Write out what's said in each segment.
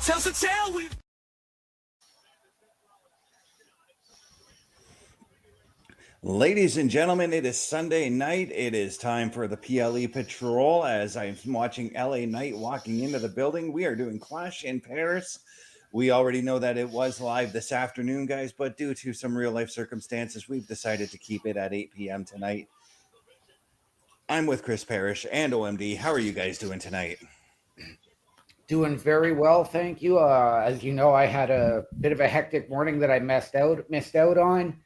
tells the tale. Ladies and gentlemen, it is Sunday night. It is time for the PLE Patrol. As I'm watching LA Knight walking into the building, we are doing Clash in Paris. We already know that it was live this afternoon, guys, but due to some real life circumstances, we've decided to keep it at 8 p.m. tonight. I'm with Chris Parrish and OMD. How are you guys doing tonight? Doing very well, thank you. As you know, I had a bit of a hectic morning that I missed out on.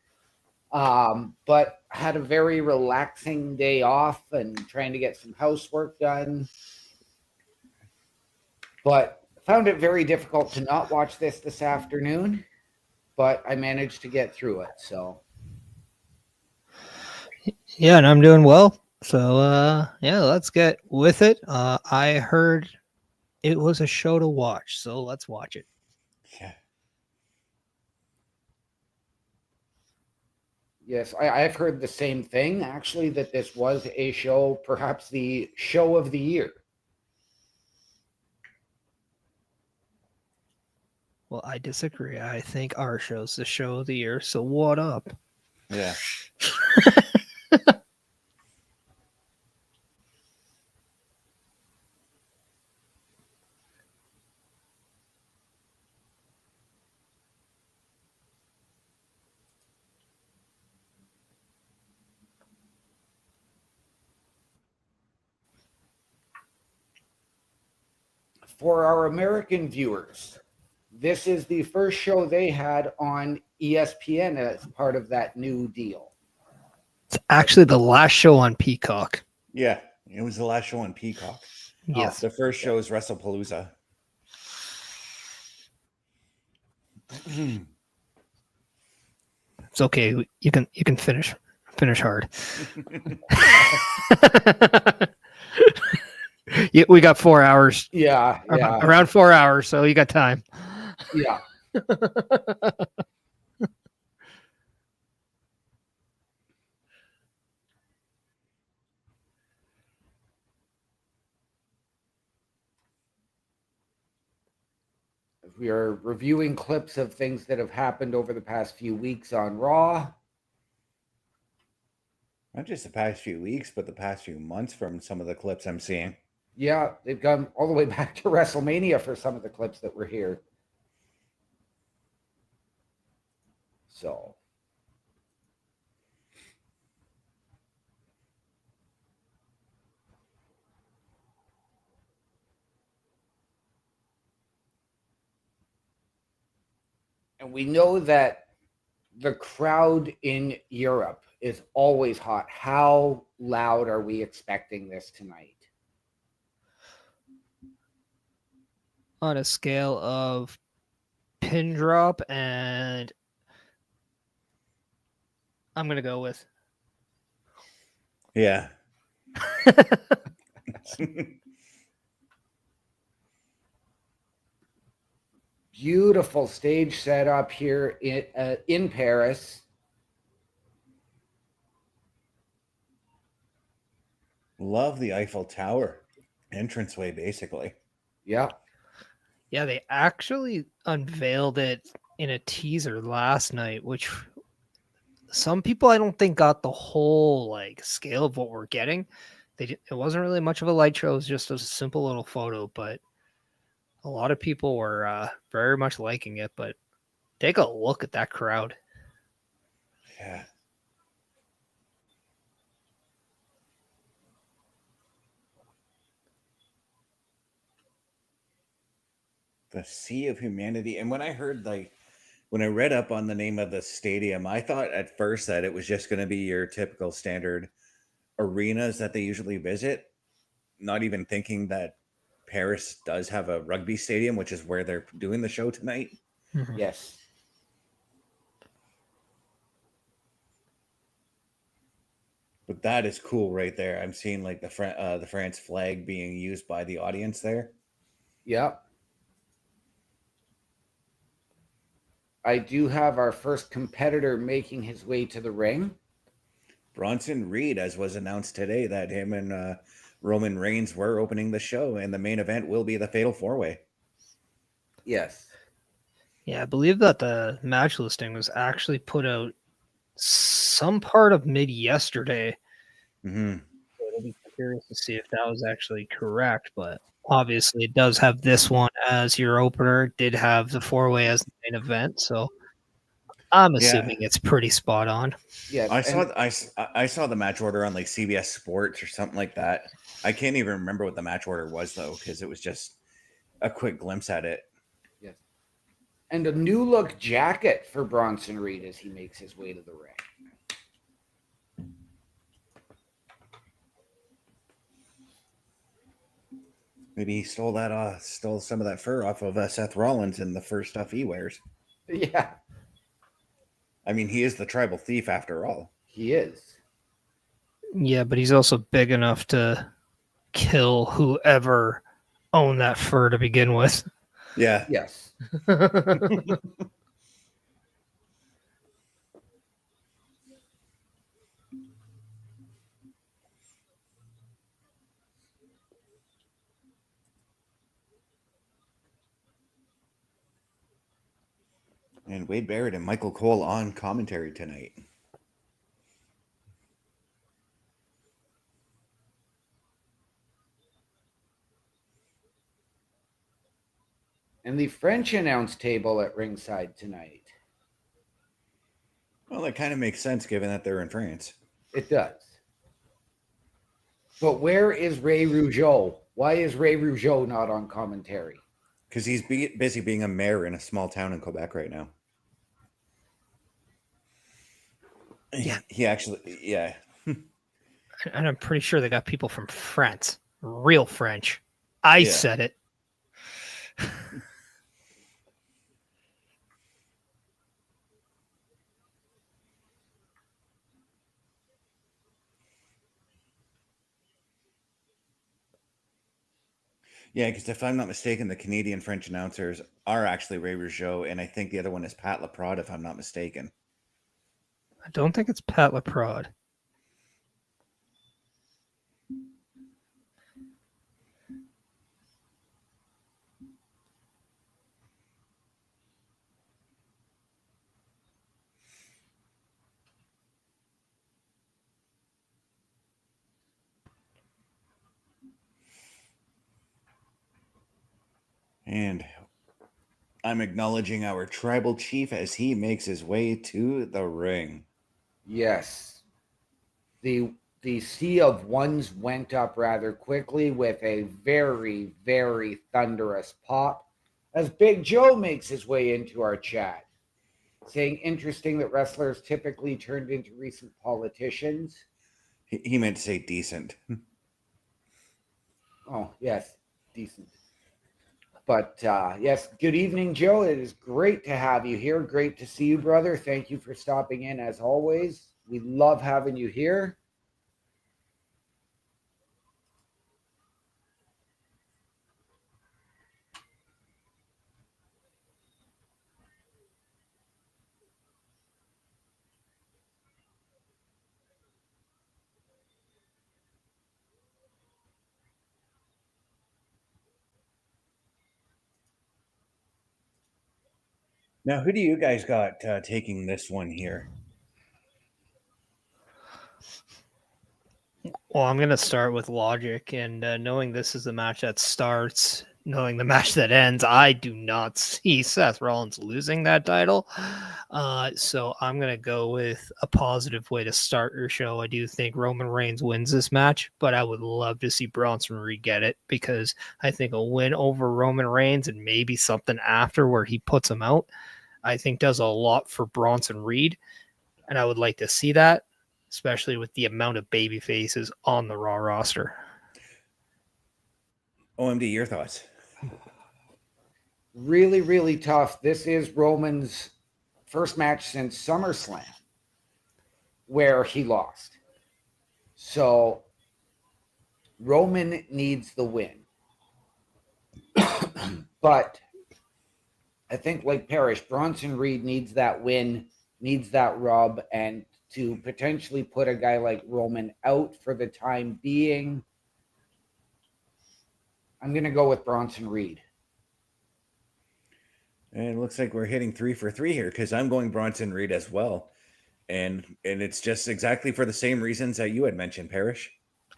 But had a very relaxing day off and trying to get some housework done. But found it very difficult to not watch this afternoon, but I managed to get through it. So yeah, and I'm doing well. So yeah, let's get with it. I heard it was a show to watch, so let's watch it. Yeah. Yes, I've heard the same thing, actually, that this was a show, perhaps the show of the year. Well, I disagree. I think our show's the show of the year, so what up? Yeah. For our American viewers, this is the first show they had on ESPN as part of that new deal. It's actually the last show on Peacock. Yeah, it was the last show on Peacock. Yes. The first show is WrestlePalooza. It's okay. You can finish hard. Yeah, we got 4 hours. Yeah. Around 4 hours, so you got time. Yeah. We are reviewing clips of things that have happened over the past few weeks on Raw. Not just the past few weeks, but the past few months from some of the clips I'm seeing. Yeah, they've gone all the way back to WrestleMania for some of the clips that were here. So. And we know that the crowd in Europe is always hot. How loud are we expecting this tonight? On a scale of pin drop, and I'm gonna go with Yeah. Beautiful stage setup here in Paris. Love the Eiffel Tower entranceway, basically. Yeah. Yeah, they actually unveiled it in a teaser last night, which some people I don't think got the whole like scale of what we're getting. It wasn't really much of a light show; it was just a simple little photo, but a lot of people were very much liking it. But take a look at that crowd. Yeah. The Sea of Humanity. And when I heard, when I read up on the name of the stadium, I thought at first that it was just going to be your typical standard arenas that they usually visit, not even thinking that Paris does have a rugby stadium, which is where they're doing the show tonight. Mm-hmm. Yes. But that is cool right there. I'm seeing like the France flag being used by the audience there. Yep. I do have our first competitor making his way to the ring. Bronson Reed, as was announced today, that him and Roman Reigns were opening the show, and the main event will be the Fatal 4-Way. Yes. Yeah, I believe that the match listing was actually put out some part of mid yesterday. Mm-hmm. So it'll be curious to see if that was actually correct, but obviously it does have this one as your opener. It did have the 4-way as the main event, so I'm assuming it's pretty spot on. Yes. I saw the match order on like CBS Sports or something like that. I can't even remember what the match order was though, because it was just a quick glimpse at it. Yes. And a new look jacket for Bronson Reed as he makes his way to the ring. Maybe he stole some of that fur off of Seth Rollins in the first stuff he wears. Yeah. I mean, he is the tribal thief after all. He is. Yeah, but he's also big enough to kill whoever owned that fur to begin with. Yeah. Yes. And Wade Barrett and Michael Cole on commentary tonight. And the French announce table at ringside tonight. Well, that kind of makes sense given that they're in France. It does. But where is Ray Rougeau? Why is Ray Rougeau not on commentary? Because he's busy being a mayor in a small town in Quebec right now. Yeah. He actually, yeah. And I'm pretty sure they got people from France. Real French. I said it. Yeah, because if I'm not mistaken, the Canadian French announcers are actually Ray Rougeau, and I think the other one is Pat Laprade, if I'm not mistaken. I don't think it's Pat Laprade. And I'm acknowledging our tribal chief as he makes his way to the ring. Yes. The sea of ones went up rather quickly with a very, very thunderous pop as Big Joe makes his way into our chat, saying interesting that wrestlers typically turned into recent politicians. He meant to say decent. Oh, yes, decent. But yes, good evening, Joe. It is great to have you here. Great to see you, brother. Thank you for stopping in as always. We love having you here. Now, who do you guys got taking this one here? Well, I'm going to start with logic, and knowing this is the match that starts, knowing the match that ends, I do not see Seth Rollins losing that title. So I'm going to go with a positive way to start your show. I do think Roman Reigns wins this match, but I would love to see Bronson Reed get it because I think a win over Roman Reigns and maybe something after where he puts him out, I think does a lot for Bronson Reed, and I would like to see that, especially with the amount of baby faces on the Raw roster. OMD, your thoughts? Really, really tough. This is Roman's first match since SummerSlam where he lost. So Roman needs the win. But I think like Parrish, Bronson Reed needs that win, needs that rub, and to potentially put a guy like Roman out for the time being, I'm going to go with Bronson Reed. And it looks like we're hitting 3 for 3 here because I'm going Bronson Reed as well. And it's just exactly for the same reasons that you had mentioned, Parrish.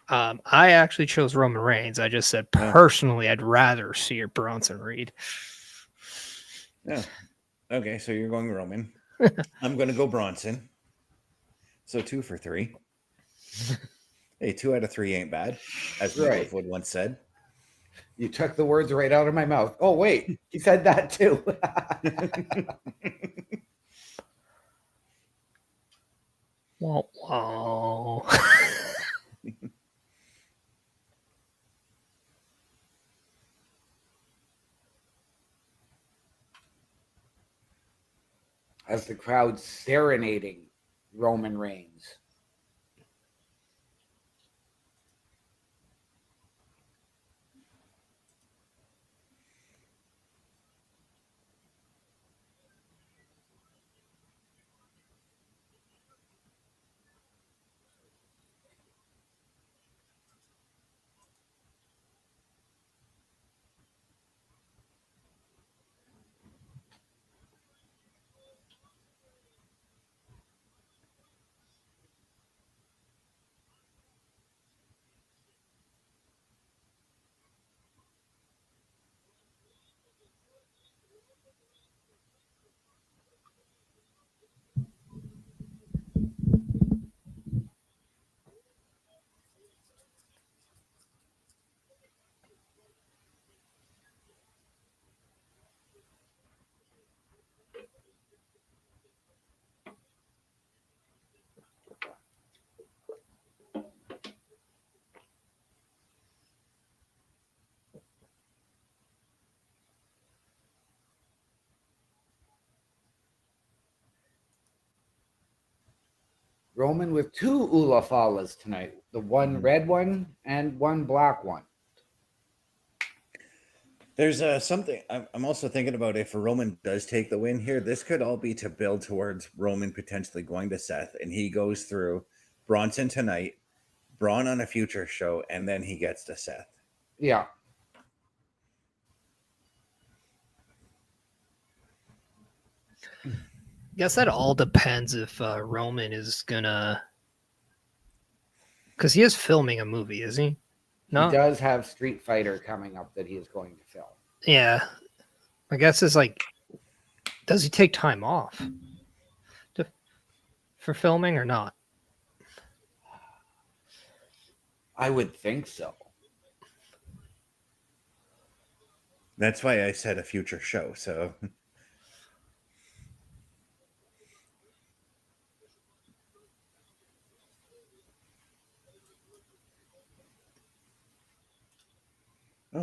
I actually chose Roman Reigns. I just said personally, I'd rather see Bronson Reed. Yeah. Okay, so you're going Roman. I'm going to go Bronson. So 2 for 3. Hey, 2 out of 3 ain't bad, as Meatloaf would once said. You took the words right out of my mouth. Oh, wait, he said that too. Wow. As the crowd serenading Roman Reigns. Roman with 2 Ulafalas tonight. The one red one and one black one. There's something I'm also thinking about. If Roman does take the win here, this could all be to build towards Roman potentially going to Seth, and he goes through Bronson tonight, Braun on a future show, and then he gets to Seth. Yeah. I guess that all depends if Roman is gonna, because he is filming a movie, is he? No, He does have Street Fighter coming up that he is going to film. Yeah, I guess it's like, does he take time off for filming or not? I would think so. That's why I said a future show. So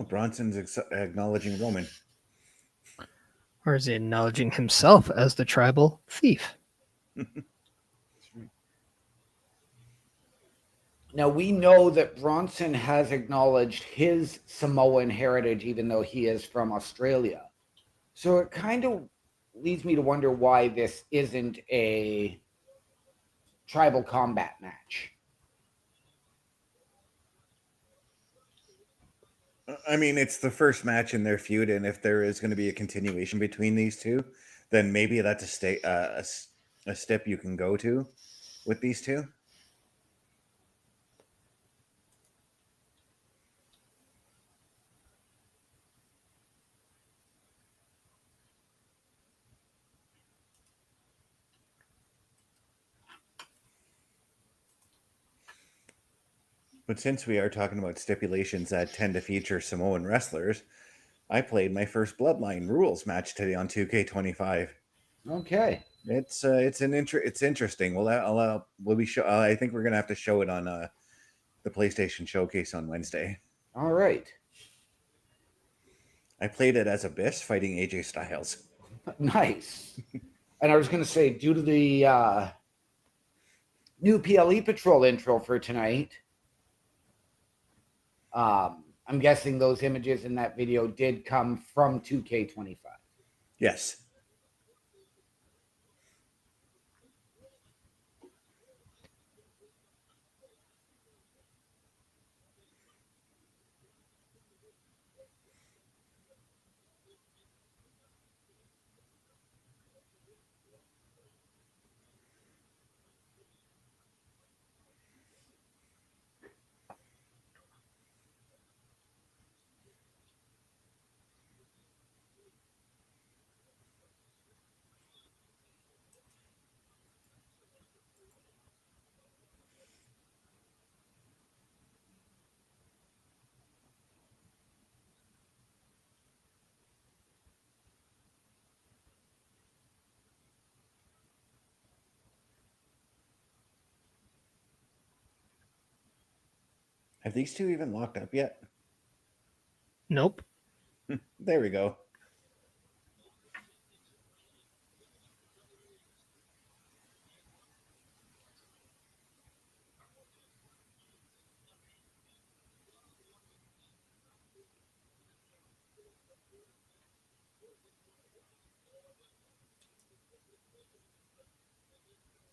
Bronson's acknowledging Roman. Or is he acknowledging himself as the tribal thief? Now, we know that Bronson has acknowledged his Samoan heritage, even though he is from Australia. So it kind of leads me to wonder why this isn't a tribal combat match. I mean, it's the first match in their feud, and if there is going to be a continuation between these two, then maybe that's a step you can go to with these two. But since we are talking about stipulations that tend to feature Samoan wrestlers, I played my first Bloodline rules match today on 2K25. Okay. It's interesting. We'll be show. I think we're gonna have to show it on the PlayStation Showcase on Wednesday. All right. I played it as Abyss fighting AJ Styles. Nice. And I was going to say, due to the new PLE Patrol intro for tonight, I'm guessing those images in that video did come from 2K25. Yes. Have these two even locked up yet? Nope. There we go.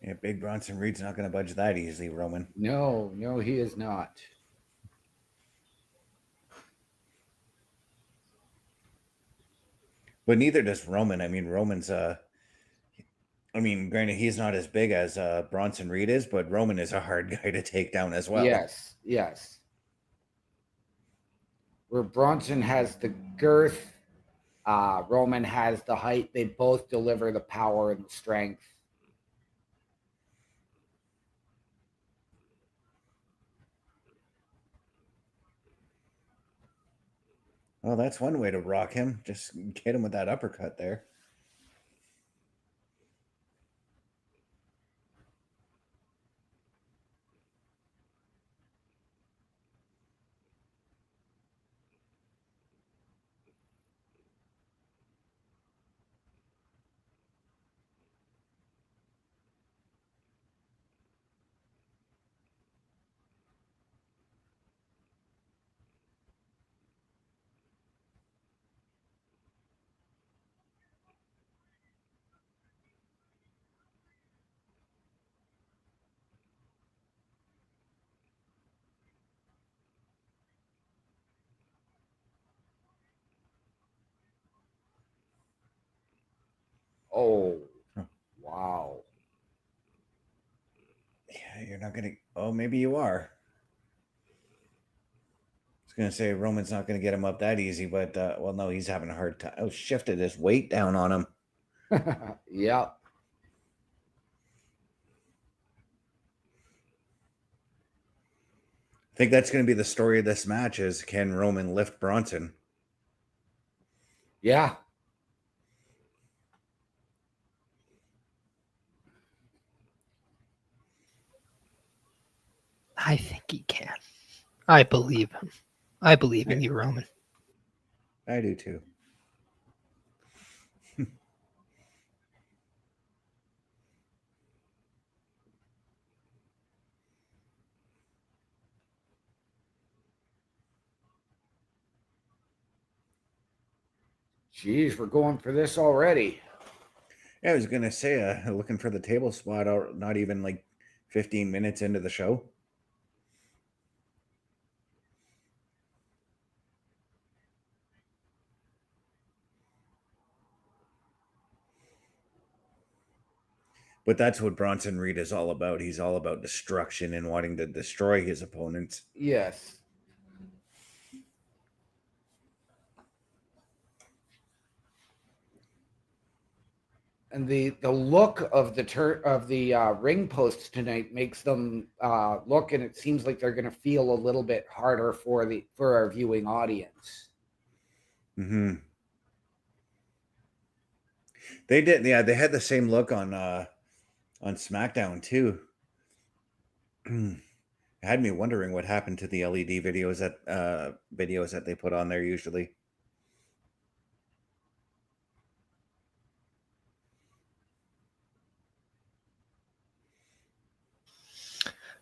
Yeah, big Bronson Reed's not going to budge that easily, Roman. No, he is not. But neither does Roman. I mean, Roman's granted, he's not as big as Bronson Reed is, but Roman is a hard guy to take down as well. Yes. Where Bronson has the girth, Roman has the height. They both deliver the power and the strength. Well, that's one way to rock him. Just hit him with that uppercut there. Oh, wow. Yeah, you're not going to. Oh, maybe you are. I was going to say Roman's not going to get him up that easy, but well, no, he's having a hard time. Oh, shifted his weight down on him. Yep. I think that's going to be the story of this match: is can Roman lift Bronson? Yeah. I think he can. I believe him. I believe in you, Roman. I do too. Jeez, we're going for this already. Yeah, I was going to say, looking for the table spot, not even like 15 minutes into the show. But that's what Bronson Reed is all about. He's all about destruction and wanting to destroy his opponents. Yes. And the look of the ring posts tonight makes them look, and it seems like they're going to feel a little bit harder for our viewing audience. Mm-hmm. They did, yeah. They had the same look on SmackDown too. It had me wondering what happened to the LED videos that they put on there usually.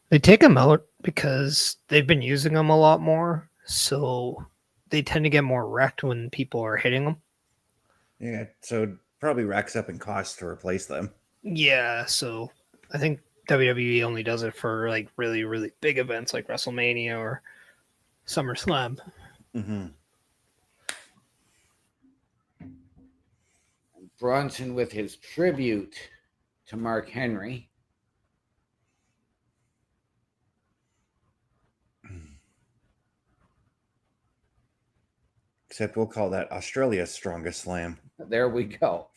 They take them out because they've been using them a lot more, so they tend to get more wrecked when people are hitting them. Yeah, so it probably racks up in cost to replace them. Yeah, so I think WWE only does it for like really, really big events like WrestleMania or SummerSlam. Mm-hmm. Bronson with his tribute to Mark Henry. Except we'll call that Australia's strongest slam. There we go.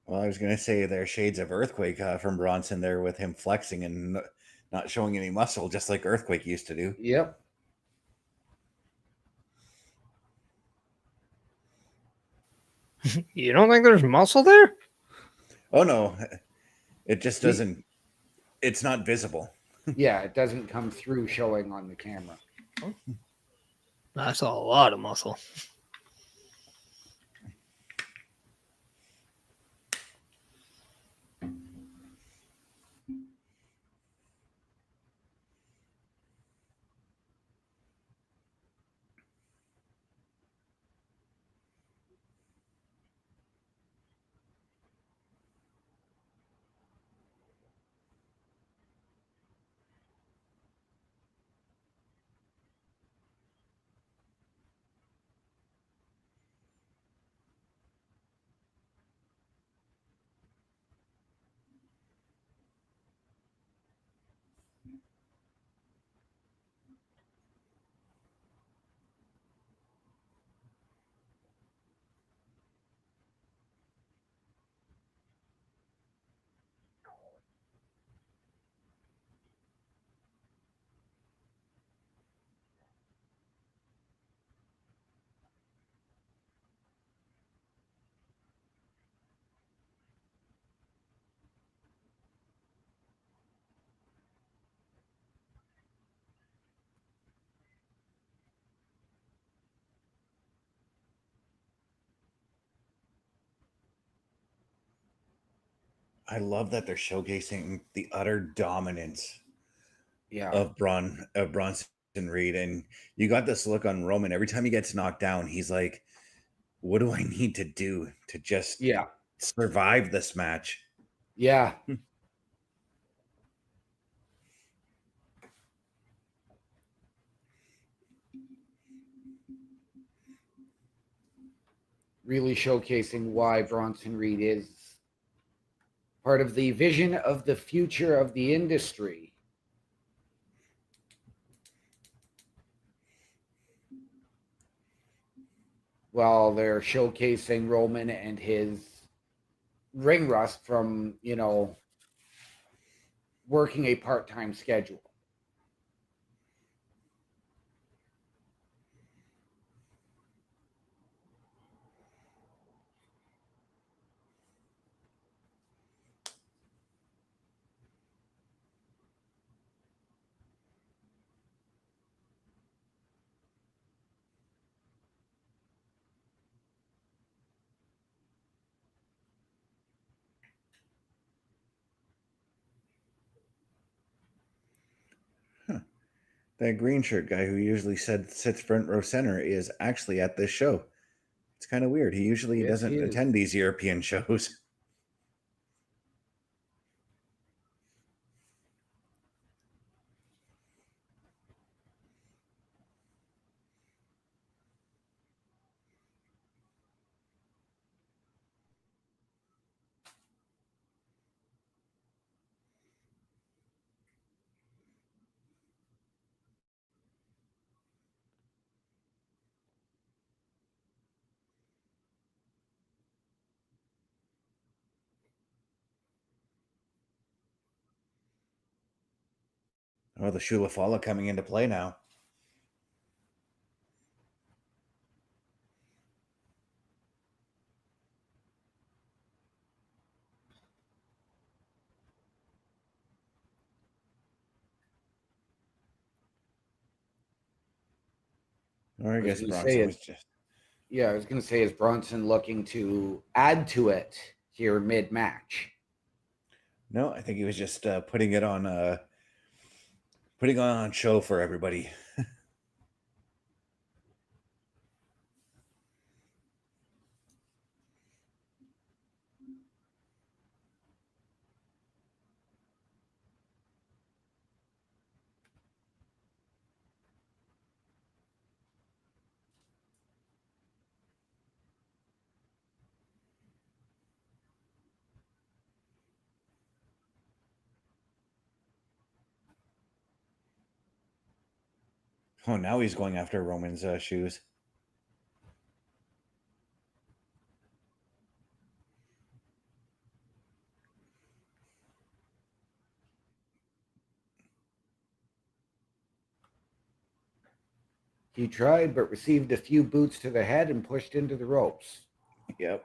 Well, I was going to say there are shades of Earthquake from Bronson there with him flexing and not showing any muscle, just like Earthquake used to do. Yep. You don't think there's muscle there? Oh, no. It just doesn't, it's not visible. Yeah, it doesn't come through showing on the camera. I saw a lot of muscle. I love that they're showcasing the utter dominance Yeah. of Bronson Reed. And you got this look on Roman every time he gets knocked down. He's like, what do I need to do to just Yeah. survive this match? Yeah. Really showcasing why Bronson Reed is part of the vision of the future of the industry. While they're showcasing Roman and his ring rust from, working a part-time schedule. That green shirt guy who usually sits front row center is actually at this show. It's kind of weird. He usually Yes, doesn't he is. attend these European shows. Oh, the Shula Fala coming into play now. Or I guess Bronson was just. Yeah, I was going to say, is Bronson looking to add to it here mid-match? No, I think he was just putting on show for everybody. Oh, now he's going after Roman's shoes. He tried, but received a few boots to the head and pushed into the ropes. Yep.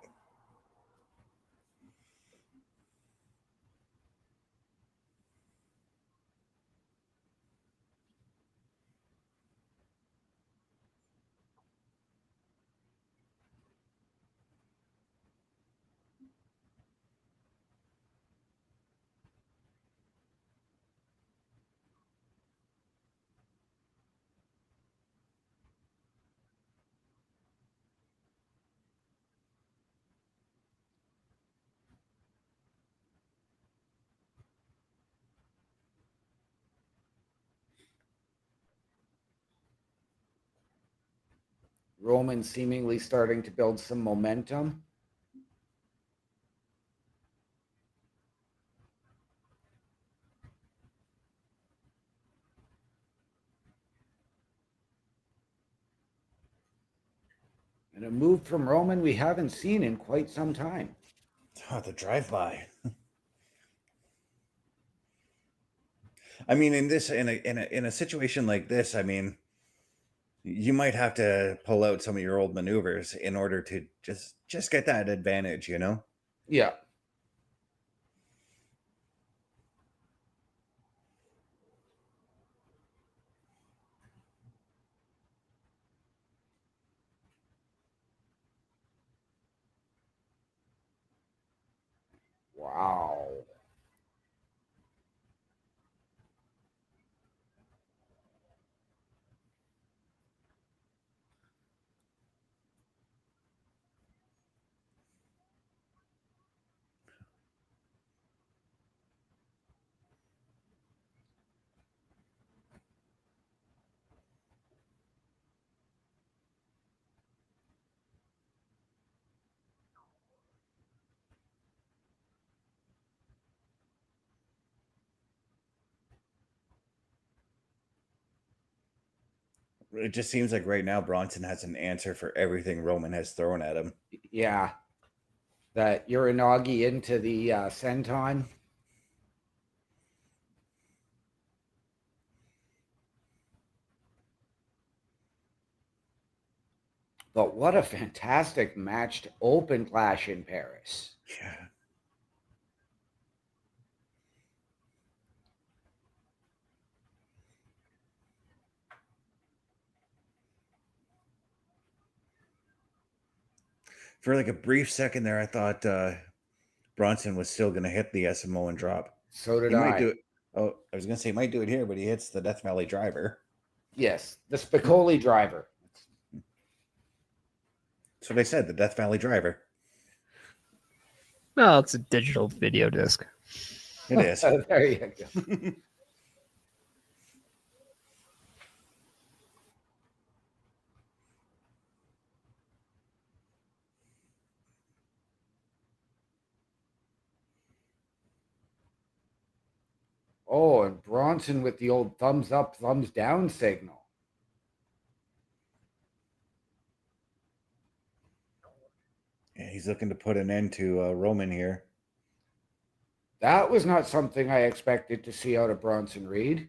Roman seemingly starting to build some momentum. And a move from Roman we haven't seen in quite some time. Oh, the drive-by. I mean, in a situation like this, I mean, you might have to pull out some of your old maneuvers in order to just get that advantage, you know? Yeah. Wow. It just seems like right now Bronson has an answer for everything Roman has thrown at him. Yeah. That Uranagi into the senton. But what a fantastic match to open Clash in Paris. Yeah. For like a brief second there, I thought Bronson was still going to hit the Samoan drop. So did He might I. do it. Oh, I was going to say he might do it here, but he hits the Death Valley driver. Yes, the Spicoli driver. That's what I said, the Death Valley driver. No, it's a digital video disc. It is. There you go. Oh, and Bronson with the old thumbs up, thumbs down signal. Yeah, he's looking to put an end to Roman here. That was not something I expected to see out of Bronson Reed.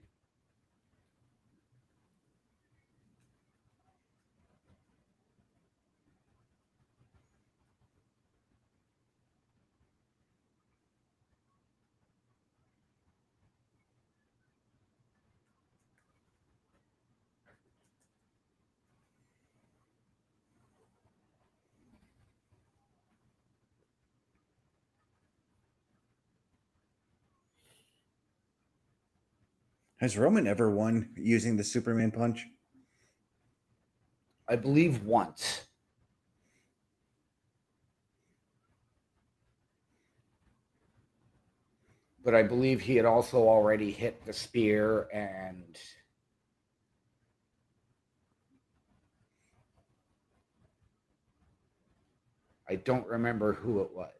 Has Roman ever won using the Superman punch? I believe once. But I believe he had also already hit the spear, and I don't remember who it was.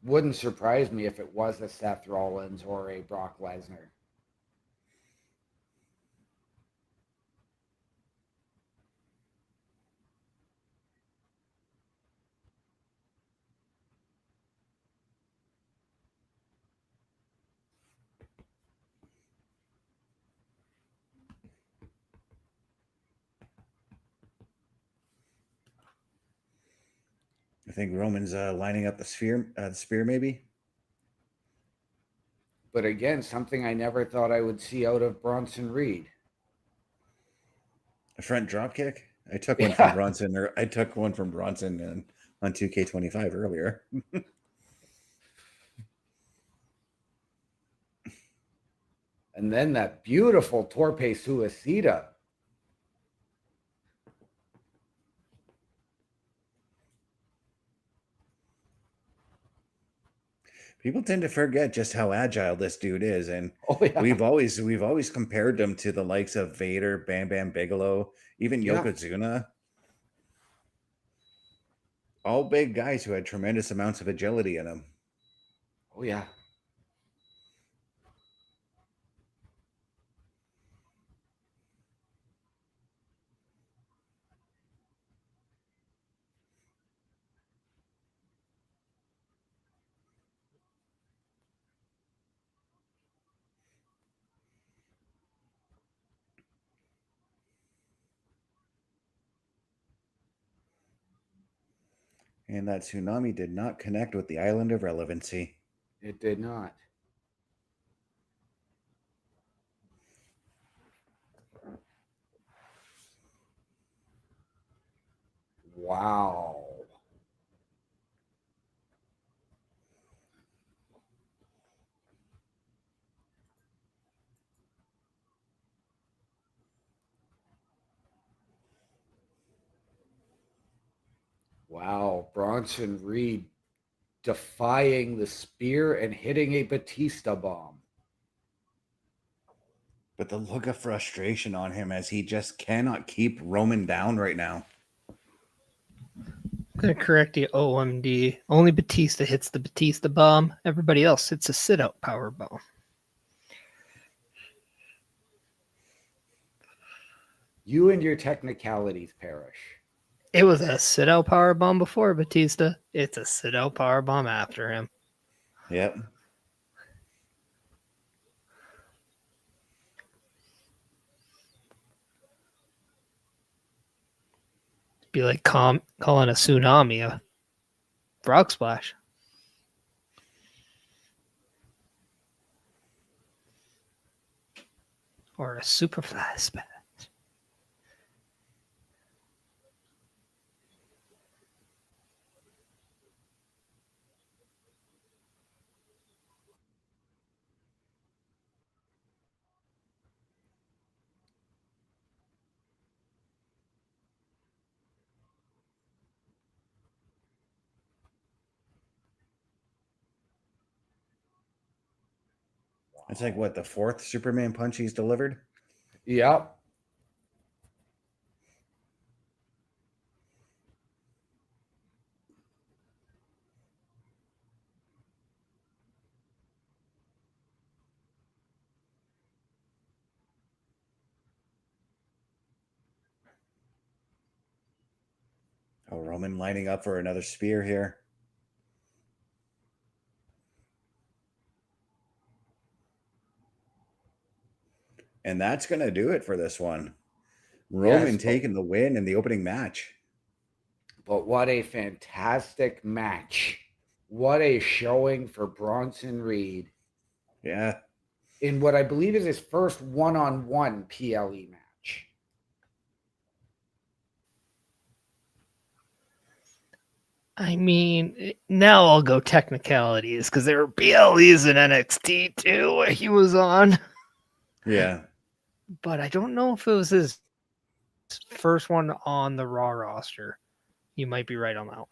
Wouldn't surprise me if it was a Seth Rollins or a Brock Lesnar. I think Roman's lining up the spear maybe. But again, something I never thought I would see out of Bronson Reed. A front drop kick. I took one from Bronson, or I took one from Bronson on 2K25 earlier. And then that beautiful torpe suicida. People tend to forget just how agile this dude is, and Yeah. we've always compared him to the likes of Vader, Bam Bam Bigelow, even Yokozuna. All big guys who had tremendous amounts of agility in them. Oh yeah. And that tsunami did not connect with the island of relevancy. It did not. Wow. Wow. Bronson Reed defying the spear and hitting a Batista bomb. But the look of frustration on him as he just cannot keep Roman down right now. I'm gonna correct you, OMD. Only Batista hits the Batista bomb. Everybody else hits a sit-out power bomb. You and your technicalities, Parrish. It was a sit-out power bomb before Batista. It's a sit-out power bomb after him. Yep. Be like calling a tsunami a frog splash. Or a superfly splash. It's like what, the fourth Superman punch he's delivered? Yep. Oh, Roman lining up for another spear here. And that's going to do it for this one. Roman taking the win in the opening match. But what a fantastic match. What a showing for Bronson Reed. Yeah. In what I believe is his first one-on-one PLE match. I mean, now I'll go technicalities because there were PLEs in NXT too where he was on. Yeah. But I don't know if it was his first one on the Raw roster. You might be right on that one.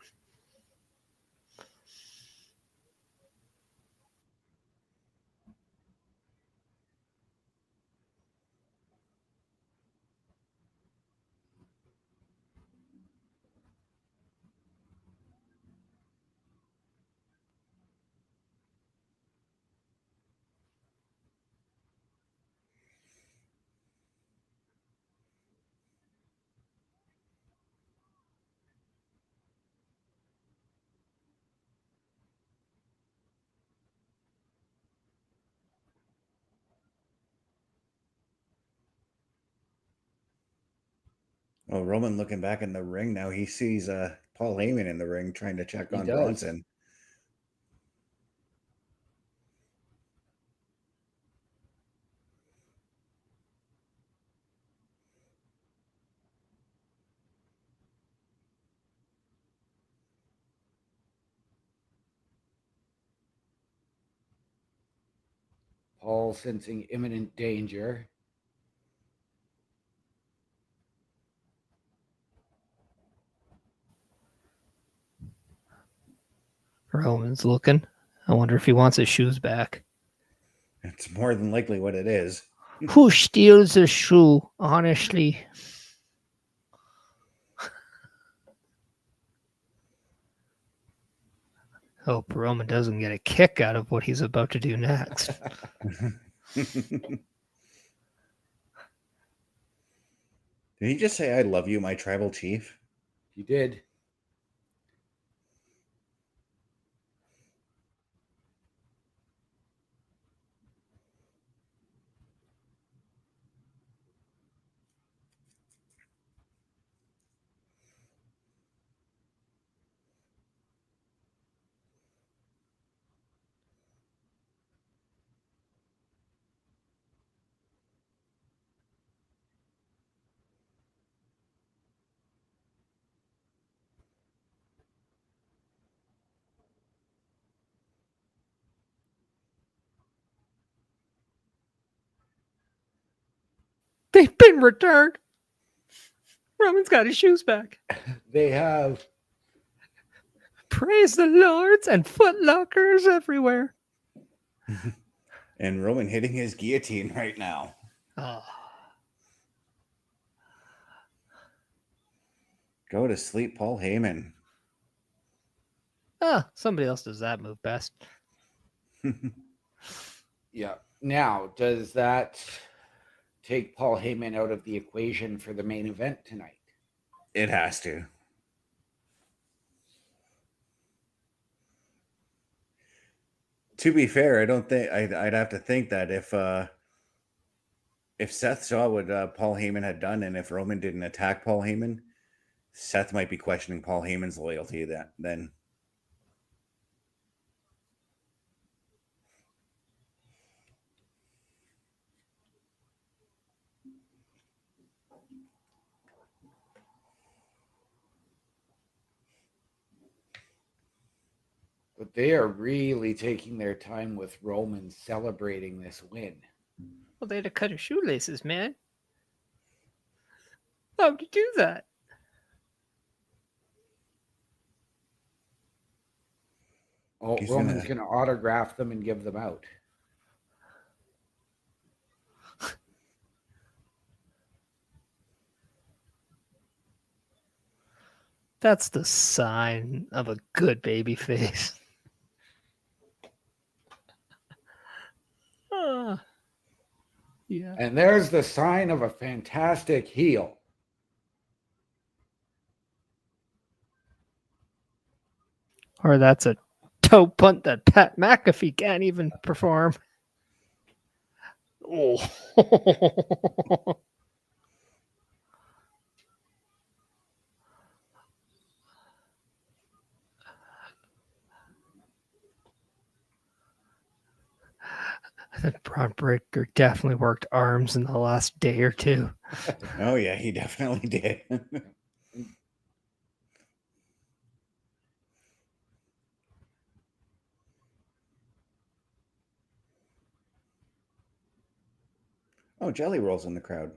Oh, Roman looking back in the ring now. He sees Paul Heyman in the ring trying to check He on does. Bronson. Paul sensing imminent danger. Roman's looking. I wonder if he wants his shoes back. It's more than likely what it is. Who steals a shoe, honestly? Hope Roman doesn't get a kick out of what he's about to do next. Did he just say, I love you, my tribal chief? He did. They've been returned. Roman's got his shoes back. They have. Praise the Lords and footlockers everywhere. And Roman hitting his guillotine right now. Oh. Go to sleep, Paul Heyman. Somebody else does that move best. Yeah. Now, does that take Paul Heyman out of the equation for the main event tonight? It has to. To be fair, I don't think I'd have to think that if Seth saw what Paul Heyman had done, and if Roman didn't attack Paul Heyman, Seth might be questioning Paul Heyman's loyalty then. But they are really taking their time with Roman celebrating this win. Well, they had to cut his shoelaces, man. Why would you do that? Oh, He's Roman's gonna- going to autograph them and give them out. That's the sign of a good baby face. Yeah. And there's the sign of a fantastic heel. Or that's a toe punt that Pat McAfee can't even perform. Oh. Braun Breaker definitely worked arms in the last day or two. Oh yeah, he definitely did. Oh, Jelly Roll's in the crowd.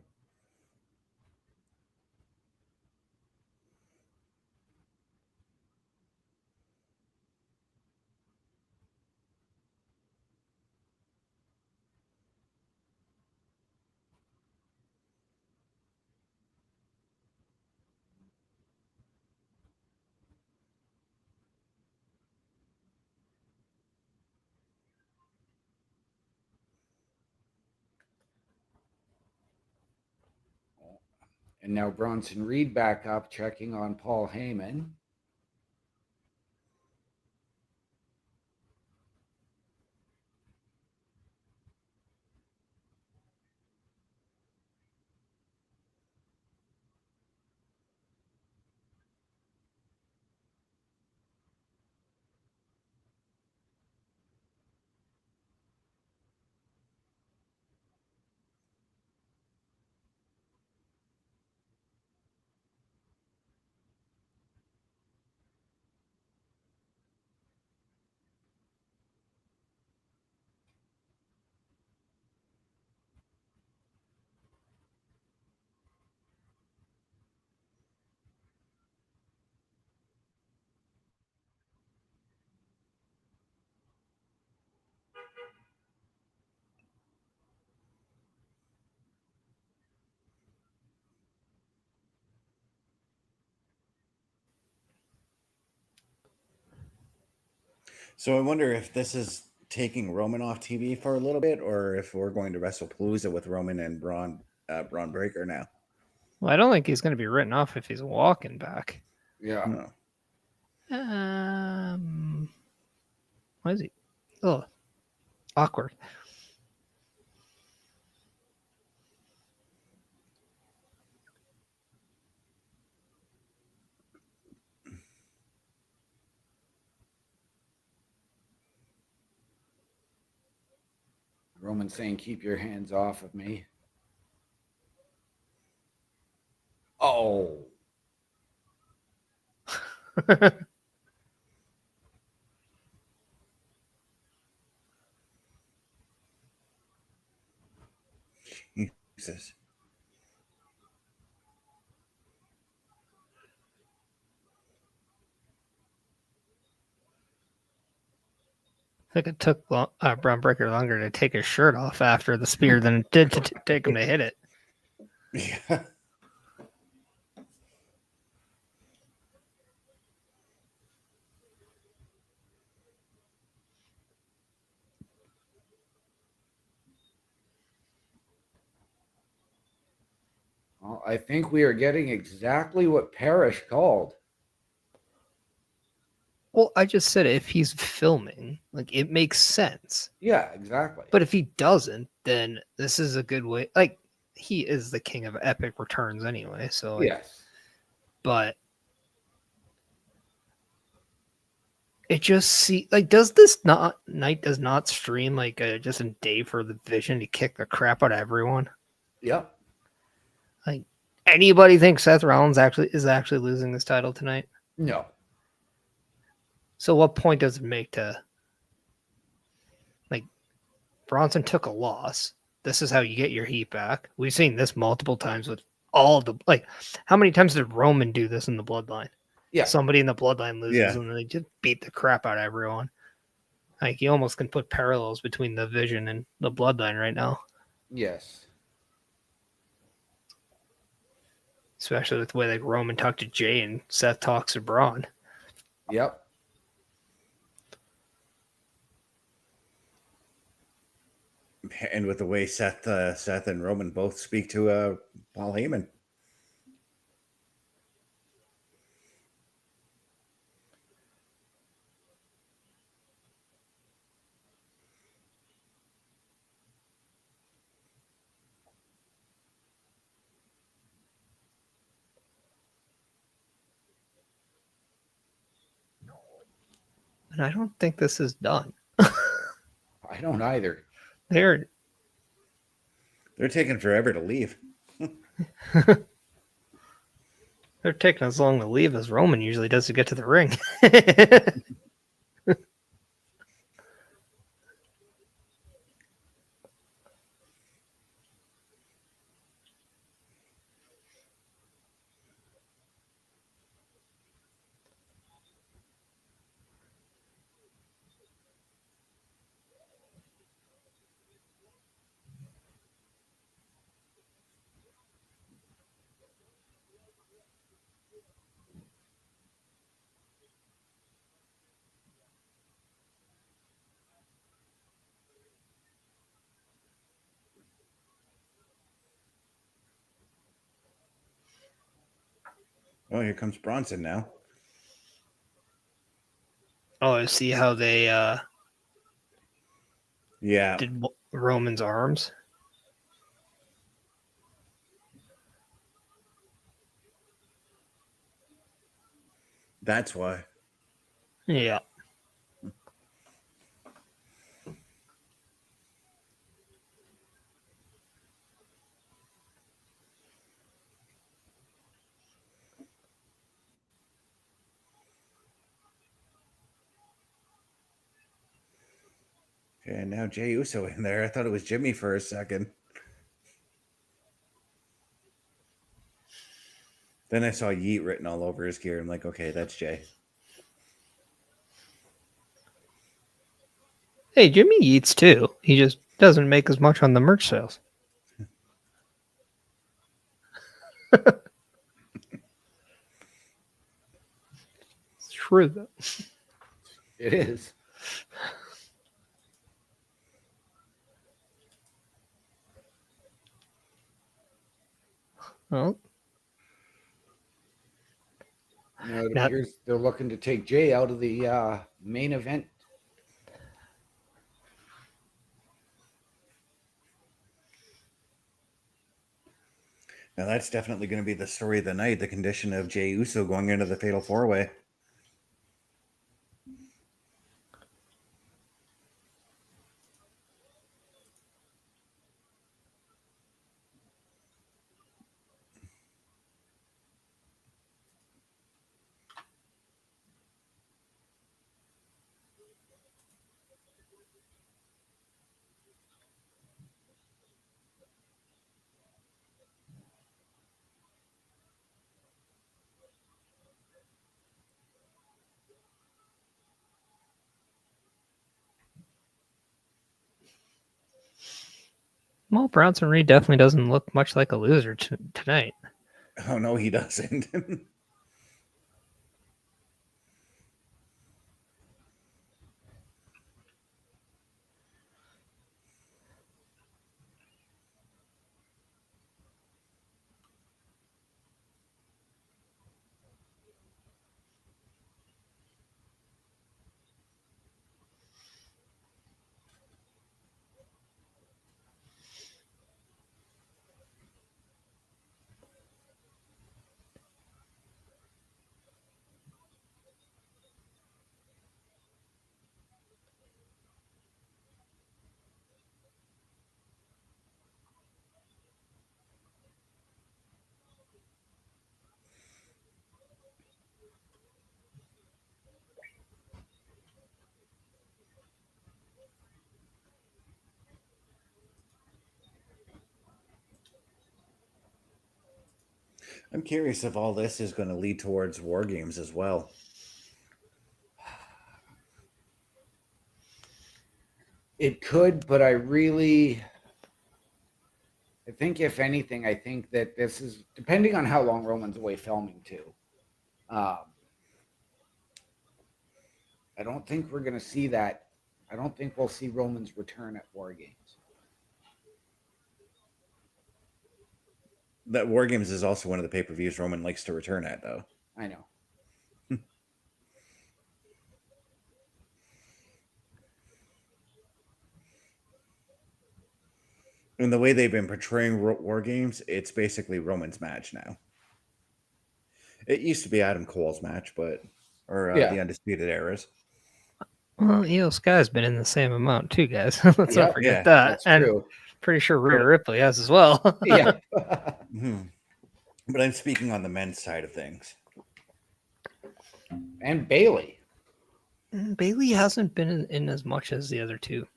And now Bronson Reed back up, checking on Paul Heyman. So I wonder if this is taking Roman off TV for a little bit, or if we're going to WrestlePalooza with Roman and Braun Breaker now. Well, I don't think he's going to be written off if he's walking back. Yeah. No. Why is he? Oh, awkward. Roman saying, "Keep your hands off of me." Oh, Jesus. I think it took Braun Breaker longer to take his shirt off after the spear than it did to take him to hit it. Yeah. well, I think we are getting exactly what Parrish called. Well, I just said if he's filming, like it makes sense. Yeah, exactly. But if he doesn't, then this is a good way. Like he is the king of epic returns anyway. So like, yes, but it just does this not night does not stream like just a day for the Vision to kick the crap out of everyone. yep. Like anybody think Seth Rollins is actually losing this title tonight? No, So what point does it make to like Bronson took a loss? This is how you get your heat back. We've seen this multiple times with all the like how many times did Roman do this in the bloodline? yeah, Somebody in the bloodline loses Yeah. and they just beat the crap out of everyone. Like you almost can put parallels between the Vision and the bloodline right now. yes, Especially with the way like Roman talked to Jey and Seth talks to Braun. yep. And with the way Seth and Roman both speak to Paul Heyman. And I don't think this is done. I don't either. They're taking forever to leave. they're taking as long to leave as Roman usually does to get to the ring. Oh, here comes Bronson now. Oh, I see how they Yeah. did Roman's arms. That's why. Yeah. Okay, and now Jey Uso in there. I thought it was Jimmy for a second. Then I saw Yeet written all over his gear. I'm like, okay, that's Jay. Hey, Jimmy eats too. He just doesn't make as much on the merch sales. It's true though. It is. Well, It Now- appears they're looking to take Jey out of the main event. Now that's definitely going to be the story of the night, the condition of Jey Uso going into the Fatal 4-Way. well, Bronson Reed definitely doesn't look much like a loser tonight. Oh, no, he doesn't. I'm curious if all this is going to lead towards War Games as well. It could, but I think if anything, I think that this is, depending on how long Roman's away filming too. I don't think we're going to see that. I don't think we'll see Roman's return at War Games. That War Games is also one of the pay-per-views Roman likes to return at, though. I know. And the way they've been portraying War Games, it's basically Roman's match now. It used to be Adam Cole's match, but the Undisputed Era's. Well, Io Sky's been in the same amount too, guys. Let's not forget that. That's and true. pretty sure Rhea Ripley has as well. Yeah. But I'm speaking on the men's side of things. And Bailey. Bailey hasn't been in as much as the other two.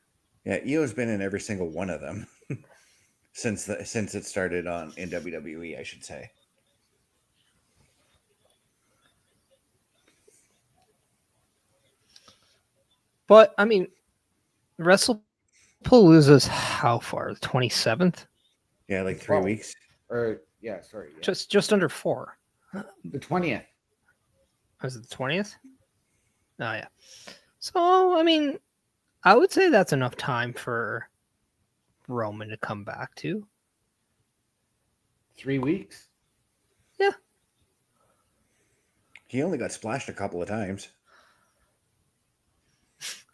Yeah, Io's been in every single one of them since it started in WWE, I should say. But I mean, WrestlePalooza's how far? The 27th? Yeah, like 3 weeks. Just under 4. The 20th. Was it the 20th? Oh yeah. So I mean, I would say that's enough time for Roman to come back to. 3 weeks. Yeah. He only got splashed a couple of times.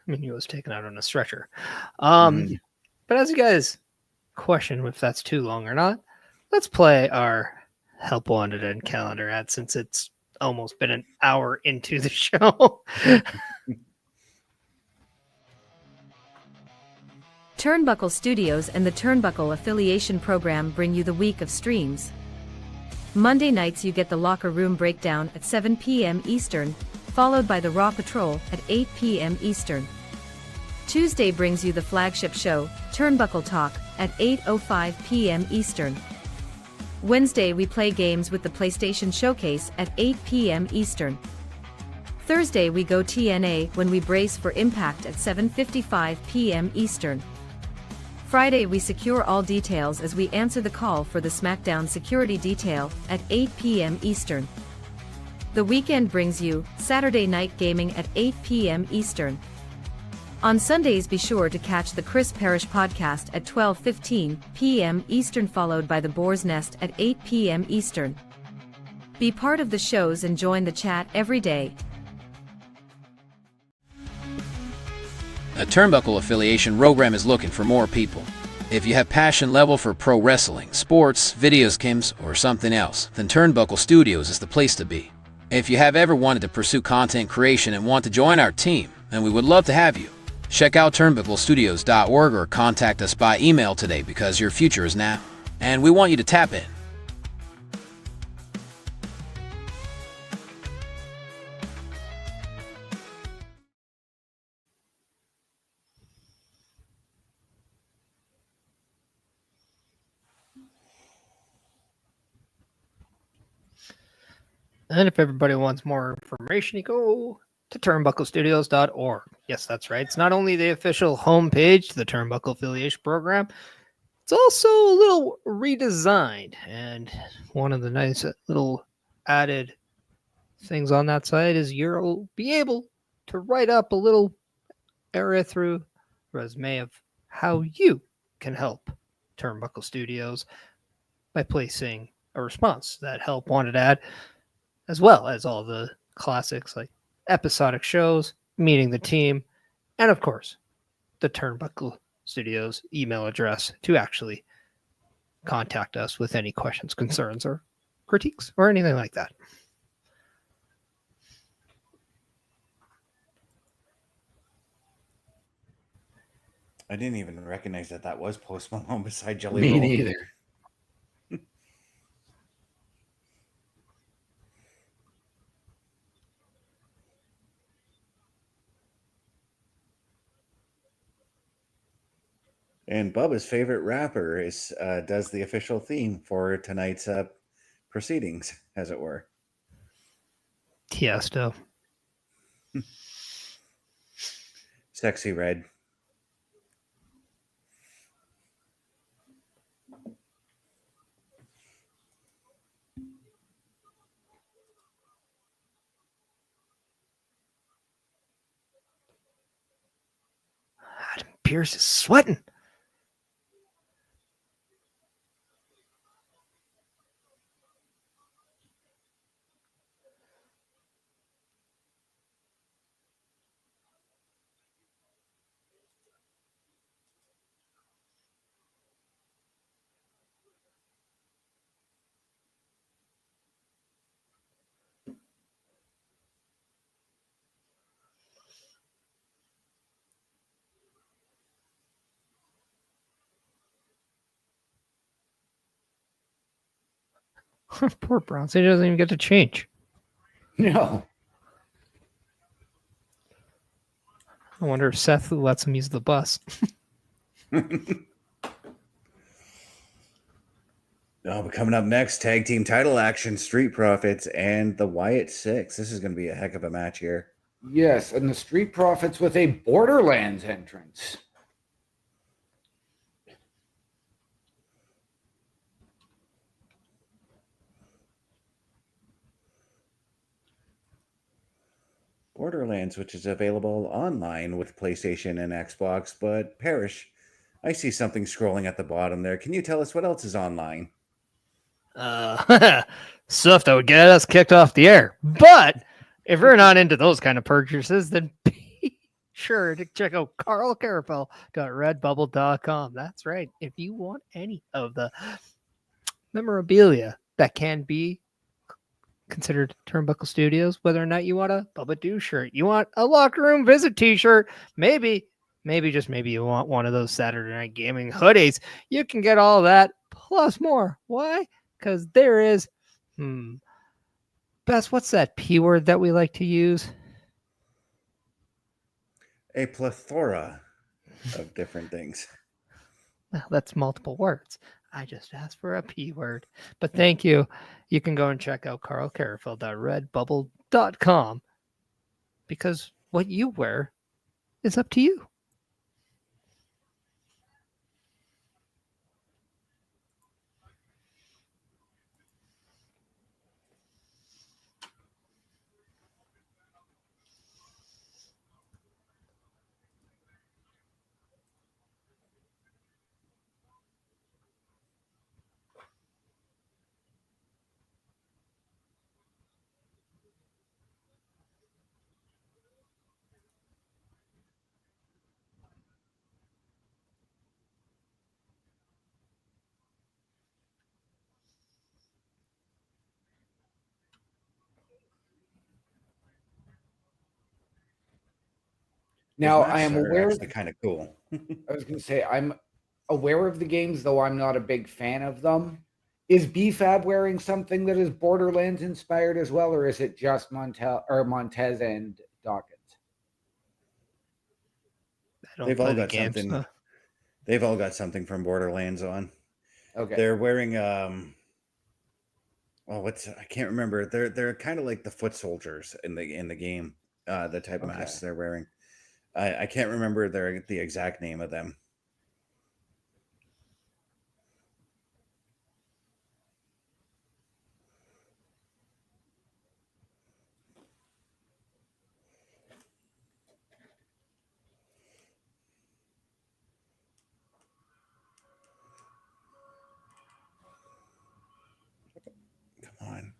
I mean, he was taken out on a stretcher. But as you guys question if that's too long or not, let's play our Help Wanted and calendar ad since it's almost been an hour into the show. Turnbuckle Studios and the Turnbuckle Affiliation Program bring you the week of streams. Monday nights you get the Locker Room Breakdown at 7 p.m. Eastern, followed by the Raw Patrol at 8 p.m. Eastern. Tuesday brings you the flagship show, Turnbuckle Talk, at 8:05 p.m. Eastern. Wednesday we play games with the PlayStation Showcase at 8 p.m. Eastern. Thursday we go TNA when we brace for Impact at 7:55 p.m. Eastern. Friday we secure all details as we answer the call for the SmackDown security detail at 8 p.m. Eastern. The weekend brings you Saturday Night Gaming at 8 p.m. Eastern. On Sundays, be sure to catch the Chris Parrish podcast at 12:15 p.m. Eastern, followed by the Boar's Nest at 8 p.m. Eastern. Be part of the shows and join the chat every day. A Turnbuckle affiliation program is looking for more people. If you have passion level for pro wrestling, sports, video games, or something else, then Turnbuckle Studios is the place to be. If you have ever wanted to pursue content creation and want to join our team, then we would love to have you. Check out turnbucklestudios.org or contact us by email today, because your future is now, and we want you to tap in. And if everybody wants more information, you go to turnbucklestudios.org. Yes, that's right. It's not only the official homepage to the Turnbuckle Affiliation Program, it's also a little redesigned. And one of the nice little added things on that site is you'll be able to write up a little area through resume of how you can help Turnbuckle Studios by placing a response to that help wanted ad, as well as all the classics like episodic shows, meeting the team, and of course, the Turnbuckle Studios email address to actually contact us with any questions, concerns, or critiques, or anything like that. I didn't even recognize that was Post Malone beside Jelly Me Roll. neither. And Bubba's favorite rapper does the official theme for tonight's proceedings, as it were. Tiesto. Sexy Red. Adam Pierce is sweating. Poor Bronson. He doesn't even get to change. No. I wonder if Seth lets him use the bus. But coming up next, tag team title action, Street Profits and the Wyatt Sicks. This is going to be a heck of a match here. Yes, and the Street Profits with a Borderlands entrance. Borderlands, which is available online with PlayStation and Xbox. But Parrish, I see something scrolling at the bottom there. Can you tell us what else is online? Stuff that would get us kicked off the air. But if you're not into those kind of purchases, then be sure to check out carlcarafel.redbubble.com. That's right. If you want any of the memorabilia that can be considered Turnbuckle Studios, whether or not you want a Bubba Do shirt, you want a Locker Room Visit t-shirt, maybe just maybe you want one of those Saturday Night Gaming hoodies, you can get all that plus more. Why? Because there is Bess, what's that P word that we like to use? A plethora of different things. Well, that's multiple words. I just asked for a P word. But thank you. You can go and check out carlcarafel.redbubble.com, because what you wear is up to you. Now, I matches am are aware. actually kind of cool. I was going to say, I'm aware of the games, though I'm not a big fan of them. Is BFAB wearing something that is Borderlands inspired as well, or is it just Montez and Dawkins? I don't They've play all the got games. something. They've all got something from Borderlands on. Okay. They're wearing I can't remember. They're kind of like the foot soldiers in the game. The type of masks they're wearing. I can't remember the exact name of them. Come on.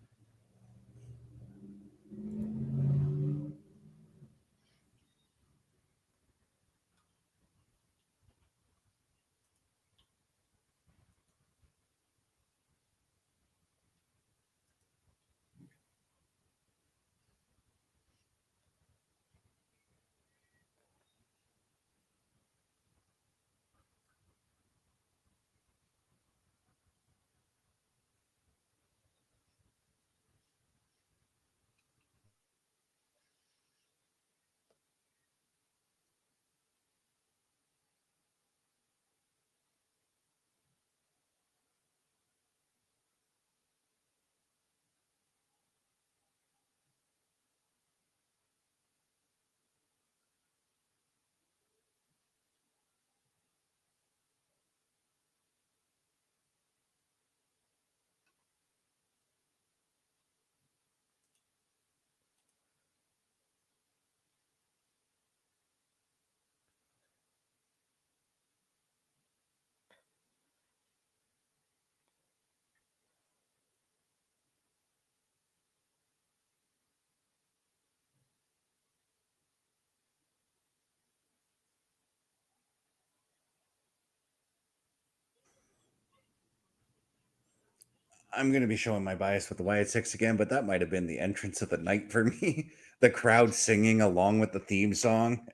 I'm going to be showing my bias with the Wyatt Sicks again, but that might have been the entrance of the night for me. The crowd singing along with the theme song.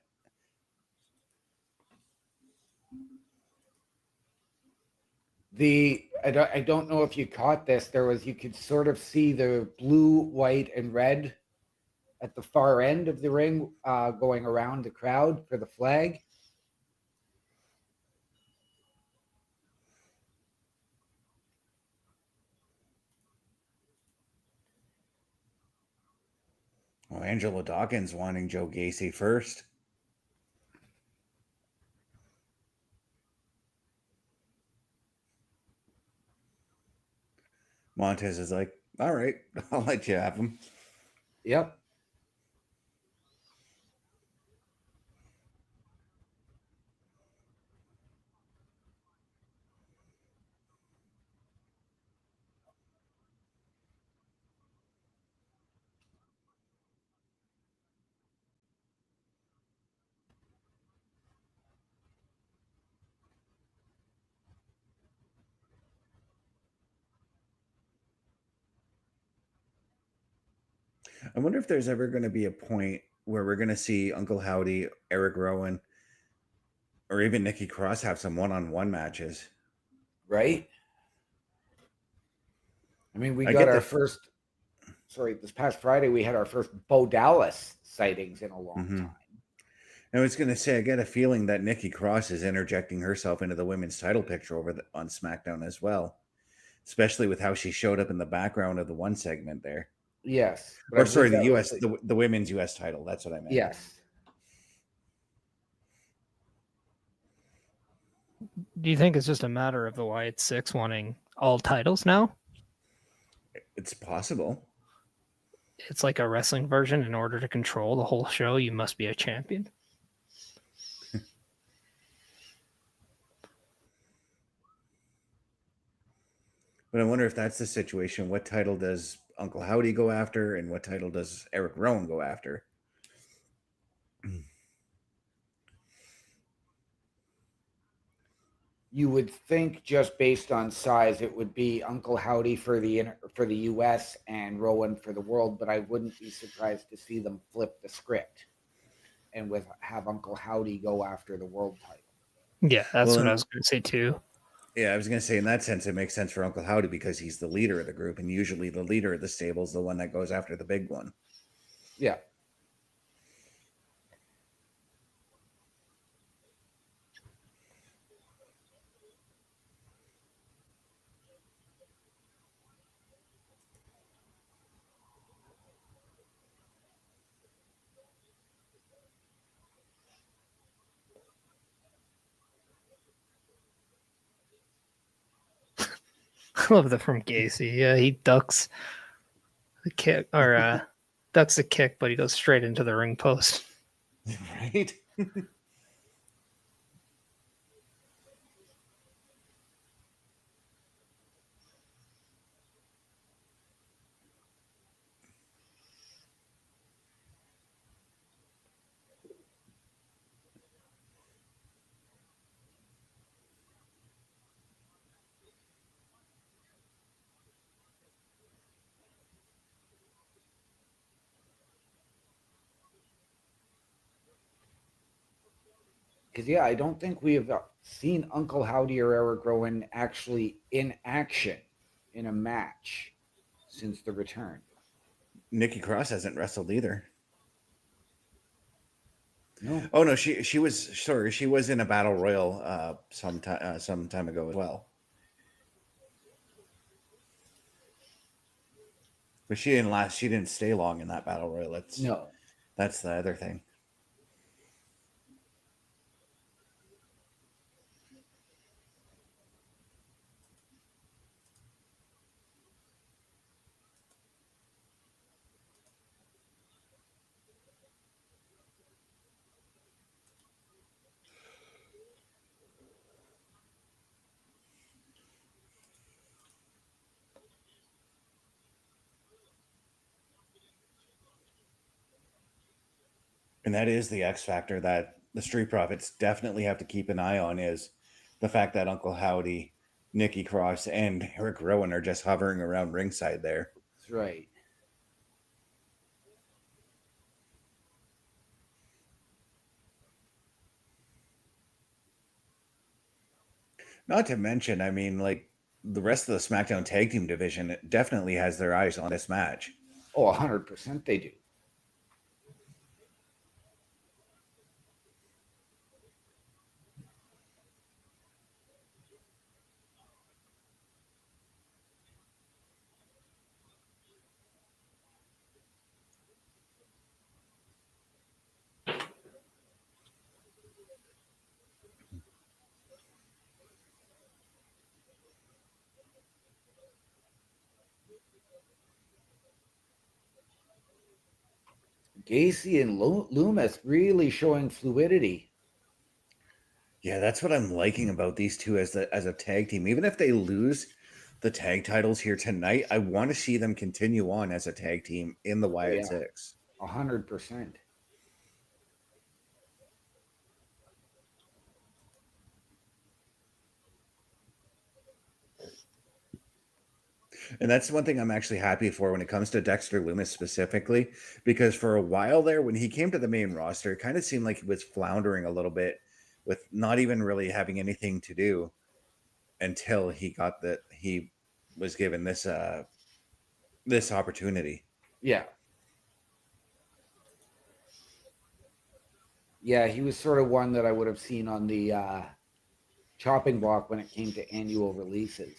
I don't know if you caught this. You could sort of see the blue, white, and red at the far end of the ring going around the crowd for the flag. Oh, Angela Dawkins wanting Joe Gacy first. Montez is like, all right, I'll let you have him. Yep. I wonder if there's ever going to be a point where we're going to see Uncle Howdy, Eric Rowan, or even Nikki Cross have some one-on-one matches. Right? I mean, this past Friday, we had our first Bo Dallas sightings in a long time. I was going to say, I get a feeling that Nikki Cross is interjecting herself into the women's title picture on SmackDown as well, especially with how she showed up in the background of the one segment there. Yes. Or sorry, the women's US title. That's what I meant. Yes. Do you think it's just a matter of the Wyatt Sicks wanting all titles now? It's possible. It's like a wrestling version. In order to control the whole show, you must be a champion. But I wonder if that's the situation. What title does Uncle Howdy go after, and what title does Eric Rowan go after? You would think, just based on size, it would be Uncle Howdy for the US and Rowan for the world, but I wouldn't be surprised to see them flip the script. and have Uncle Howdy go after the world title. Yeah, that's Well, what I and- was going to say too. Yeah, I was going to say in that sense, it makes sense for Uncle Howdy because he's the leader of the group, and usually the leader of the stable is the one that goes after the big one. Yeah. I love that from Gacy. Yeah, he ducks the kick or ducks the kick, but he goes straight into the ring post. Right? Because, yeah, I don't think we have seen Uncle Howdy or Eric Rowan actually in action in a match since the return. Nikki Cross hasn't wrestled either. No. Oh no, she was in a battle royal some time ago as well. But she didn't stay long in that battle royal. That's the other thing. And that is the X factor that the Street Profits definitely have to keep an eye on, is the fact that Uncle Howdy, Nikki Cross, and Eric Rowan are just hovering around ringside there. That's right. Not to mention, I mean, like the rest of the SmackDown Tag Team division definitely has their eyes on this match. Oh, 100% they do. Gacy and Loomis really showing fluidity. Yeah, that's what I'm liking about these two as a tag team. Even if they lose the tag titles here tonight, I want to see them continue on as a tag team in the Wyatt Sicks. 100%. And that's one thing I'm actually happy for when it comes to Dexter Loomis specifically, because for a while there, when he came to the main roster, it kind of seemed like he was floundering a little bit with not even really having anything to do until he was given this opportunity. Yeah. Yeah, he was sort of one that I would have seen on the chopping block when it came to annual releases.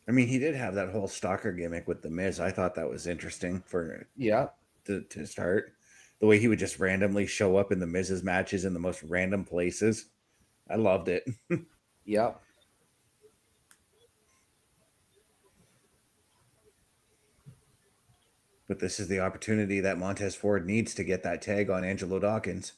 I mean, he did have that whole stalker gimmick with the Miz. I thought that was interesting to start. The way he would just randomly show up in the Miz's matches in the most random places. I loved it. Yep. But this is the opportunity that Montez Ford needs to get that tag on Angelo Dawkins.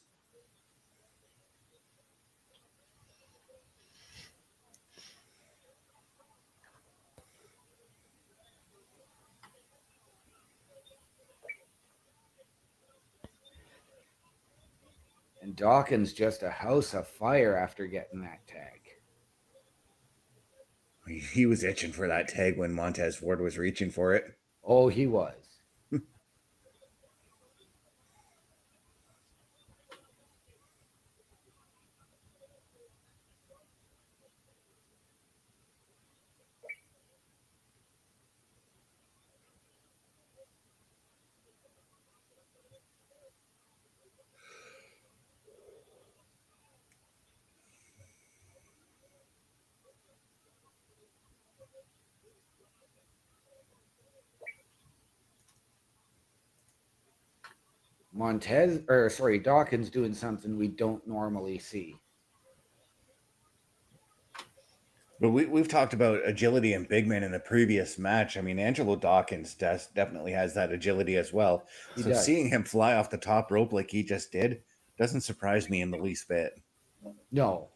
And Dawkins just a house of fire after getting that tag. He was itching for that tag when Montez Ford was reaching for it. Oh, he was. Dawkins doing something we don't normally see. But we've talked about agility and big men in the previous match. I mean, Angelo Dawkins definitely has that agility as well. He So does. seeing him fly off the top rope like he just did doesn't surprise me in the least bit. No.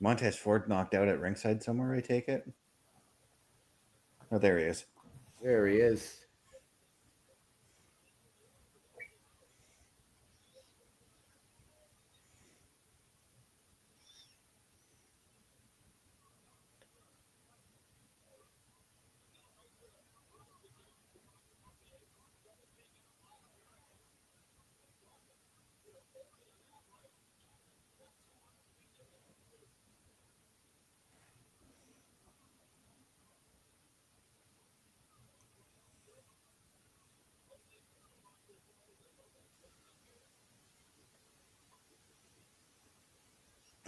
Montez Ford knocked out at ringside somewhere, I take it. Oh, there he is. There he is.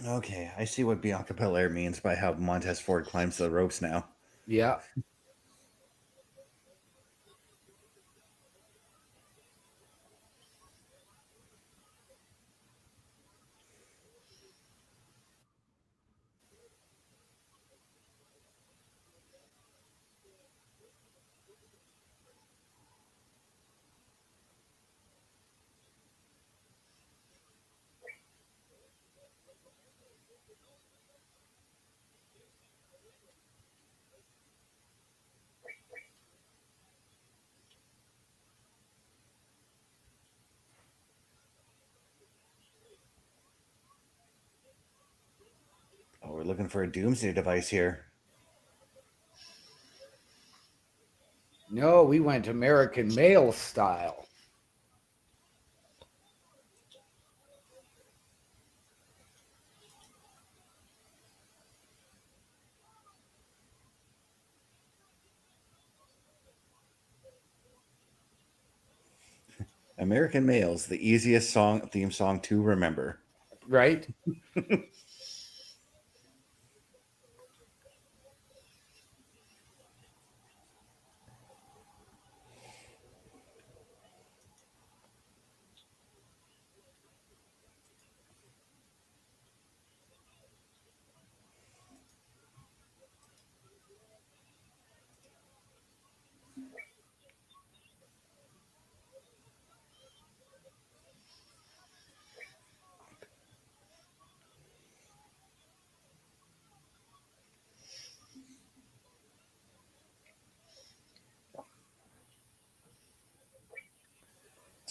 Okay, I see what Bianca Belair means by how Montez Ford climbs the ropes now. Yeah. Oh, we're looking for a doomsday device here. No, we went American male style. American Males, the easiest theme song to remember. Right?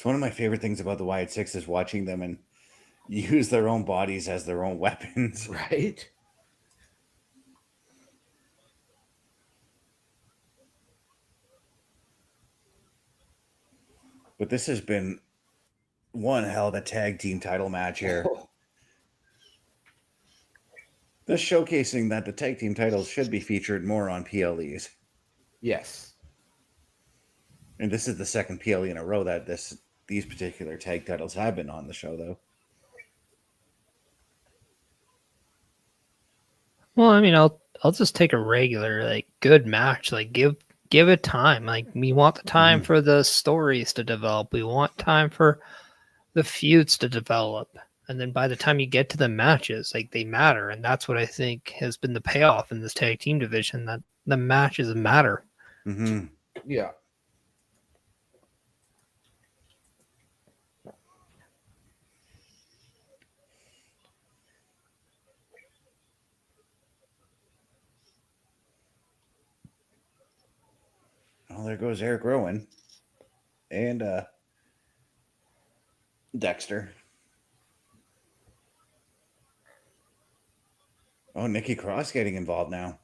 It's one of my favorite things about the Wyatt Sicks is watching them and use their own bodies as their own weapons. Right? But this has been one hell of a tag team title match here. Oh, This showcasing that the tag team titles should be featured more on PLEs. yes. And this is the second PLE in a row that these particular tag titles have been on the show, though. Well, I mean, I'll just take a regular, like, good match. Like, give it time. Like, we want the time for the stories to develop. We want time for the feuds to develop. And then by the time you get to the matches, like, they matter. And that's what I think has been the payoff in this tag team division, that the matches matter. Mm-hmm. Yeah. Oh, there goes Eric Rowan and Dexter. Oh, Nikki Cross getting involved now.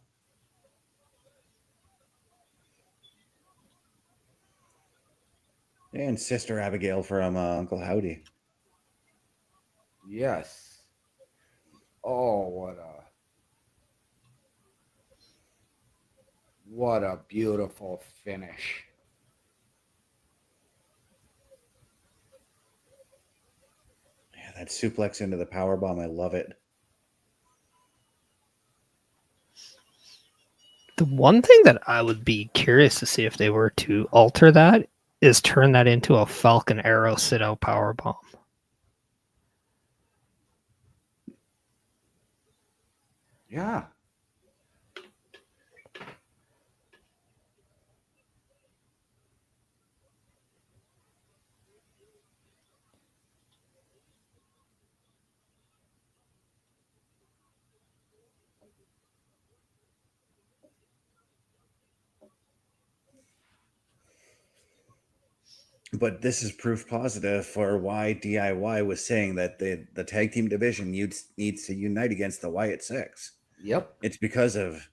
And Sister Abigail from Uncle Howdy. Yes. Oh, what a beautiful finish. Yeah, that suplex into the powerbomb, I love it. The one thing that I would be curious to see if they were to alter that is turn that into a Falcon Arrow sit-out powerbomb. Yeah. But this is proof positive for why DIY was saying that the tag team division needs to unite against the Wyatt Sicks. Yep. It's because of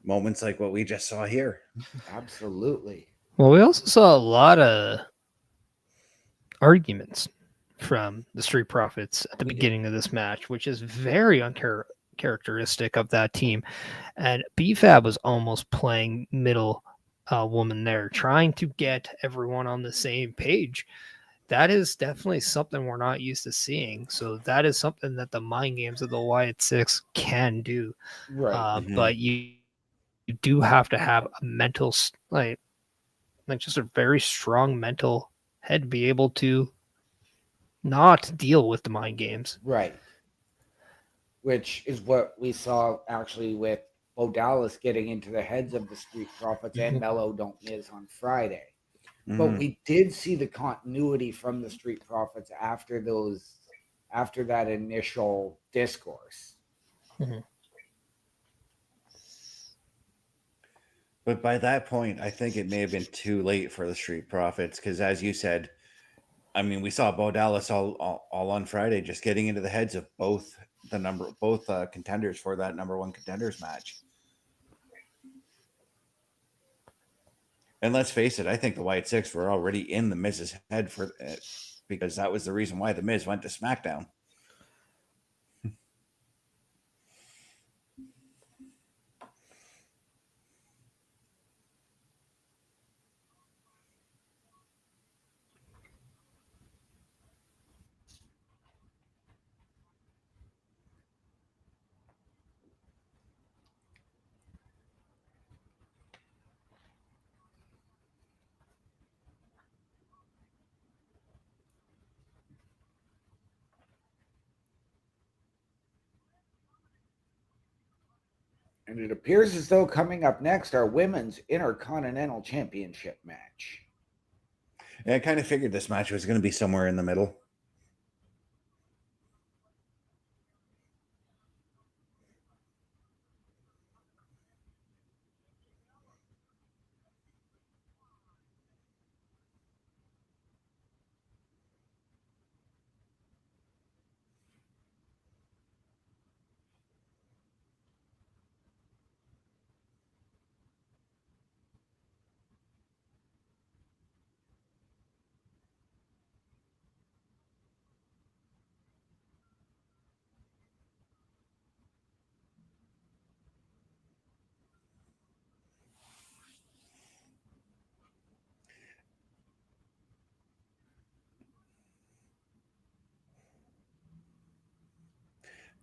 moments like what we just saw here. Absolutely. Well, we also saw a lot of arguments from the Street Profits at the beginning of this match, which is very uncharacteristic of that team. And BFAB was almost playing middle woman there, trying to get everyone on the same page. That is definitely something we're not used to seeing. So that is something that the mind games of the Wyatt Sicks can do. Right. But you do have to have a mental, like just a very strong mental head to be able to not deal with the mind games. Right. Which is what we saw actually with Bo Dallas getting into the heads of the Street Profits and Mello Don't Miz on Friday. But we did see the continuity from the Street Profits after that initial discourse. But by that point, I think it may have been too late for the Street Profits because, as you said, I mean, we saw Bo Dallas all on Friday just getting into the heads of both contenders for that number one contenders match. And let's face it, I think the Wyatt Sicks were already in the Miz's head for it because that was the reason why the Miz went to SmackDown. And it appears as though coming up next, our Women's Intercontinental Championship match. Yeah, I kind of figured this match was going to be somewhere in the middle.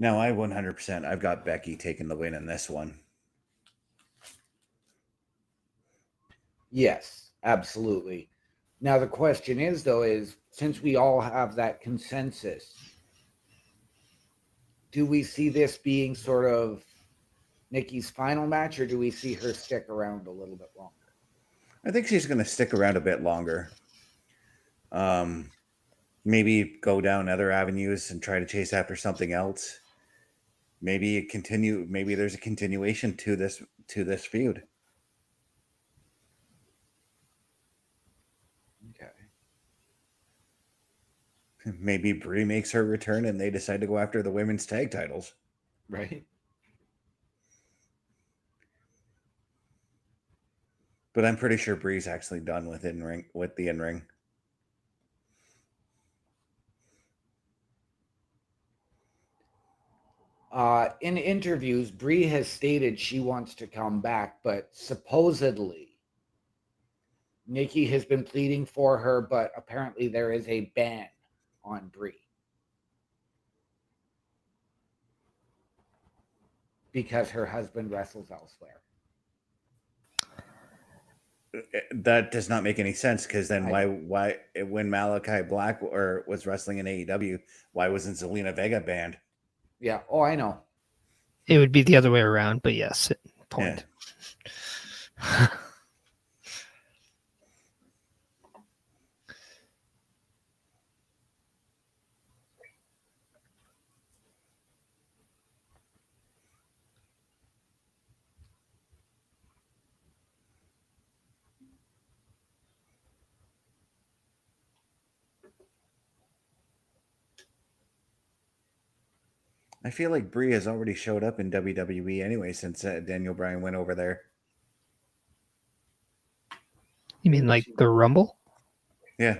Now, I 100%, I've got Becky taking the win in this one. Yes, absolutely. Now, the question is, though, since we all have that consensus, do we see this being sort of Nikki's final match, or do we see her stick around a little bit longer? I think she's going to stick around a bit longer. Maybe go down other avenues and try to chase after something else. Maybe there's a continuation to this feud. Okay. Maybe Brie makes her return and they decide to go after the women's tag titles. Right. But I'm pretty sure Brie's actually done with the in-ring. In interviews, Brie has stated she wants to come back, but supposedly Nikki has been pleading for her, but apparently there is a ban on Brie because her husband wrestles elsewhere. That does not make any sense, because then why when Malachi Black was wrestling in AEW, why wasn't Zelina Vega banned? Yeah. Oh, I know. It would be the other way around, but yes, point. Yeah. I feel like Brie has already showed up in WWE anyway since Daniel Bryan went over there. You mean like the Rumble? Yeah.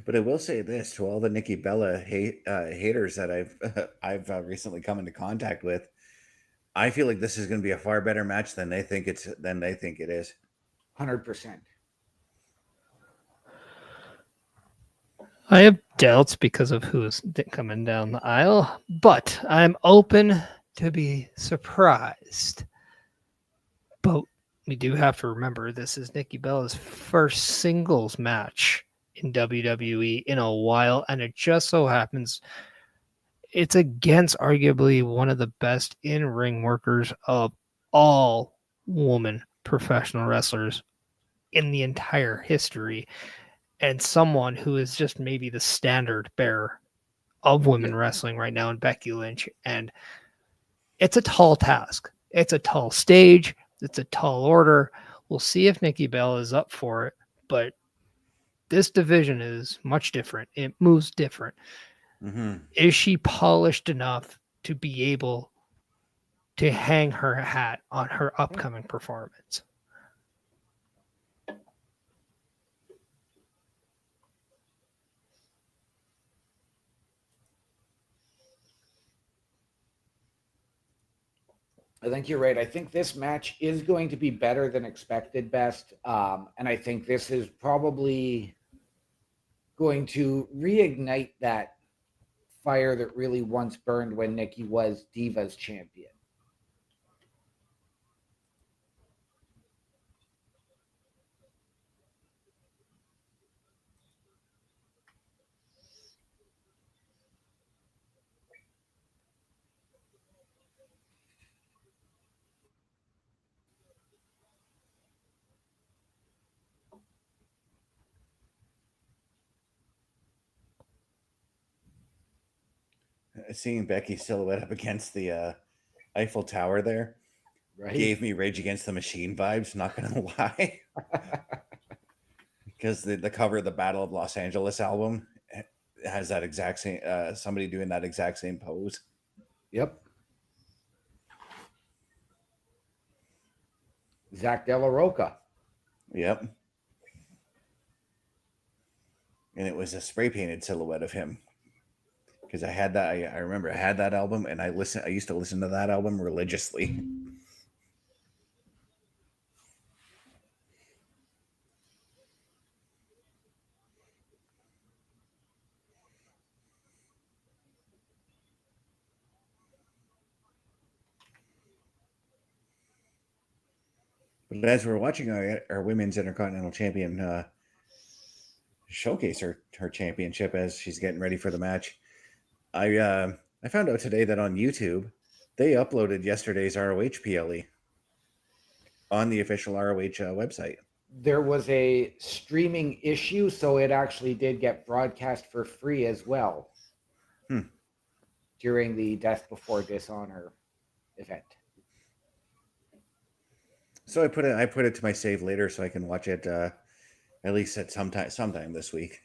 But I will say this to all the Nikki Bella haters that I've recently come into contact with. I feel like this is going to be a far better match than they think it is. 100%. I have doubts because of who's coming down the aisle, but I'm open to be surprised. But we do have to remember this is Nikki Bella's first singles match in WWE in a while, and it just so happens it's against arguably one of the best in-ring workers of all woman professional wrestlers in the entire history, and someone who is just maybe the standard bearer of women wrestling right now in Becky Lynch. And it's a tall task. It's a tall stage. It's a tall order. We'll see if Nikki Bella is up for it, but this division is much different. It moves different. Mm-hmm. Is she polished enough to be able to hang her hat on her upcoming performance? I think you're right. I think this match is going to be better than expected, best. And I think this is probably going to reignite that fire that really once burned when Nikki was Divas champion. Seeing Becky's silhouette up against the Eiffel Tower there gave me Rage Against the Machine vibes, not gonna lie. Because the cover of the Battle of Los Angeles album has that exact same somebody doing that exact same pose. Yep. Zach De La Roca. Yep. And it was a spray painted silhouette of him. Because I had that, I remember I had that album, and I used to listen to that album religiously. But as we're watching our women's Intercontinental Champion showcase her championship as she's getting ready for the match, I found out today that on YouTube they uploaded yesterday's ROH PLE on the official ROH website. There was a streaming issue, so it actually did get broadcast for free as well during the Death Before Dishonor event. So I put it to my save later so I can watch it at least at sometime this week.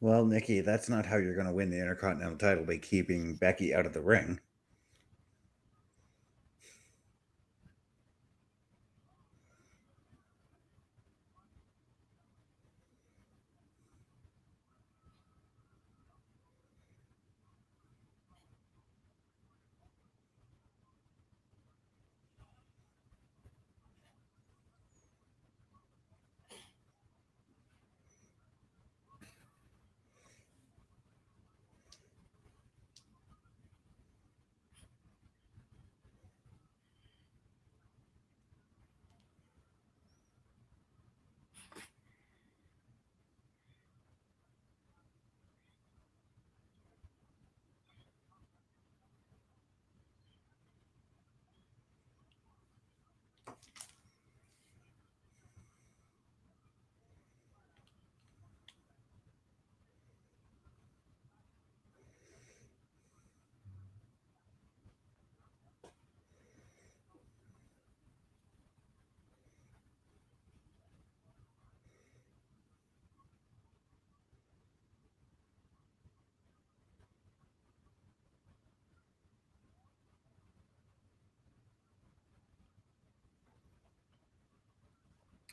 Well, Nikki, that's not how you're going to win the Intercontinental title, by keeping Becky out of the ring.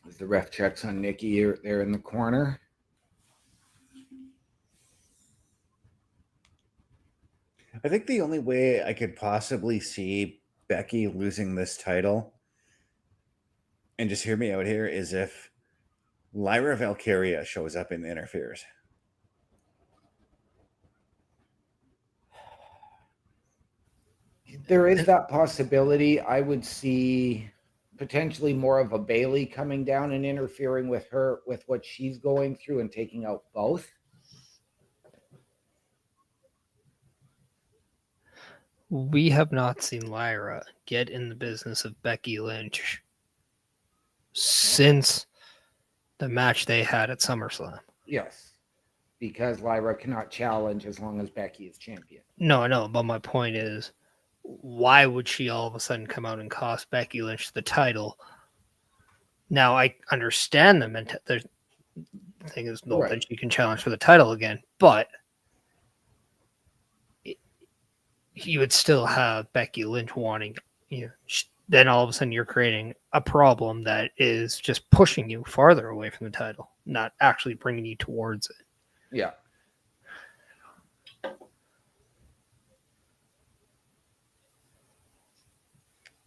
As the ref checks on Nikki there in the corner. I think the only way I could possibly see Becky losing this title, and just hear me out here, is if Lyra Valkyria shows up and interferes. There is that possibility. I would see potentially more of a Bayley coming down and interfering with her, with what she's going through, and taking out both. We have not seen Lyra get in the business of Becky Lynch since the match they had at SummerSlam. Yes, because Lyra cannot challenge as long as Becky is champion. No, but my point is, why would she all of a sudden come out and cost Becky Lynch the title Now I understand them, and the thing is not Right. that she can challenge for the title again, but you would still have Becky Lynch wanting, then all of a sudden you're creating a problem that is just pushing you farther away from the title, not actually bringing you towards it. Yeah.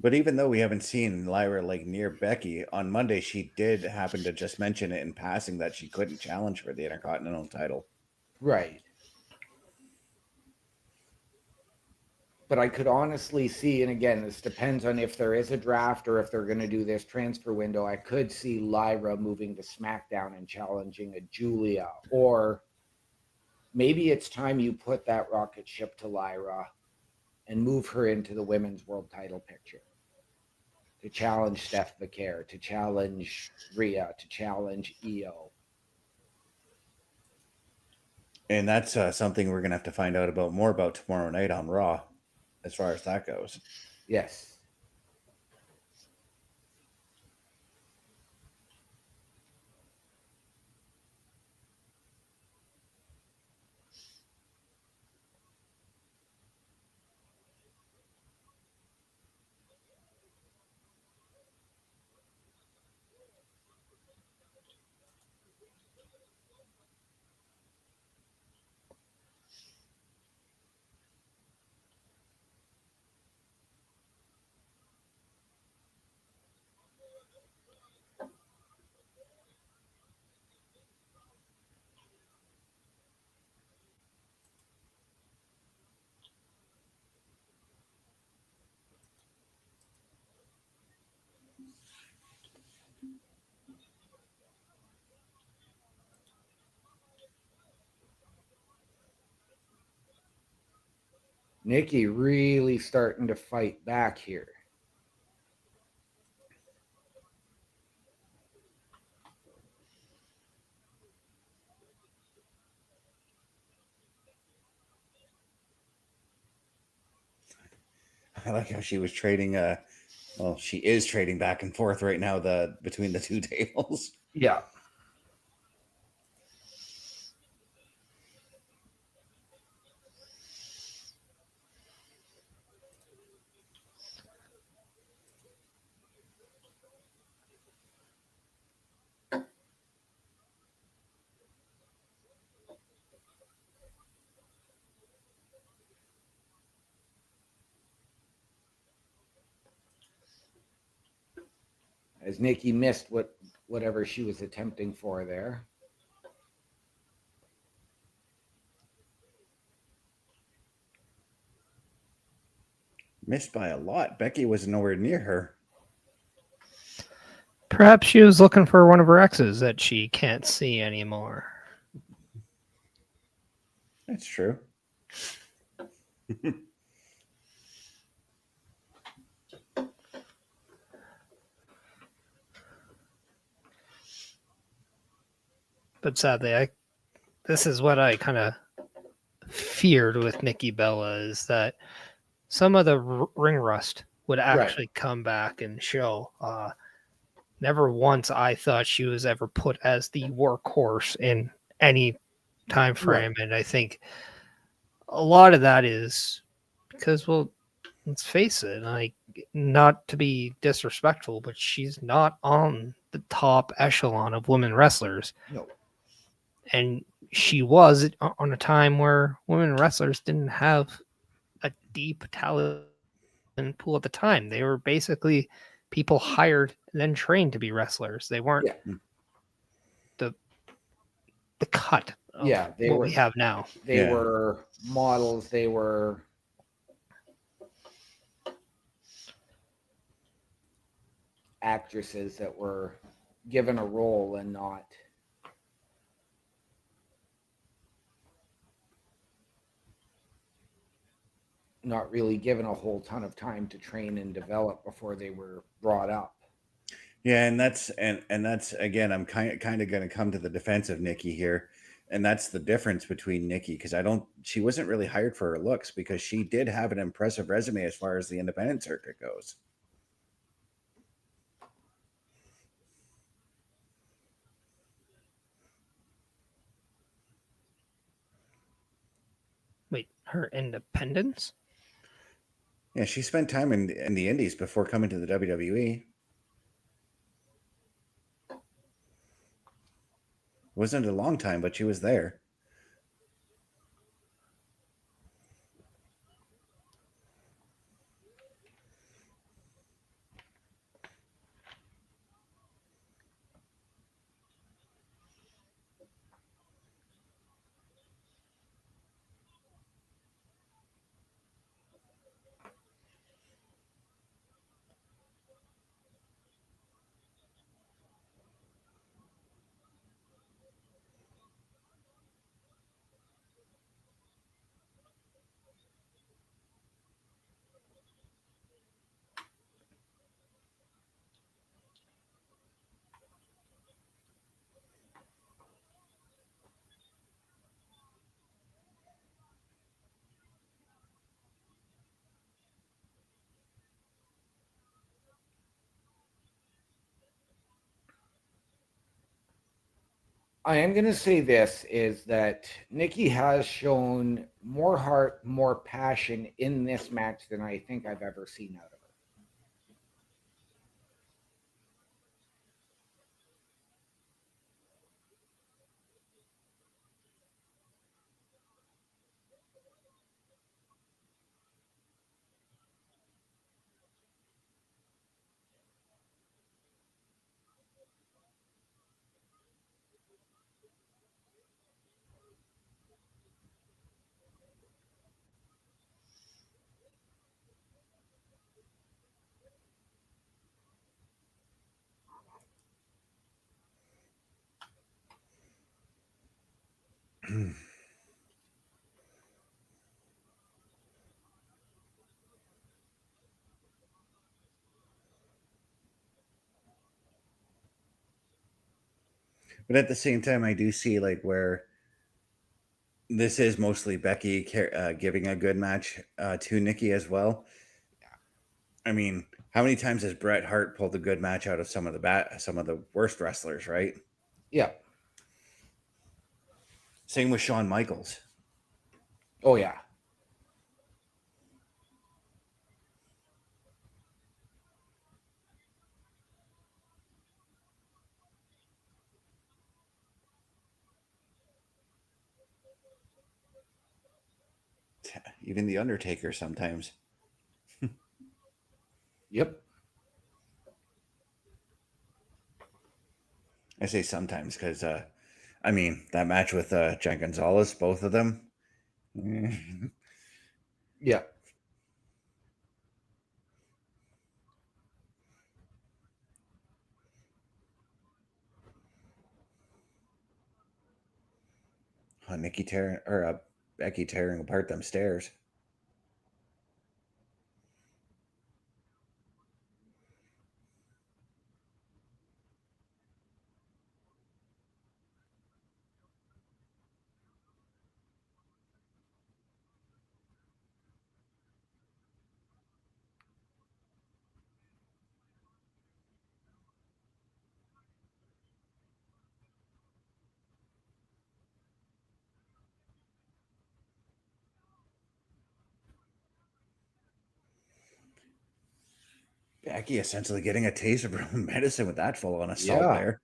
But even though we haven't seen Lyra like near Becky, on Monday she did happen to just mention it in passing that she couldn't challenge for the Intercontinental title. Right. But I could honestly see, and again, this depends on if there is a draft or if they're going to do this transfer window. I could see Lyra moving to SmackDown and challenging a Julia, or maybe it's time you put that rocket ship to Lyra and move her into the women's world title picture to challenge Steph Vicaire, to challenge Rhea, to challenge Io. And that's something we're going to have to find out more about tomorrow night on Raw, as far as that goes. Yes. Nikki really starting to fight back here. I like how she was trading. Well, she is trading back and forth right now between the two tables. Yeah. As Nikki missed whatever she was attempting for there. Missed by a lot. Becky was nowhere near her. Perhaps she was looking for one of her exes that she can't see anymore. That's true. But sadly, this is what I kind of feared with Nikki Bella, is that some of the ring rust would actually come back and show. Never once I thought she was ever put as the workhorse in any time frame. Right. And I think a lot of that is because, well, let's face it, like, not to be disrespectful, but she's not on the top echelon of women wrestlers. No. And she was on a time where women wrestlers didn't have a deep talent pool at the time. They were basically people hired and then trained to be wrestlers. They weren't the cut of what we have now. They were models. They were actresses that were given a role and not really given a whole ton of time to train and develop before they were brought up. Yeah, and that's again, I'm kind of going to come to the defense of Nikki here, and that's the difference between Nikki, because she wasn't really hired for her looks, because she did have an impressive resume as far as the independent circuit goes. her independence. Yeah, she spent time in the Indies before coming to the WWE. Wasn't a long time, but she was there. I am going to say this is that Nikki has shown more heart, more passion in this match than I think I've ever seen out of her. But at the same time, I do see like where this is mostly Becky giving a good match to Nikki as well. I mean, how many times has Bret Hart pulled a good match out of some of the worst wrestlers, right? Yeah. Same with Shawn Michaels. Oh, yeah. Even the Undertaker sometimes. Yep. I say sometimes because, I mean, that match with Jen Gonzalez, both of them. Yeah. Nikki tearing or Becky tearing apart them stairs. Becky essentially getting a taste of her own medicine with that full on assault Yeah. there.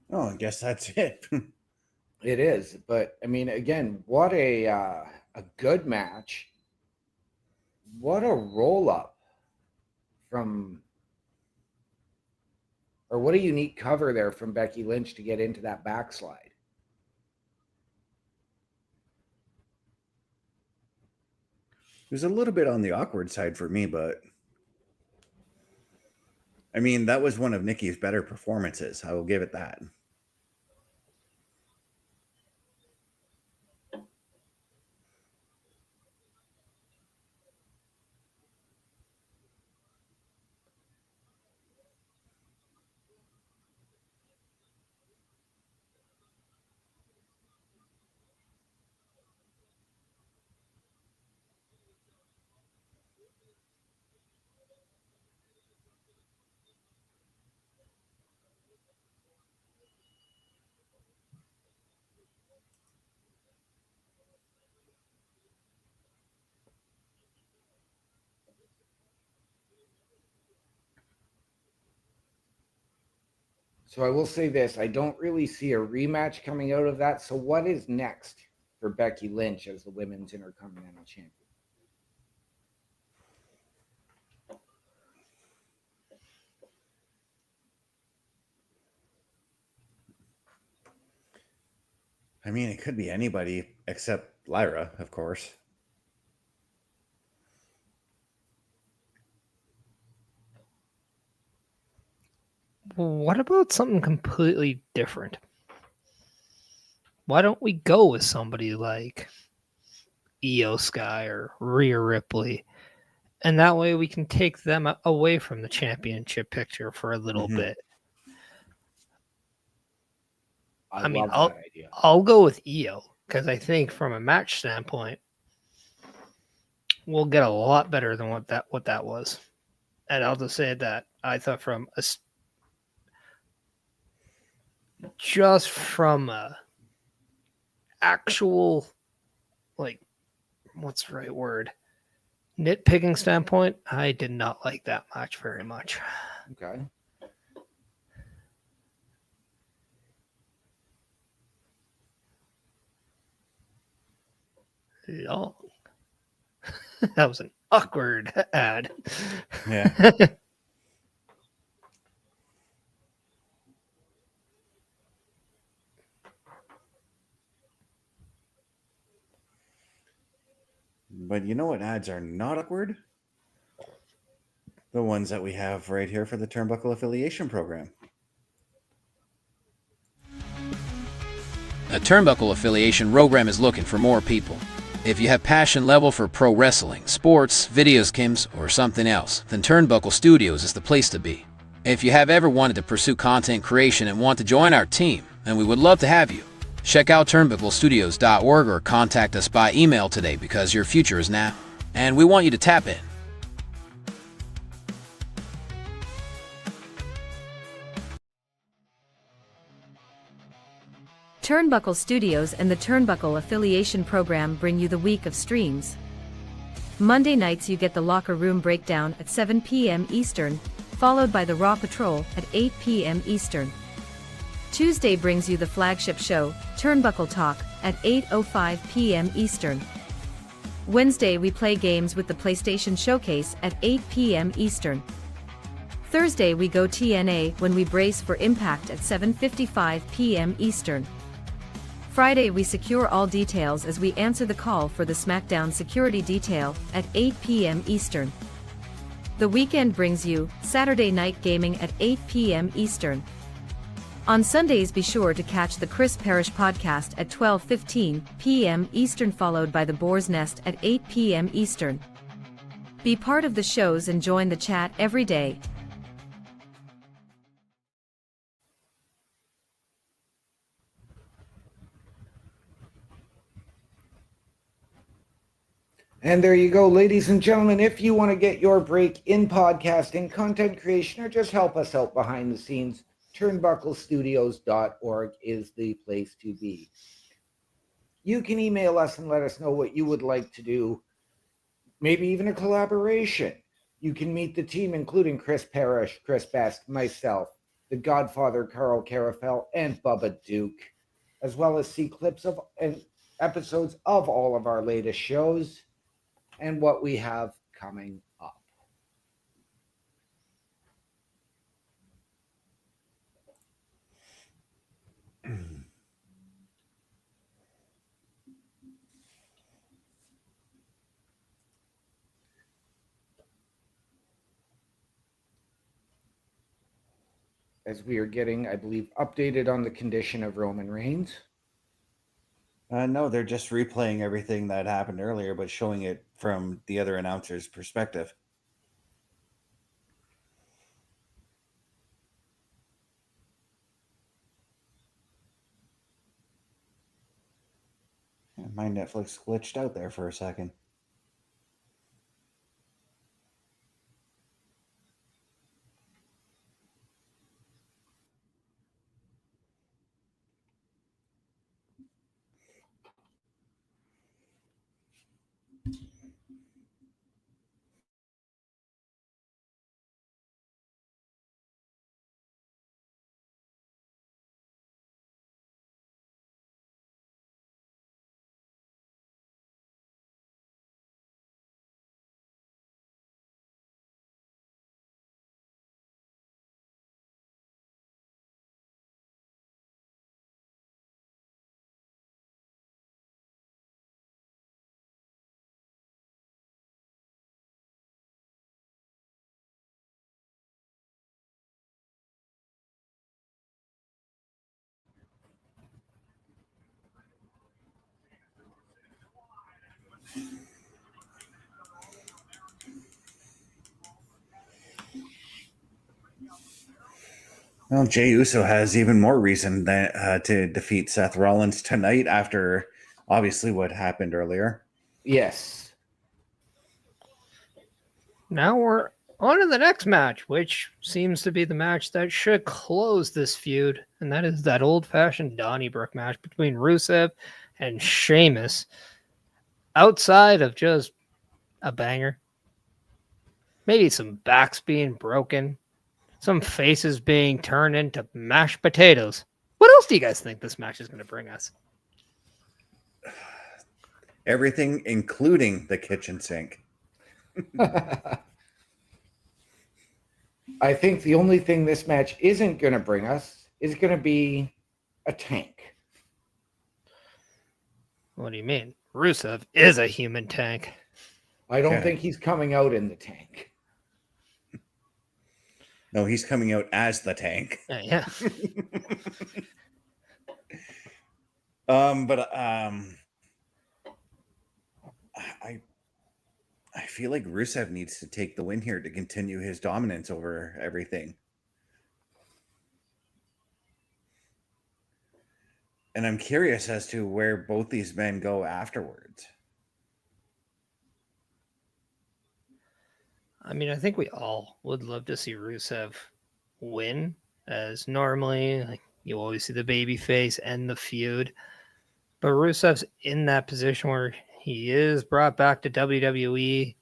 Oh, I guess that's it. It is. But, I mean, again, what a good match. What a roll-up from... Or what a unique cover there from Becky Lynch to get into that backslide. It was a little bit on the awkward side for me, but I mean, that was one of Nikki's better performances. I will give it that. So I will say this, I don't really see a rematch coming out of that. So what is next for Becky Lynch as the Women's Intercontinental Champion? I mean, it could be anybody except Lyra, of course. What about something completely different? Why don't we go with somebody like Io Sky or Rhea Ripley? And that way we can take them away from the championship picture for a little bit. I mean, that idea. I'll go with Io because I think from a match standpoint, we'll get a lot better than what that was. And I'll just say that I thought from a actual, like, what's the right word? Nitpicking standpoint, I did not like that match very much. Okay. Long. That was an awkward ad. Yeah. But you know what ads are not awkward? The ones that we have right here for the Turnbuckle Affiliation Program. A Turnbuckle Affiliation program is looking for more people. If you have passion level for pro wrestling, sports, videos games, or something else, then Turnbuckle Studios is the place to be. If you have ever wanted to pursue content creation and want to join our team, then we would love to have you. Check out turnbucklestudios.org or contact us by email today because your future is now, and we want you to tap in. Turnbuckle Studios and the Turnbuckle Affiliation Program bring you the week of streams. Monday nights you get the Locker Room Breakdown at 7 p.m. Eastern, followed by the Raw Patrol at 8 p.m. Eastern. Tuesday brings you the flagship show, Turnbuckle Talk, at 8:05 p.m. Eastern. Wednesday we play games with the PlayStation Showcase at 8 p.m. Eastern. Thursday we go TNA when we brace for Impact at 7:55 p.m. Eastern. Friday we secure all details as we answer the call for the SmackDown security detail at 8 p.m. Eastern. The weekend brings you Saturday Night Gaming at 8 p.m. Eastern. On Sundays be sure to catch the Chris Parrish podcast at 12:15 p.m. Eastern, followed by the Boar's Nest at 8 p.m. Eastern. Be part of the shows and join the chat every day. And there you go, ladies and gentlemen. If you want to get your break in podcasting, content creation, or just help us out behind the scenes, turnbucklestudios.org is the place to be. You can email us and let us know what you would like to do, maybe even a collaboration. You can meet the team, including Chris Parrish, Chris Best, myself, the Godfather Carl Carafel, and Bubba Duke, as well as see clips of and episodes of all of our latest shows and what we have coming up. as we are getting, I believe, updated on the condition of Roman Reigns. No, they're just replaying everything that happened earlier, but showing it from the other announcer's perspective. My Netflix glitched out there for a second. Well, Jey Uso has even more reason to defeat Seth Rollins tonight after obviously what happened earlier. Yes. Now we're on to the next match, which seems to be the match that should close this feud, and that is that old-fashioned Donnybrook match between Rusev and Sheamus. Outside of just a banger, maybe some backs being broken, some faces being turned into mashed potatoes. What else do you guys think this match is going to bring us? Everything, including the kitchen sink. I think the only thing this match isn't going to bring us is going to be a tank. What do you mean? Rusev is a human tank. I don't think he's coming out in the tank. No, he's coming out as the tank. Yeah. I feel like Rusev needs to take the win here to continue his dominance over everything. And I'm curious as to where both these men go afterwards. I mean, I think we all would love to see Rusev win, as normally, like, you always see the baby face and the feud. But Rusev's in that position where he is brought back to WWE.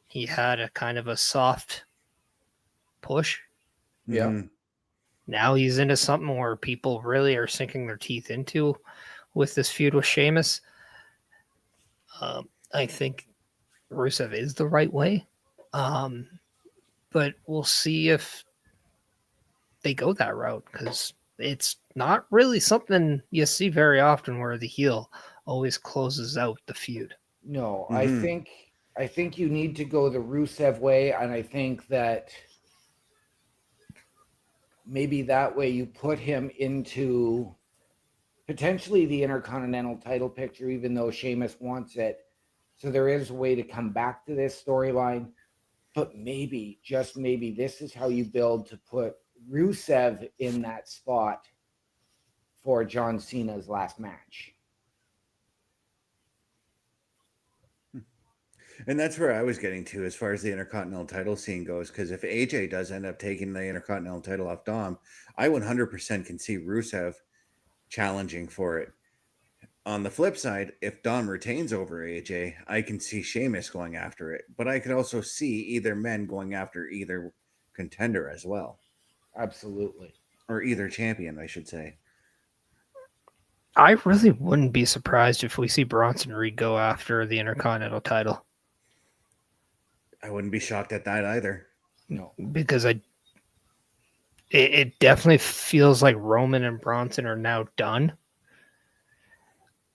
He had a kind of a soft push. Yeah. Mm-hmm. Now he's into something where people really are sinking their teeth into with this feud with Sheamus. I think Rusev is the right way. But we'll see if they go that route, because it's not really something you see very often where the heel always closes out the feud. No, Mm-hmm. I think you need to go the Rusev way, and I think that maybe that way you put him into potentially the Intercontinental title picture, even though Sheamus wants it. So there is a way to come back to this storyline. But maybe, just maybe, this is how you build to put Rusev in that spot for John Cena's last match. And that's where I was getting to as far as the Intercontinental title scene goes, because if AJ does end up taking the Intercontinental title off Dom, I 100% can see Rusev challenging for it. On the flip side, if Dom retains over AJ, I can see Sheamus going after it, but I could also see either men going after either contender as well. Absolutely. Or either champion, I should say. I really wouldn't be surprised if we see Bronson Reed go after the Intercontinental title. I wouldn't be shocked at that either. No. Because it definitely feels like Roman and Bronson are now done.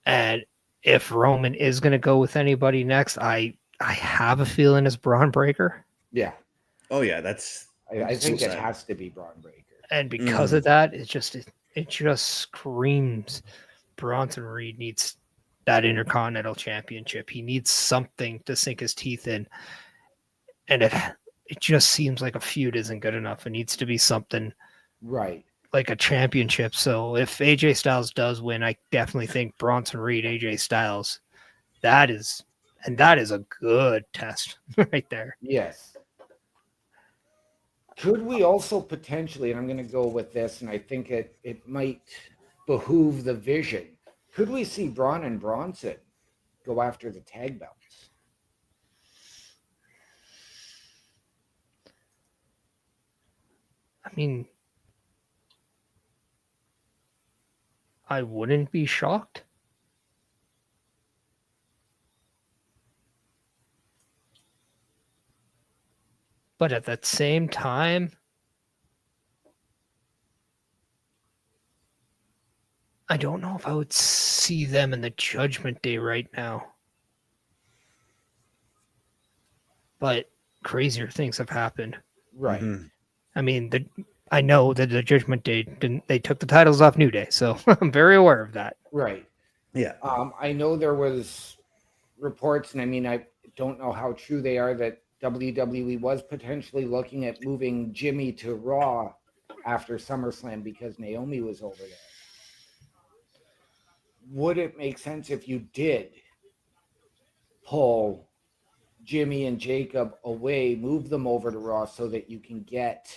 And if Roman is going to go with anybody next, I have a feeling it's Braun Breaker. Yeah. Oh, yeah, that's... I think it has to be Braun Breaker. And because of that, it just screams Bronson Reed needs that Intercontinental Championship. He needs something to sink his teeth in. And it just seems like a feud isn't good enough. It needs to be something Right. like a championship. So if AJ Styles does win, I definitely think Bronson Reed, AJ Styles, that is a good test right there. Yes. Could we also potentially, and I'm going to go with this, and I think it might behoove the vision, could we see Braun and Bronson go after the tag belts? I mean, I wouldn't be shocked. But at that same time, I don't know if I would see them in the Judgment Day right now. But crazier things have happened. Right. Mm-hmm. I mean, I know that the Judgment Day they took the titles off New Day, so I'm very aware of that. Right. Yeah. I know there was reports, and I mean, I don't know how true they are, that WWE was potentially looking at moving Jimmy to Raw after SummerSlam because Naomi was over there. Would it make sense if you did pull Jimmy and Jacob away, move them over to Raw so that you can get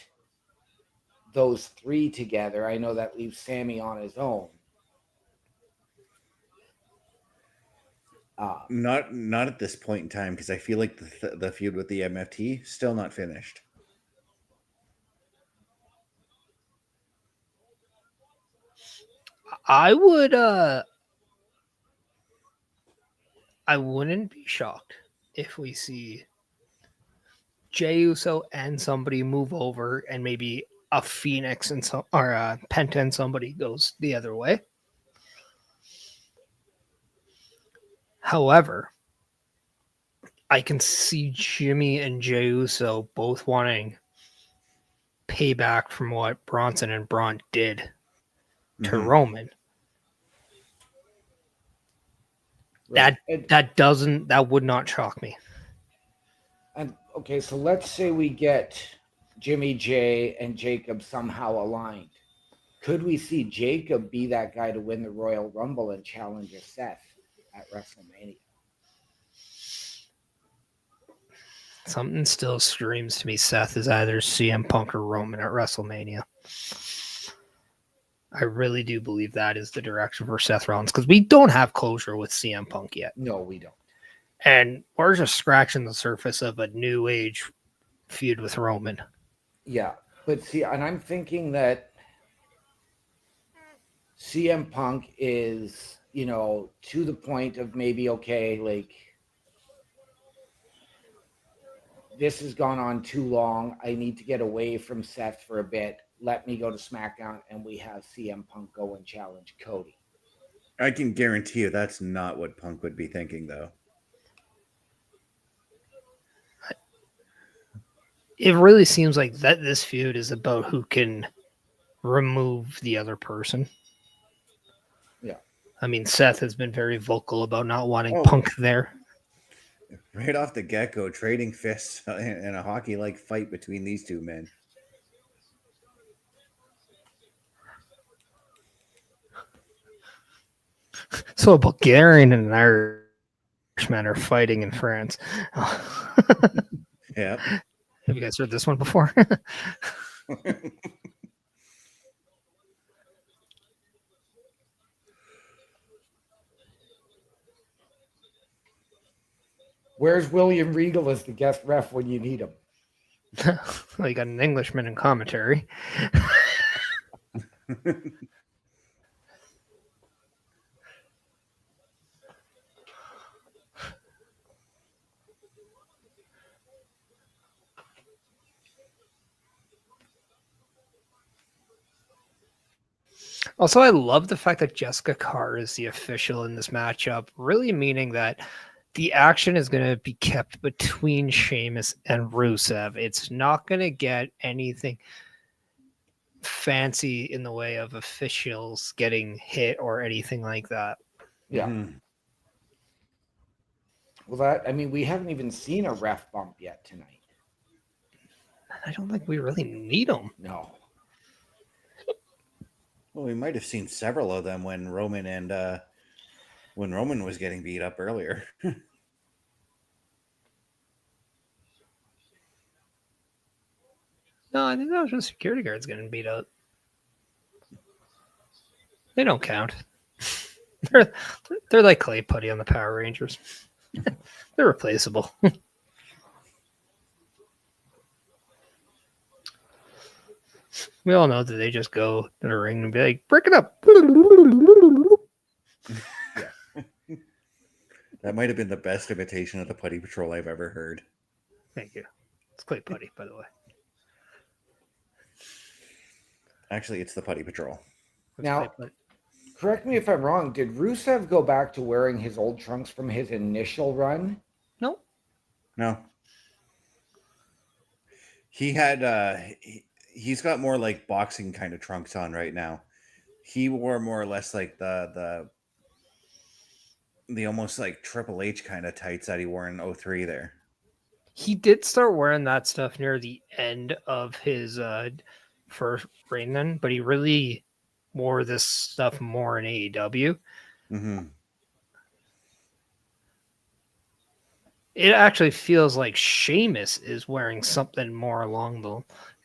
those three together? I know that leaves Sammy on his own. Not at this point in time, because I feel like the feud with the MFT still not finished. I wouldn't be shocked if we see Jey Uso and somebody move over, and maybe a Phoenix and a Penta and somebody goes the other way. However, I can see Jimmy and Jey Uso both wanting payback from what Bronson and Braun did to Roman. Right. That would not shock me. And okay, so let's say we get Jimmy, Jay, and Jacob somehow aligned. Could we see Jacob be that guy to win the Royal Rumble and challenge Seth at WrestleMania? Something still screams to me Seth is either CM Punk or Roman at WrestleMania. I really do believe that is the direction for Seth Rollins, because we don't have closure with CM Punk yet. No, we don't. And we're just scratching the surface of a new age feud with Roman. Yeah, but see, and I'm thinking that CM Punk is, to the point of maybe, okay, like, this has gone on too long. I need to get away from Seth for a bit. Let me go to SmackDown, and we have CM Punk go and challenge Cody. I can guarantee you that's not what Punk would be thinking, though. It really seems like that this feud is about who can remove the other person. Yeah. I mean, Seth has been very vocal about not wanting Punk there. Right off the get-go, trading fists in a hockey-like fight between these two men. So a Bulgarian and an Irishman are fighting in France. Yeah. Have you guys heard this one before? Where's William Regal as the guest ref when you need him? Well, you got an Englishman in commentary. Also, I love the fact that Jessica Carr is the official in this matchup, really meaning that the action is going to be kept between Sheamus and Rusev. It's not going to get anything fancy in the way of officials getting hit or anything like that. Yeah. Mhm. Well, we haven't even seen a ref bump yet tonight. I don't think we really need them. No. Well, we might have seen several of them when Roman was getting beat up earlier. No, I think that was just security guards getting beat up. They don't count. They're like clay putty on the Power Rangers. They're replaceable. We all know that they just go to the ring and be like, break it up. That might have been the best imitation of the Putty Patrol I've ever heard. Thank you. It's clay putty, by the way. Actually, it's the Putty Patrol. It's Now, clay putty. correct me if I'm wrong. Did Rusev go back to wearing his old trunks from his initial run? No. No. He had he's got more like boxing kind of trunks on right now. He wore more or less like the almost like Triple H kind of tights that he wore in 03 there. He did start wearing that stuff near the end of his first reign then, but he really wore this stuff more in AEW. Mm-hmm. It actually feels like Sheamus is wearing something more along the lines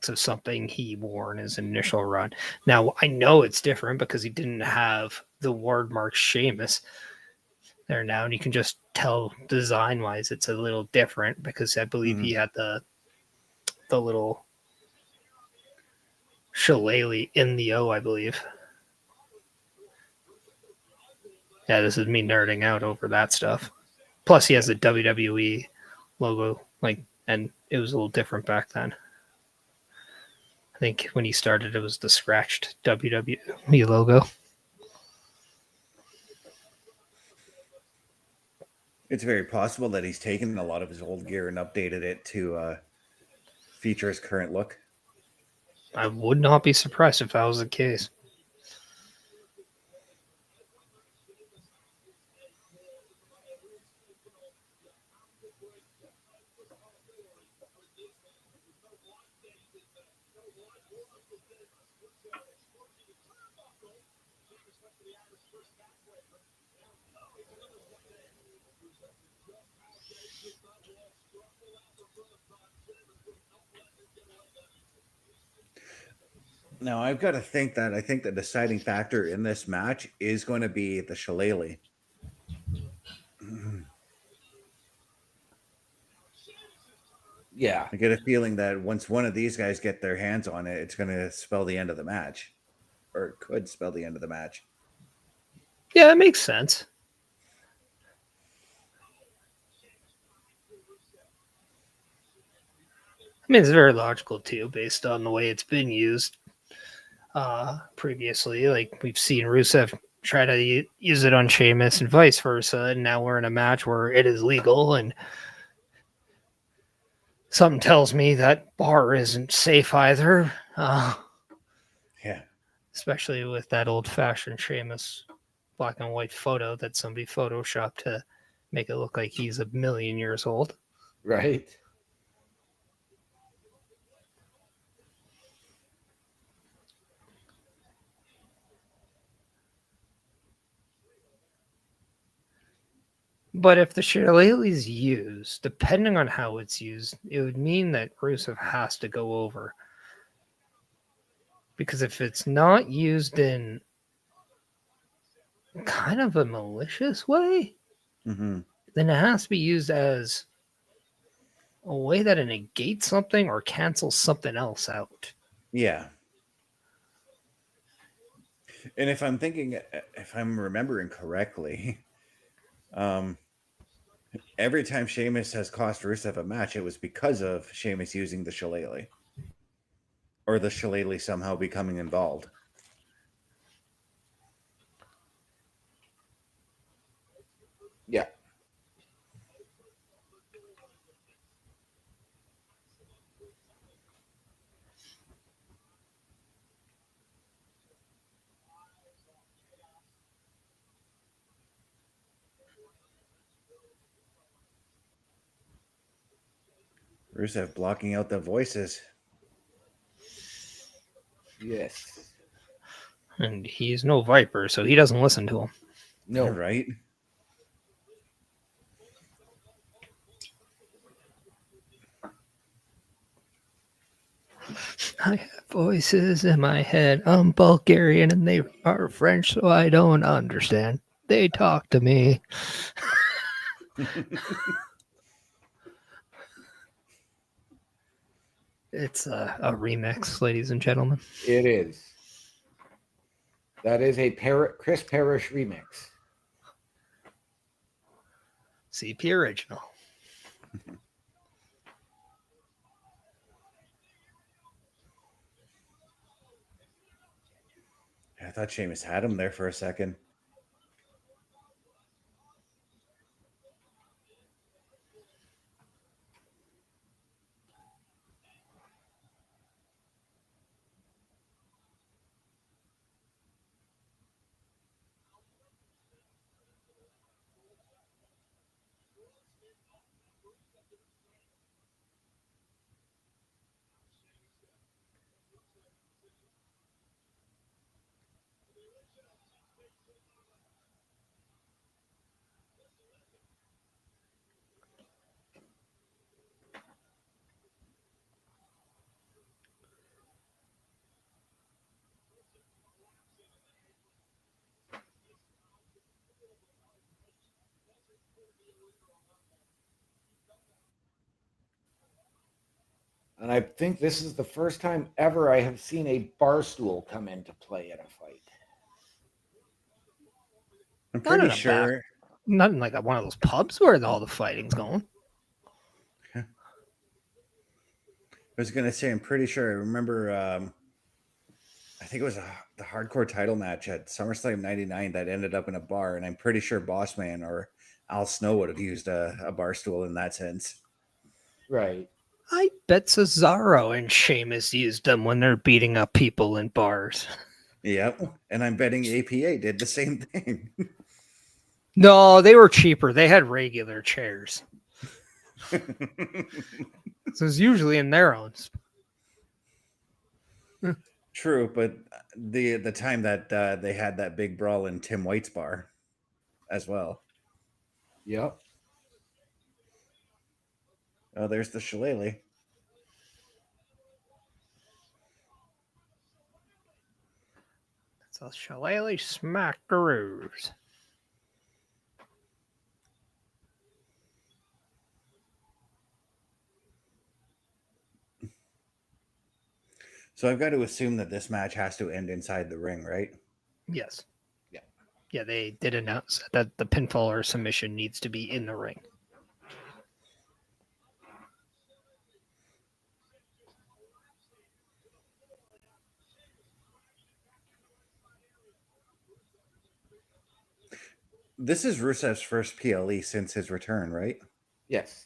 of something he wore in his initial run. Now, I know it's different because he didn't have the word mark Sheamus there now, and you can just tell design-wise it's a little different because I believe he had the little shillelagh in the O, I believe. Yeah, this is me nerding out over that stuff. Plus, he has the WWE logo, and it was a little different back then. I think when he started, it was the scratched WWE logo. It's very possible that he's taken a lot of his old gear and updated it to feature his current look. I would not be surprised if that was the case. Now, I've got to think that I think the deciding factor in this match is going to be the shillelagh. Yeah. I get a feeling that once one of these guys get their hands on it, it's going to spell the end of the match, or it could spell the end of the match. Yeah, that makes sense. I mean, it's very logical too, based on the way it's been used previously. Like we've seen Rusev try to use it on Sheamus and vice versa, and now we're in a match where it is legal, and something tells me that bar isn't safe either. Yeah. Especially with that old-fashioned Sheamus black and white photo that somebody photoshopped to make it look like he's 1,000,000 years old. Right. But if the shillelagh is used, depending on how it's used, it would mean that Rusev has to go over. Because if it's not used in kind of a malicious way, then it has to be used as a way that it negates something or cancels something else out. Yeah. And if I'm remembering correctly, every time Sheamus has cost Rusev a match, it was because of Sheamus using the shillelagh. Or the shillelagh somehow becoming involved. Yeah. Rusev blocking out the voices. Yes. And he's no Viper, so he doesn't listen to him. No. You're right. I have voices in my head. I'm Bulgarian and they are French, so I don't understand. They talk to me. It's a remix, ladies and gentlemen. It is. That is a Chris Parrish remix. CP original. I thought Sheamus had him there for a second. And I think this is the first time ever I have seen a bar stool come into play in a fight. I'm Not in pretty a sure. Not in like one of those pubs where all the fighting's going. I was gonna say, I'm pretty sure. I remember. I think it was the hardcore title match at SummerSlam '99 that ended up in a bar, and I'm pretty sure Bossman or Al Snow would have used a bar stool in that sense. Right. I bet Cesaro and Sheamus used them when they're beating up people in bars. Yep, and I'm betting APA did the same thing. No, they were cheaper. They had regular chairs. So it's usually in their own. True, but the time that they had that big brawl in Tim White's bar as well. Yep. Oh, there's the shillelagh. It's a shillelagh smackaroos. So I've got to assume that this match has to end inside the ring, right? Yes. Yeah. Yeah, they did announce that the pinfall or submission needs to be in the ring. This is Rusev's first PLE since his return, right? Yes.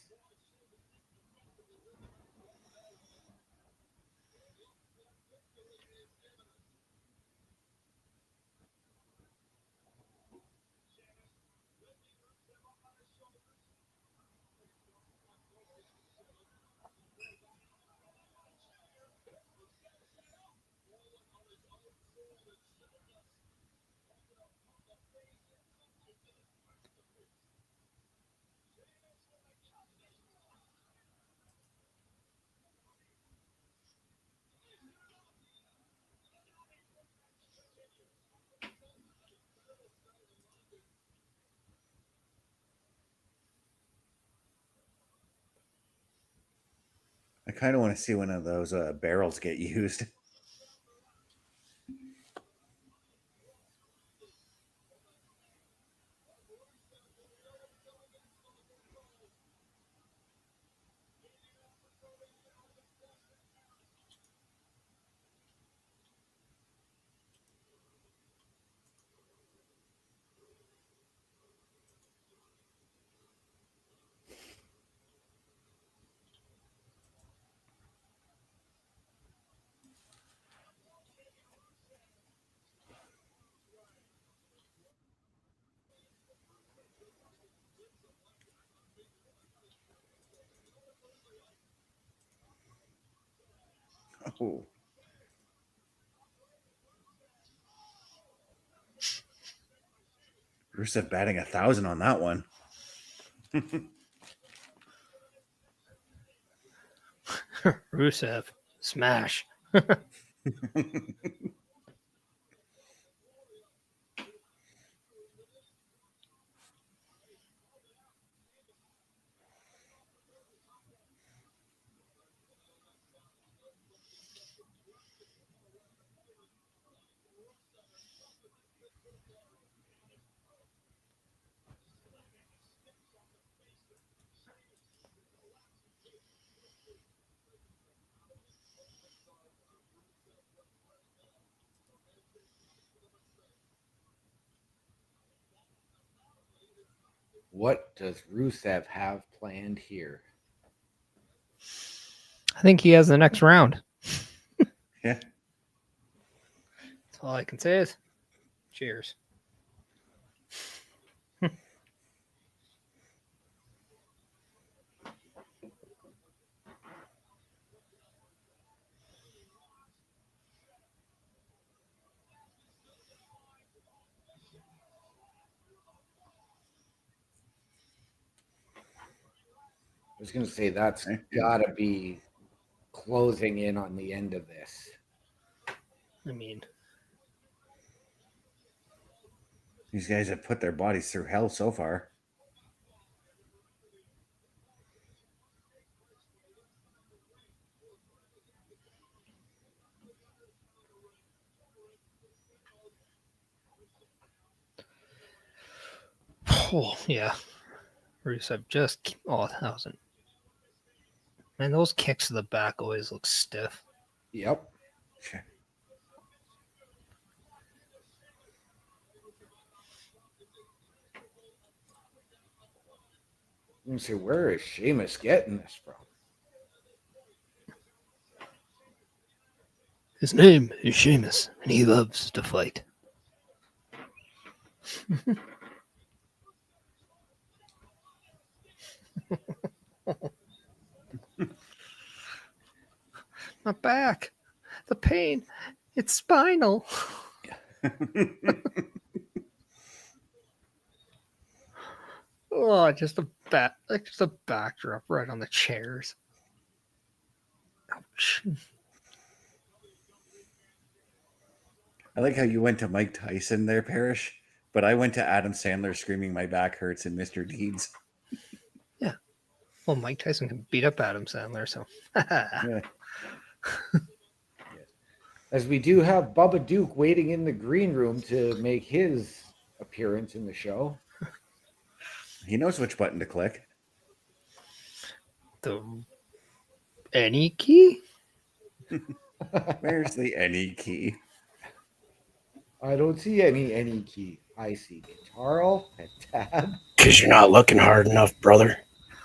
I kind of want to see one of those barrels get used. Oh. Rusev batting 1,000 on that one. Rusev, smash. What does Rusev have planned here? I think he has the next round. Yeah. That's all I can say is cheers. I was going to say that's got to be closing in on the end of this. I mean, These guys have put their bodies through hell so far. oh yeah. Rusev just, oh, 1,000. Man, those kicks to the back always look stiff. Yep. Sure. Let me see, where is Sheamus getting this from? His name is Sheamus, and he loves to fight. My back, the pain, it's spinal. Oh, just a backdrop right on the chairs. Ouch. I like how you went to Mike Tyson there, Parrish, but I went to Adam Sandler screaming my back hurts in Mr. Deeds. Yeah. Well, Mike Tyson can beat up Adam Sandler, so. Yeah. As we do have Bubba Duke waiting in the green room to make his appearance in the show. He knows which button to click. The any key? Where's the any key? I don't see any key. I see guitar and tab. Because you're not looking hard enough, brother.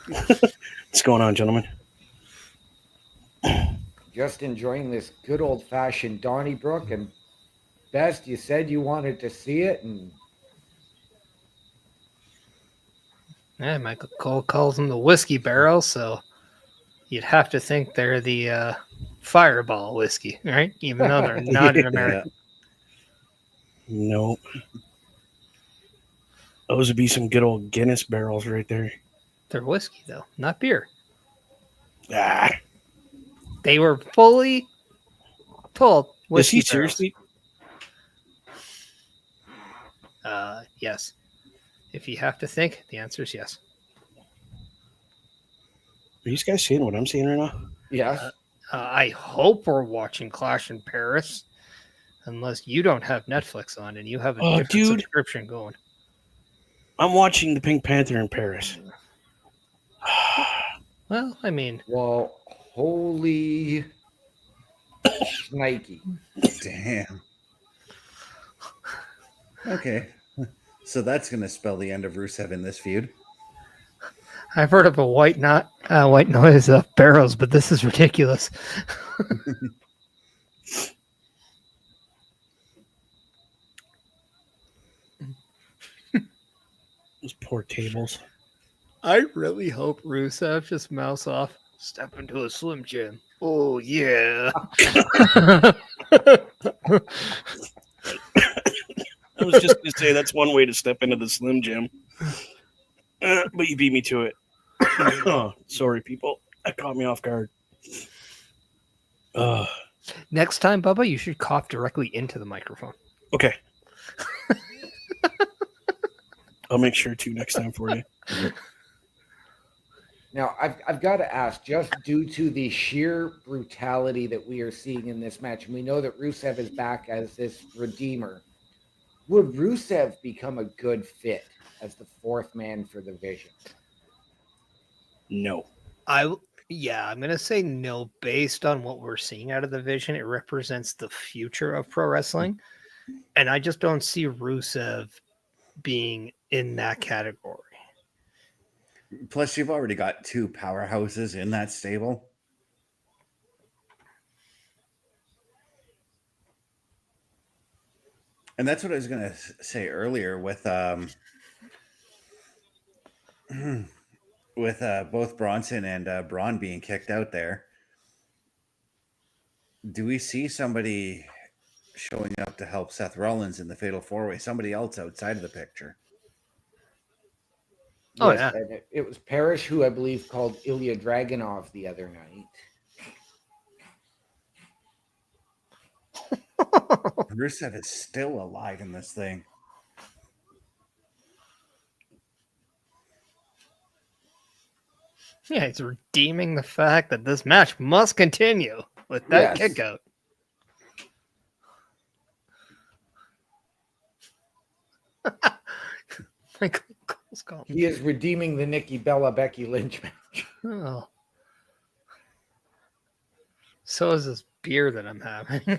What's going on, gentlemen? Just enjoying this good old fashioned Donnybrook. And Best, you said you wanted to see it, and Yeah, Michael Cole calls them the whiskey barrel, so you'd have to think they're the Fireball whiskey, right? Even though they're not in America. Nope. Those would be some good old Guinness barrels right there. They're whiskey, though, not beer. Ah. They were fully told whiskey Is he barrels. seriously? Yes. If you have to think, the answer is yes. Are you guys seeing what I'm seeing right now? yes. I hope we're watching Clash in Paris, unless you don't have Netflix on and you have a different dude. subscription going. I'm watching the Pink Panther in Paris. Well, I mean, Well, holy Nike. Damn. Okay. So that's going to spell the end of Rusev in this feud. I've heard of a white noise of barrels, but this is ridiculous. Those poor tables. I really hope Rusev just mouths off, step into a Slim Jim. Oh yeah. I was just going to say that's one way to step into the Slim Jim. But you beat me to it. Oh, sorry, people. That caught me off guard. Next time, Bubba, you should cough directly into the microphone. Okay. I'll make sure to next time for you. Now, I've got to ask, just due to the sheer brutality that we are seeing in this match, and we know that Rusev is back as this redeemer, would Rusev become a good fit as the fourth man for the Vision? No. I'm gonna say no. Based on what we're seeing out of the Vision, it represents the future of pro wrestling, and I just don't see Rusev being in that category. Plus, you've already got two powerhouses in that stable. And that's what I was going to say earlier with both Bronson and Braun being kicked out there. Do we see somebody showing up to help Seth Rollins in the Fatal 4-Way? Somebody else outside of the picture? Oh, Yes, yeah. and it was Parrish who I believe called Ilya Dragunov the other night. Rusev is still alive in this thing. Yeah, he's redeeming the fact that this match must continue with that kick out. He is redeeming the Nikki Bella Becky Lynch match. Oh. So is this beer that I'm having.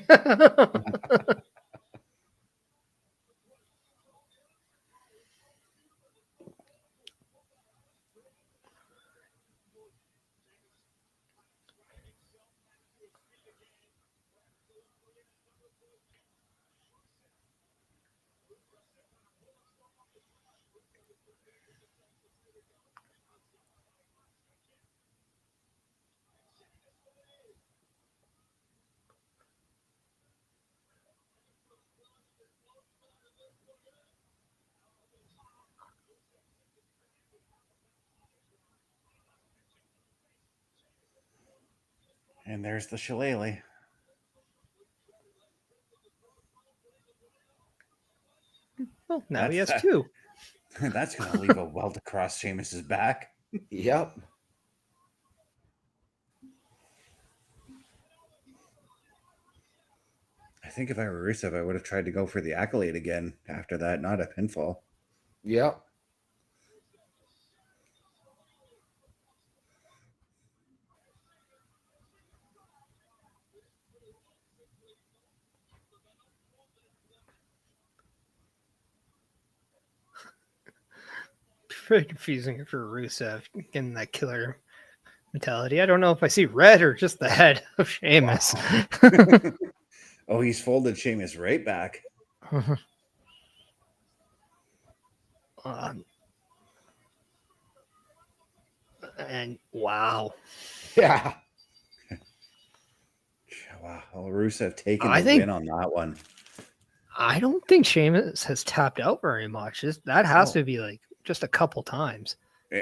And there's the shillelagh. Well, now he has two. That's going to leave a welt across Sheamus's back. Yep. I think if I were Rusev, I would have tried to go for the accolade again after that, not a pinfall. Yep. Very confusing for Rusev getting that killer mentality. I don't know if I see red or just the head of Sheamus. Wow. Oh, he's folded Sheamus right back. And wow. Yeah. Wow. Well, Rusev taking the win on that one. I don't think Sheamus has tapped out very much. That has to be like just a couple times.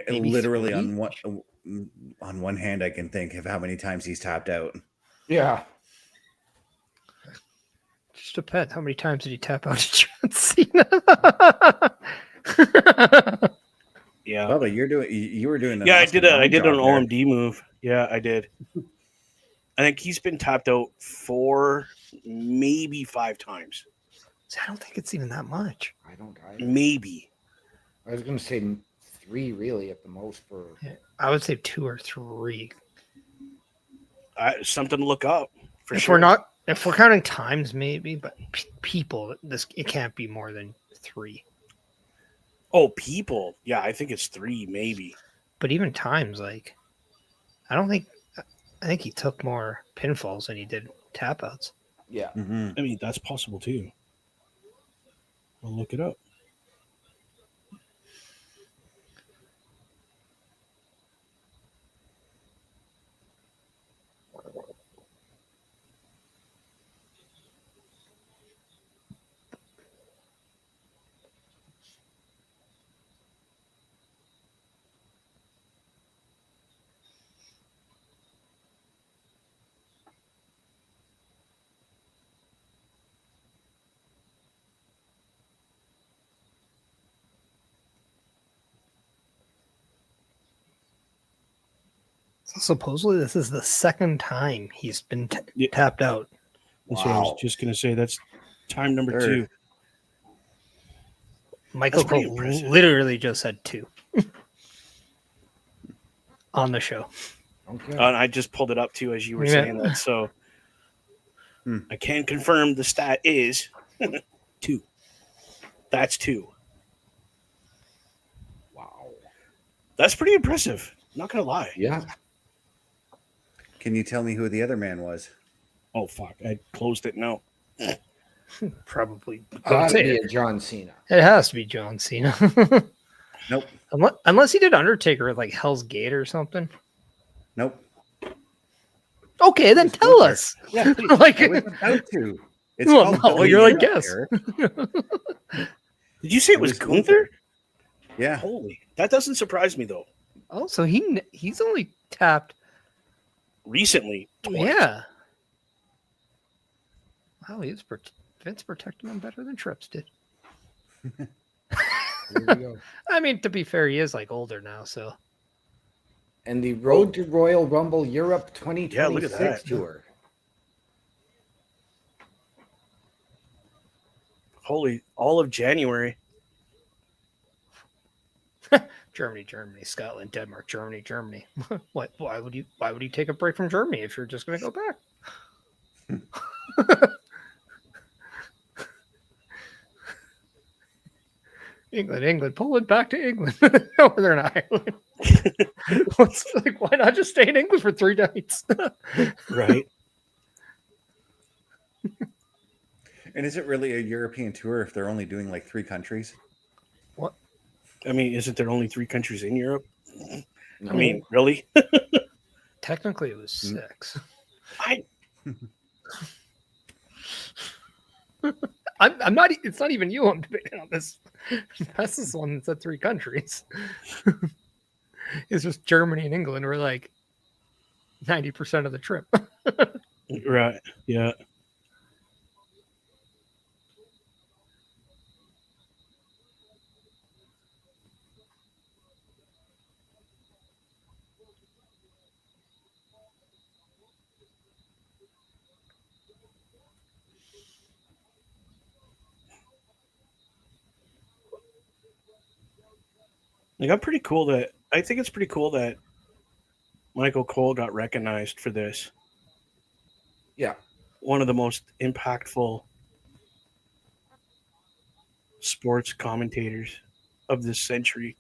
Literally on one hand, I can think of how many times he's tapped out. Yeah. Just depends. How many times did he tap out to John Cena? Yeah. Bubba, you were doing. Yeah, I did an OMD move. Yeah, I did. I think he's been tapped out 4, maybe 5 times. See, I don't think it's even that much. I don't either. Maybe. I was going to say 3 really at the most for. Yeah, I would say 2 or 3. Something to look up for if sure. If we're counting times, maybe, but people, it can't be more than 3. Oh, people. Yeah, I think it's 3, maybe. But even times, like, I think he took more pinfalls than he did tap outs. Yeah. Mm-hmm. I mean, that's possible too. I'll look it up. Supposedly, this is the second time he's been tapped out. That's what I was just going to say. That's time number Third. 2. Michael That's pretty Cole impressive. literally just said 2 on the show. Okay. And I just pulled it up too as you were saying that. So I can confirm the stat is 2. That's 2. Wow. That's pretty impressive. Not going to lie. Yeah. Can you tell me who the other man was? Oh, fuck. I closed it. No. Probably. Gotta be a John Cena. It has to be John Cena. Nope. Unless he did Undertaker at like Hell's Gate or something. Nope. Okay, then tell us. Yeah, like, I was about to. It's well, called no, you're like, Gunther. guess. Did you say it was Gunther? Yeah. Holy. That doesn't surprise me, though. Oh, so he's only tapped Recently. Twice. Yeah. Wow, Vince protected him better than Trips did. Here we go. I mean, to be fair, he is like older now, so. And the Road to Royal Rumble Europe 2026 Yeah, look at that. tour. Holy. All of January. Germany, Scotland, Denmark, Germany. What? Why would you take a break from Germany if you're just going to go back? England, Poland, back to England. Northern Ireland. Like, why not just stay in England for 3 nights? Right. And is it really a European tour if they're only doing like 3 countries? What? I mean, isn't there only 3 countries in Europe? No. I mean, really? Technically, it was 6. I'm not. It's not even you I'm debating on this. That's this one that said 3 countries. It's just Germany and England were like 90% of the trip. Right. Yeah. Like, I think it's pretty cool that Michael Cole got recognized for this. Yeah. One of the most impactful sports commentators of this century.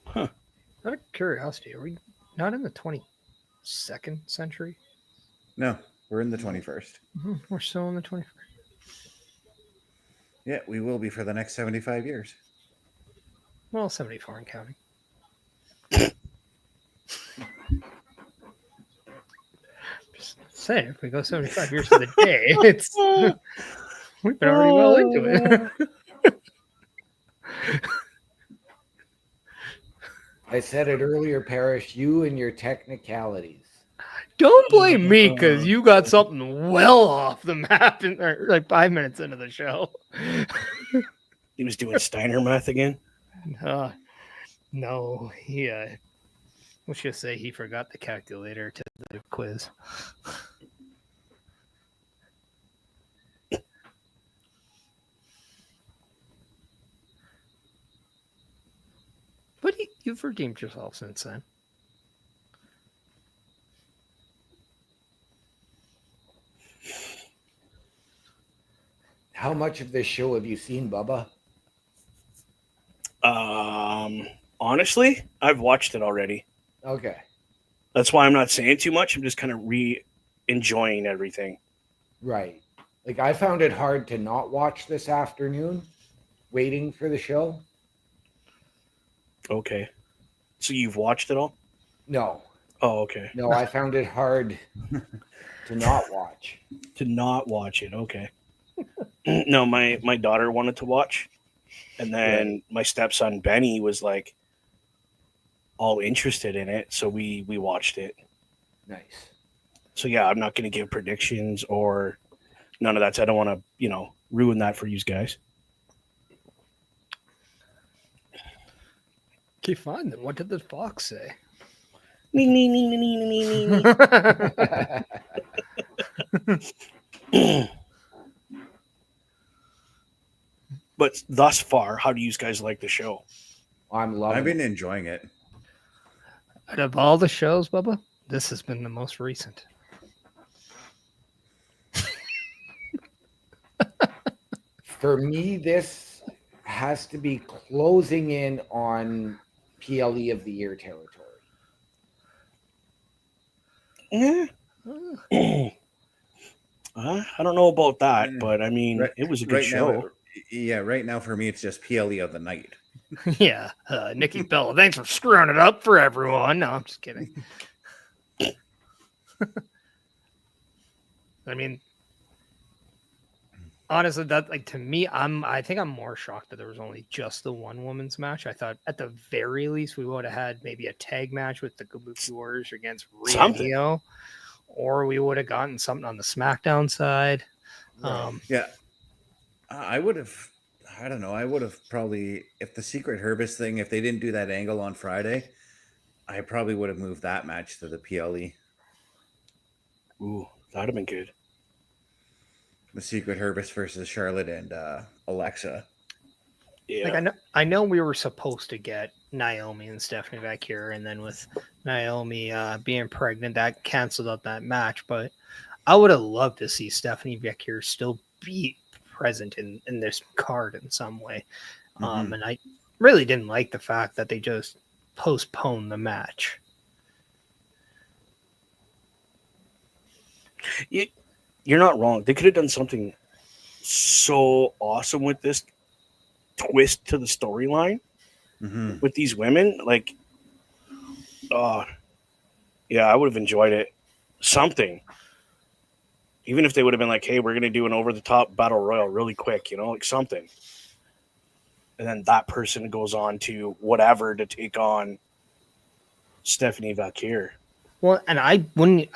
Huh. Out of curiosity, are we not in the 22nd century? No, we're in the 21st. We're still in the 21st. Yeah, we will be for the next 75 years. Well, 74 and counting. Just saying, if we go 75 years to the day, it's we've been already well into it. I said it earlier, Parrish, you and your technicalities. Don't blame me because you got something well off the map in there, like 5 minutes into the show. He was doing Steiner math again. No, he let's just say he forgot the calculator to the quiz. But you've redeemed yourself since then. How much of this show have you seen, Bubba? Honestly, I've watched it already. Okay. That's why I'm not saying too much. I'm just kind of enjoying everything. Right. Like, I found it hard to not watch this afternoon, waiting for the show. Okay. So you've watched it all? No. Oh, okay. No, I found it hard to not watch. To not watch it. Okay. No, my daughter wanted to watch. And then my stepson, Benny, was like all interested in it. So we watched it. Nice. So, yeah, I'm not going to give predictions or none of that. So I don't want to, ruin that for you guys. Okay, fine. Then what did the fox say? But thus far, how do you guys like the show? I'm loving I've been it. enjoying it. Out of all the shows, Bubba, this has been the most recent. For me, this has to be closing in on PLE of the Year territory. Yeah. I don't know about that, but I mean, it was a good show. Right now for me, it's just PLE of the night. Yeah, Nikki Bella, thanks for screwing it up for everyone. No, I'm just kidding. I mean, honestly, that like to me, I think I'm more shocked that there was only just the one women's match. I thought at the very least we would have had maybe a tag match with the Kabuki Warriors against Rhea and Io, or we would have gotten something on the SmackDown side. Yeah, I would have. I don't know. I would have probably, if the Secret Herbis thing, if they didn't do that angle on Friday, I probably would have moved that match to the PLE. Ooh, that'd have been good. The Secret Herbis versus Charlotte and Alexa. Yeah. Like I know we were supposed to get Naomi and Stephanie back here, and then with Naomi being pregnant, that canceled out that match. But I would have loved to see Stephanie back here still be present in this card in some way. And I really didn't like the fact that they just postponed the match. You're not wrong. They could have done something so awesome with this twist to the storyline with these women. Like, yeah, I would have enjoyed it. Something. Even if they would have been like, hey, we're going to do an over-the-top battle royal really quick, like something. And then that person goes on to whatever to take on Stephanie Valkyrie. Well, and I think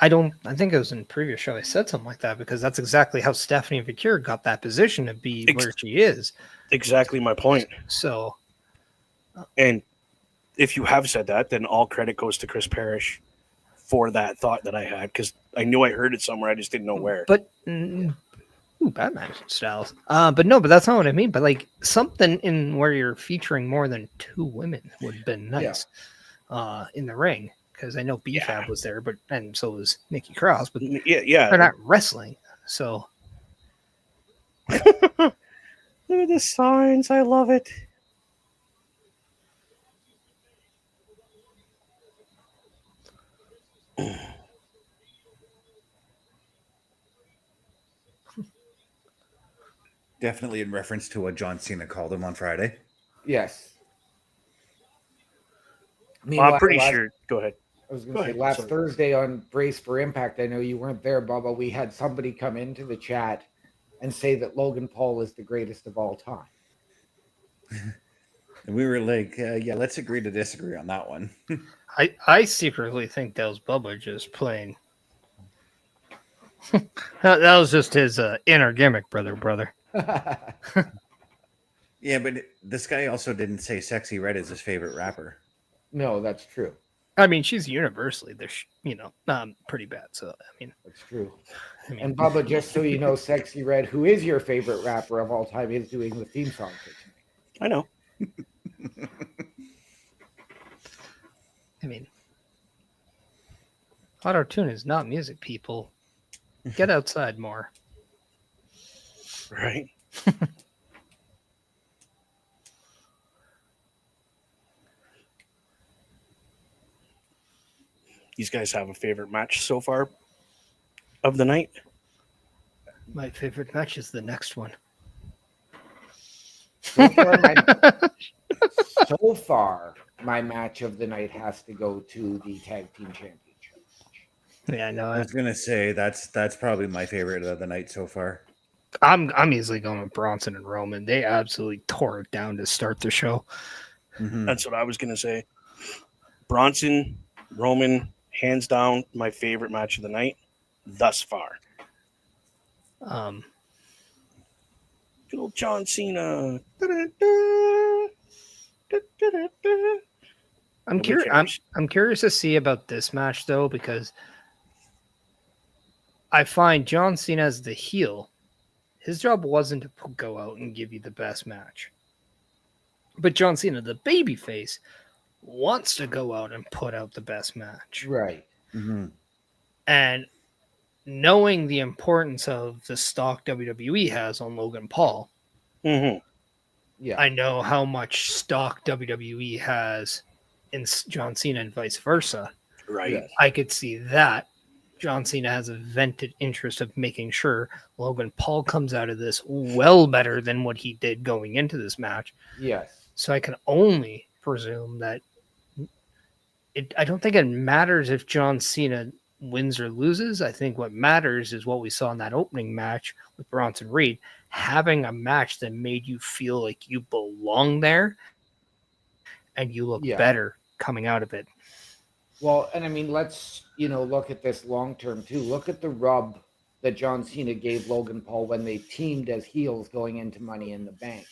it was in a previous show I said something like that, because that's exactly how Stephanie Valkyrie got that position to be where she is. Exactly my point. So. And if you have said that, then all credit goes to Chris Parrish for that thought that I had, because I knew I heard it somewhere. I just didn't know where. But Batman styles. But that's not what I mean. But like something in where you're featuring more than two women would have been nice in the ring. Because I know BFAB was there, and so was Nikki Cross. But they're not wrestling. So look at the signs. I love it. Definitely in reference to what John Cena called him on Friday. Yes. I'm pretty sure. Go ahead. I was going to say, last Thursday on Brace for Impact, I know you weren't there, Bubba. We had somebody come into the chat and say that Logan Paul is the greatest of all time. And we were like, yeah, let's agree to disagree on that one. I secretly think that was Bubba just playing. that was just his inner gimmick, brother. Yeah, but this guy also didn't say Sexy Red is his favorite rapper. No, that's true. I mean, she's universally, pretty bad. So, I mean, that's true. And Bubba, just so you know, Sexy Red, who is your favorite rapper of all time, is doing the theme song for tonight. I know. I mean, auto-tune is not music, people. Get outside more. Right. These guys have a favorite match so far of the night? My favorite match is the next one. So far, my match of the night has to go to the Tag Team Championship. Yeah, I know. I was gonna say that's probably my favorite of the night so far. I'm easily going with Bronson and Roman. They absolutely tore it down to start the show. That's what I was gonna say. Bronson, Roman, hands down, my favorite match of the night thus far. Good old John Cena. I'm Nobody curious. cares. I'm curious to see about this match though, because I find John Cena as the heel. His job wasn't to go out and give you the best match, but John Cena, the babyface, wants to go out and put out the best match. Right. Mm-hmm. And knowing the importance of the stock WWE has on Logan Paul, Mm-hmm. Yeah. I know how much stock WWE has in John Cena and vice versa. Right. Yes. I could see that John Cena has a vented interest of making sure Logan Paul comes out of this well better than what he did going into this match. Yes. So I can only presume that I don't think it matters if John Cena wins or loses. I think what matters is what we saw in that opening match with Bronson Reed, having a match that made you feel like you belong there and you look Yeah. better coming out of it. Well, and I mean, let's, look at this long term too. Look at the rub that John Cena gave Logan Paul when they teamed as heels going into Money in the Bank.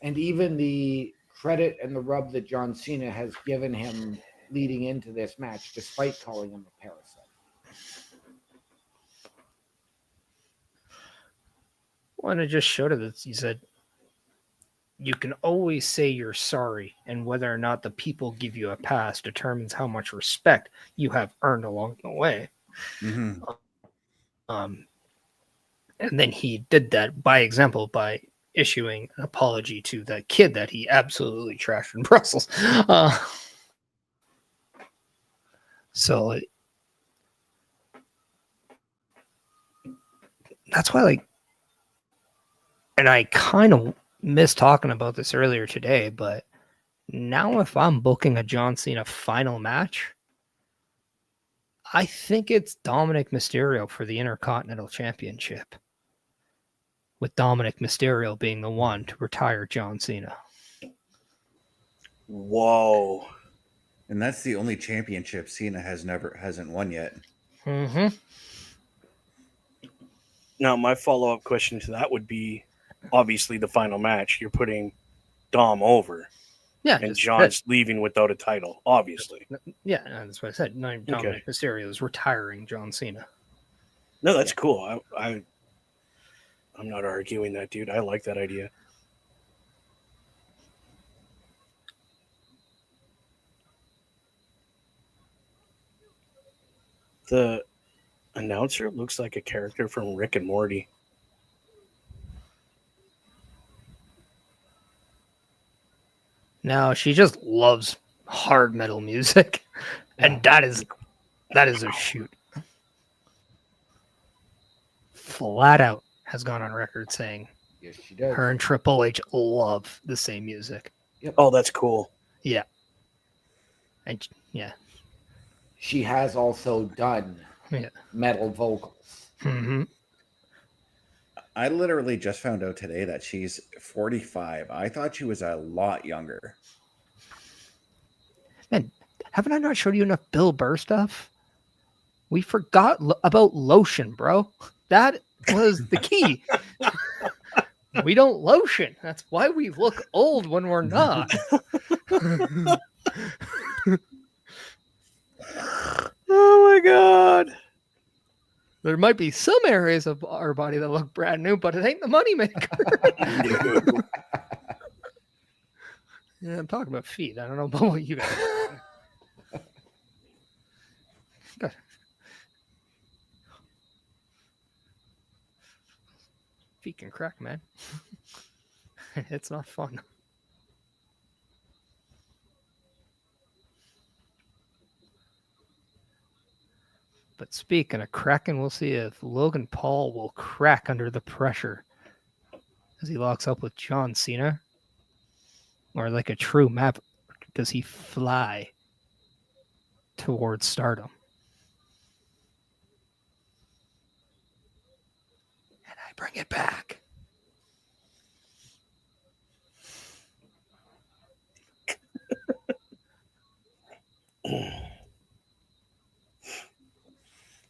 And even the credit and the rub that John Cena has given him leading into this match, despite calling him a parasite. Well, and it just showed it that he said, you can always say you're sorry, and whether or not the people give you a pass determines how much respect you have earned along the way. Mm-hmm. And then he did that by example by issuing an apology to that kid that he absolutely trashed in Brussels. So that's why, and I kind of missed talking about this earlier today, but now if I'm booking a John Cena final match, I think it's Dominic Mysterio for the Intercontinental Championship, with Dominic Mysterio being the one to retire John Cena. Whoa. And that's the only championship Cena hasn't won yet. Mm-hmm. Now, my follow-up question to that would be, obviously, the final match. You're putting Dom over, Yeah, and John's leaving without a title, obviously. yeah, that's what I said. Dominic Mysterio is retiring John Cena. No, that's cool. I'm not arguing that, dude. I like that idea. The announcer looks like a character from Rick and Morty. No, she just loves hard metal music, and that is a shoot. Flat out has gone on record saying Yes, she does. her and Triple H love the same music. Oh, that's cool. Yeah. And yeah. She has also done metal vocals. Mm-hmm. I literally just found out today that she's 45. I thought she was a lot younger. Man, haven't I not showed you enough Bill Burr stuff? We forgot about lotion, bro. That was the key. We don't lotion. That's why we look old when we're not. Oh my god. There might be some areas of our body that look brand new, but it ain't the moneymaker. Yeah, I'm talking about feet. I don't know about what you guys. God. Feet can crack, man. It's not fun. But speaking of cracking, we'll see if Logan Paul will crack under the pressure as he locks up with John Cena. Or like a true map, does he fly towards stardom? And I bring it back.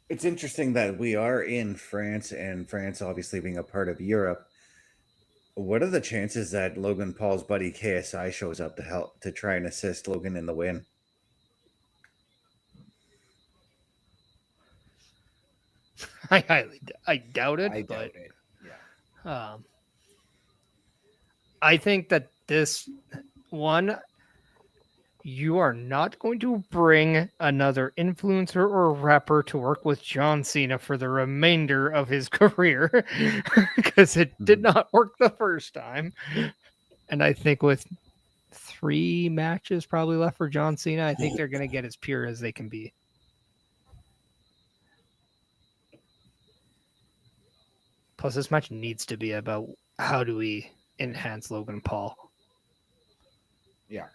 It's interesting that we are in France, and France obviously being a part of Europe. What are the chances that Logan Paul's buddy KSI shows up to try and assist Logan in the win? I doubt it. I but doubt it. Yeah. I think that this one, you are not going to bring another influencer or rapper to work with John Cena for the remainder of his career because it did not work the first time. And I think with 3 matches probably left for John Cena, I think they're going to get as pure as they can be. Plus, this match needs to be about how do we enhance Logan Paul. Yeah.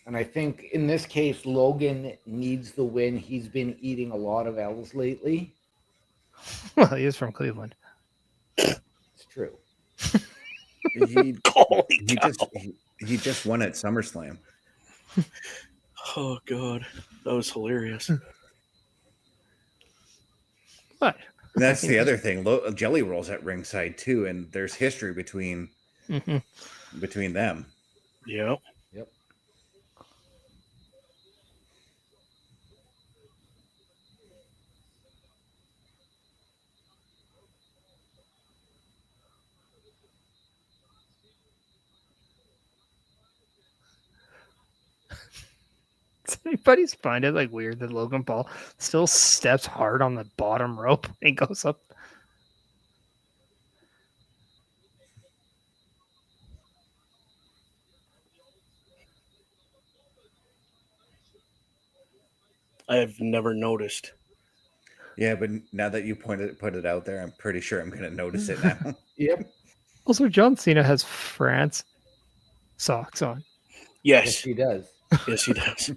And I think in this case, Logan needs the win. He's been eating a lot of L's lately. Well, he is from Cleveland. It's true. He Holy cow. he just won at SummerSlam. Oh God, that was hilarious. What? And that's the other thing. Jelly Roll's at ringside too, and there's history between them. Yeah. Yep. Does anybody find it like weird that Logan Paul still steps hard on the bottom rope and he goes up? I have never noticed. Yeah, but now that you put it out there, I'm pretty sure I'm going to notice it now. Yep. Also, John Cena has France socks on, Yes, Yes. he does. Yes, he does.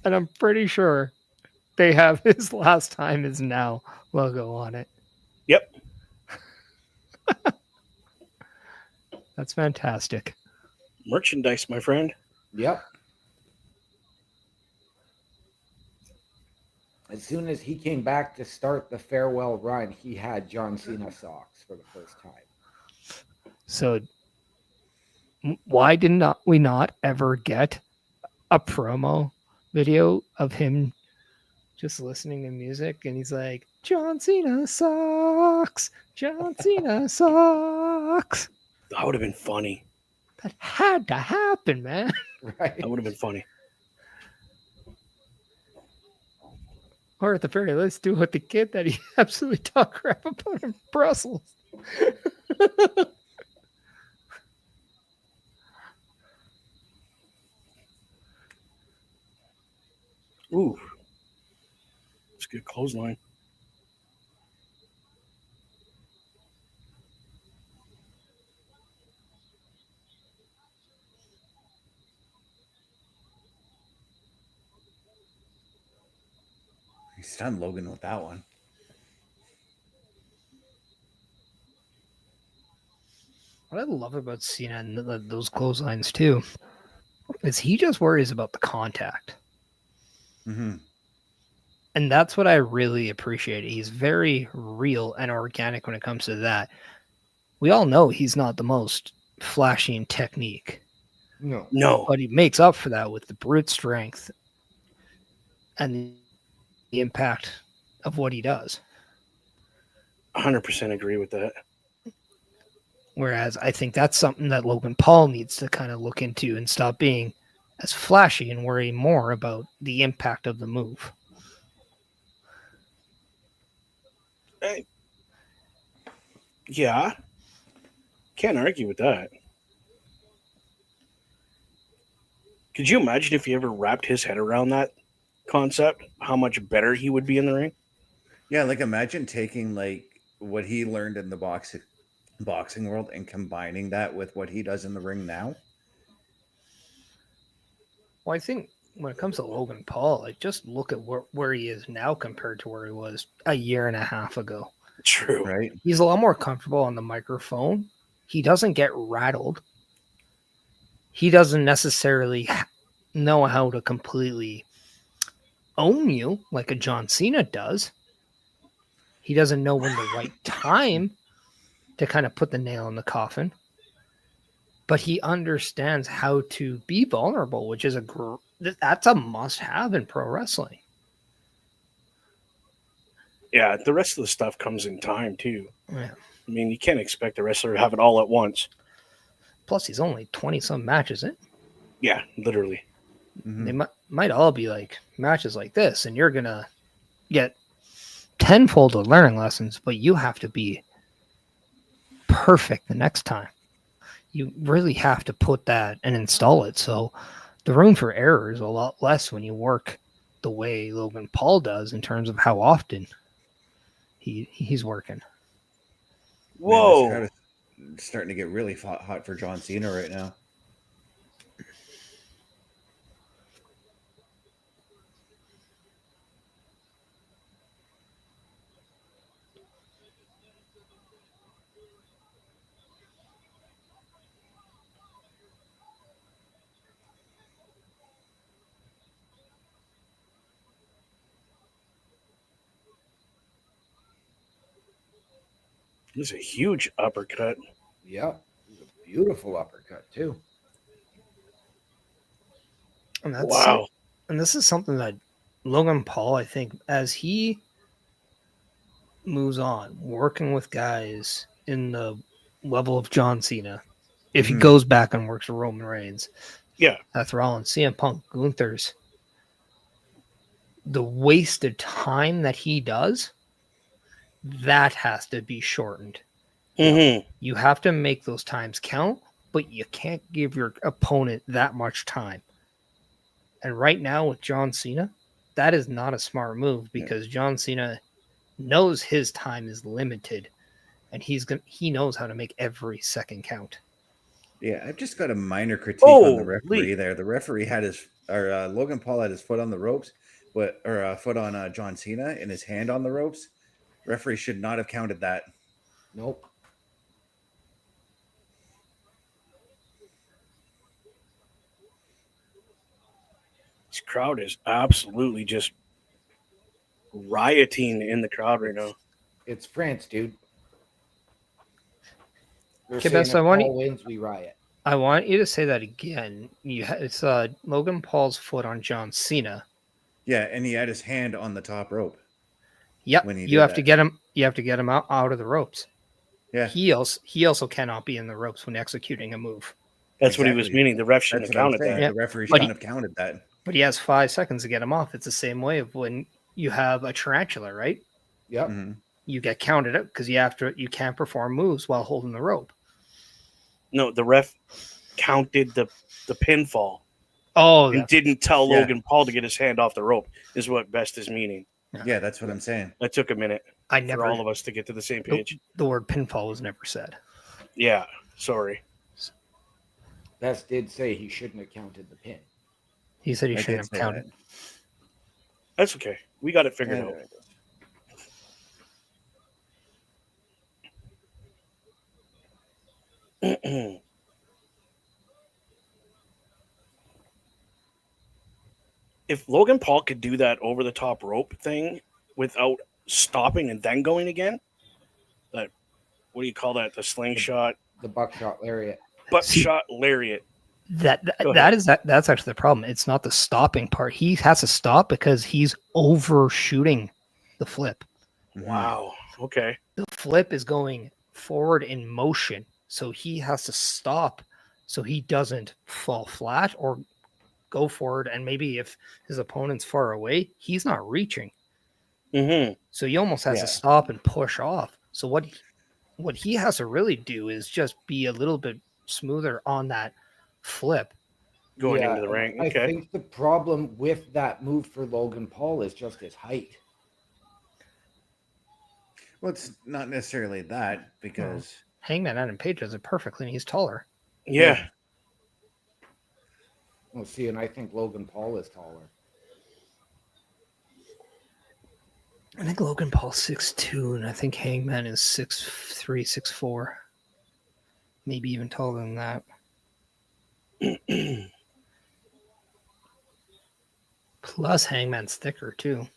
and I'm pretty sure they have his last time is now logo on it. Yep. That's fantastic. Merchandise, my friend. Yep. As soon as he came back to start the farewell run, he had John Cena socks for the first time. So why did we not ever get a promo video of him just listening to music and he's like, John Cena socks, John Cena socks. That would have been funny. That had to happen, man. Right. That would have been funny. Or at the very least, do with the kid that he absolutely talked crap about in Brussels. Ooh. It's a good clothesline. He stunned Logan with that one. What I love about Cena and those clotheslines too is he just worries about the contact. Mm-hmm. And that's what I really appreciate. He's very real and organic when it comes to that. We all know he's not the most flashy in technique. No. But he makes up for that with the brute strength and the impact of what he does. 100% agree with that. Whereas I think that's something that Logan Paul needs to kind of look into and stop being as flashy and worry more about the impact of the move. Yeah. Can't argue with that. Could you imagine if he ever wrapped his head around that concept, how much better he would be in the ring? Yeah, like imagine taking like what he learned in the boxing world and combining that with what he does in the ring now. Well, I think when it comes to Logan Paul, like just look at where he is now compared to where he was a year and a half ago. True. Right? He's a lot more comfortable on the microphone. He doesn't get rattled. He doesn't necessarily know how to completely own you like a John Cena does. He doesn't know when the right time to kind of put the nail in the coffin. But he understands how to be vulnerable, which is that's a must-have in pro wrestling. Yeah, the rest of the stuff comes in time too. Yeah. I mean, you can't expect a wrestler to have it all at once. Plus, he's only 20-some matches in. Yeah, literally. Mhm. They might all be like matches like this, and you're gonna get tenfold of learning lessons, but you have to be perfect the next time. You really have to put that and install it. So the room for error is a lot less when you work the way Logan Paul does in terms of how often he's working. Whoa. Man, this crowd is starting to get really hot for John Cena right now. It was a huge uppercut. Yep. It was a beautiful uppercut, too. And that's Wow. And this is something that Logan Paul, I think, as he moves on, working with guys in the level of John Cena, if he Mhm. goes back and works with Roman Reigns, Yeah. Seth Rollins, CM Punk, Gunther's, the wasted time that he does, that has to be shortened. Mm-hmm. You have to make those times count, but you can't give your opponent that much time. And right now with John Cena, that is not a smart move because John Cena knows his time is limited, and he knows how to make every second count. Yeah, I've just got a minor critique on the referee Holy. there. The referee had Logan Paul had his foot on the ropes, foot on John Cena and his hand on the ropes. Referee should not have counted that. Nope. This crowd is absolutely just rioting in the crowd right now. It's France, dude. They're Okay, saying Bess, if Paul wins, we riot. I want you to say that again. It's Logan Paul's foot on John Cena. Yeah, and he had his hand on the top rope. Yep, When he you did have that. to get him. You have to get him out of the ropes. Yeah, He also cannot be in the ropes when executing a move. That's what he was Exactly. meaning. The ref shouldn't that's have what I'm counted saying. that. Yeah. The referee But shouldn't have counted that. But he has 5 seconds to get him off. It's the same way of when you have a tarantula, right? Yep. Mhm. You get counted up because you can't perform moves while holding the rope. No, the ref counted the pinfall Oh, and didn't tell Yeah. Logan Paul to get his hand off the rope, is what Best is meaning. Yeah, that's what I'm saying. That took a minute I for never. all of us to get to the same page. The word pinfall was never said. Yeah, sorry. Best did say he shouldn't have counted the pin. He said he I shouldn't have did say counted. That's okay. We got it figured Yeah, out. there it goes. If Logan Paul could do that over the top rope thing without stopping and then going again, that what do you call that? The slingshot, The buckshot lariat. buckshot lariat. Go That's actually the problem. It's not the stopping part. He has to stop because he's overshooting the flip. Mhm. Wow. Okay. The flip is going forward in motion, so he has to stop so he doesn't fall flat or go forward. And maybe if his opponent's far away, he's not reaching. Mm-hmm. So he almost has Yeah. to stop and push off. So what he has to really do is just be a little bit smoother on that flip. Going Yeah, into the ring. I Okay. think the problem with that move for Logan Paul is just his height. Well, it's not necessarily that because Hangman Adam Page does it perfectly, and he's taller. Yeah. Well, see, and I think Logan Paul is taller. I think Logan Paul's 6'2", and I think Hangman is 6'3", 6'4". Maybe even taller than that. Plus Hangman's thicker, too.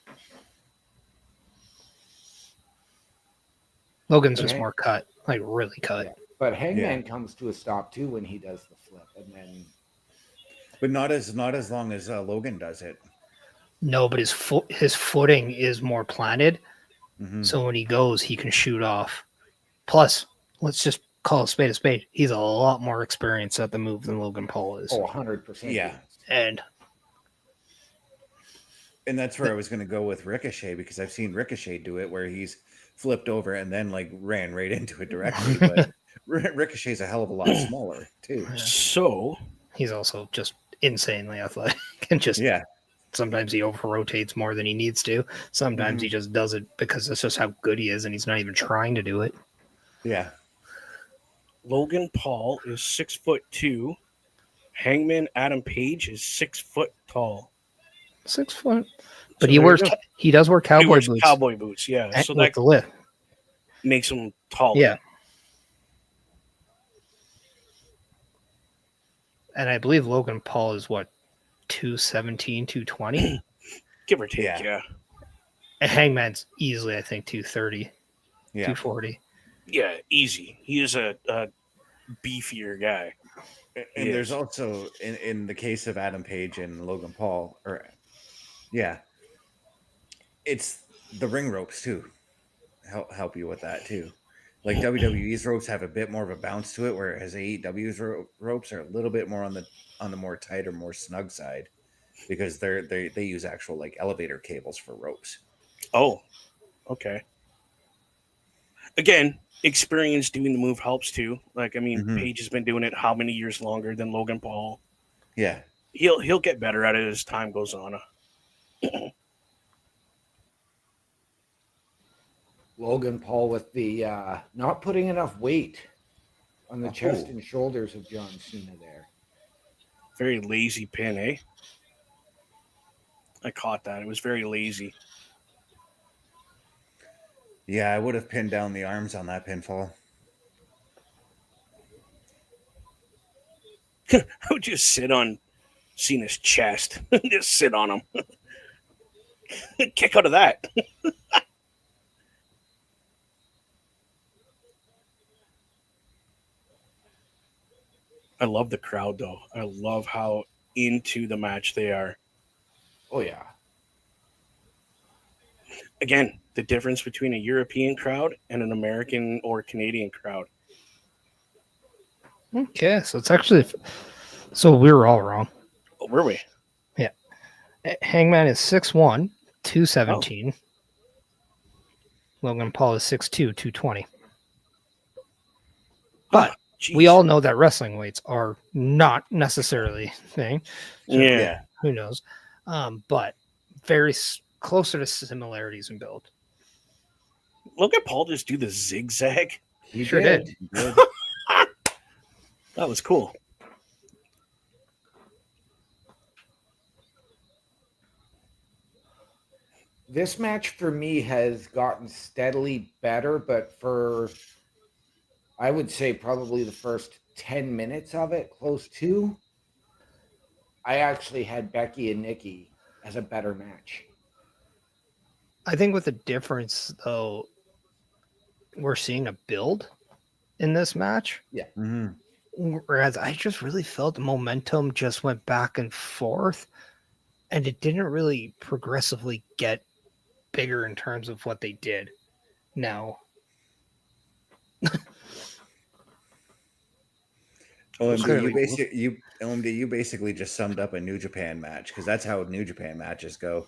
Logan's just Okay. more cut. like really cut. Yeah. But Hangman comes to a stop too when he does the flip, and then. But not as long as Logan does it. No, but his footing is more planted, Mm-hmm. so when he goes, he can shoot off. Plus, let's just call a spade a spade. He's a lot more experienced at the move than Logan Paul is. Oh, 100%. Yeah. And that's where I was going to go with Ricochet, because I've seen Ricochet do it where he's flipped over and then like ran right into it directly. But Ricochet's a hell of a lot smaller too. So he's also just insanely athletic and just sometimes he over rotates more than he needs to. Sometimes he just does it because that's just how good he is, and he's not even trying to do it. Yeah. Logan Paul is 6'2". Hangman Adam Page is 6 foot tall. 6 foot. But he does wear cowboy boots. Cowboy boots, yeah. And so with that the lift makes him taller. Yeah. And I believe Logan Paul is what, 217, 220? Give or take, yeah. And Hangman's easily, I think, 230, 240. Yeah, easy. He is a beefier guy. And there's also, in the case of Adam Page and Logan Paul, it's the ring ropes too. Help you with that too. Like WWE's ropes have a bit more of a bounce to it, whereas AEW's ropes are a little bit more on the more tighter, more snug side, because they use actual like elevator cables for ropes. Oh, okay. Again, experience doing the move helps too. Like, I mean, Page has been doing it how many years longer than Logan Paul? Yeah. He'll get better at it as time goes on. Logan Paul with the not putting enough weight on the chest and shoulders of John Cena there. Very lazy pin, eh? I caught that. It was very lazy. Yeah, I would have pinned down the arms on that pinfall. I would just sit on Cena's chest. Just sit on him. Kick out of that. I love the crowd, though. I love how into the match they are. Oh, yeah. Again, the difference between a European crowd and an American or Canadian crowd. Okay, so it's actually... So we were all wrong. Oh, were we? Yeah. Hangman is 6'1", 217. Logan Paul is 6'2", 220. But we all know that wrestling weights are not necessarily a thing. So, yeah. Who knows? But very closer to similarities in build. Look at Paul just do the zigzag. He sure did. That was cool. This match for me has gotten steadily better, but for, I would say, probably the first 10 minutes of it, close to, I actually had Becky and Nikki as a better match. I think with the difference, though, we're seeing a build in this match. Yeah. Whereas I just really felt the momentum just went back and forth, and it didn't really progressively get bigger in terms of what they did. Now, OMD, you basically just summed up a New Japan match, because that's how New Japan matches go.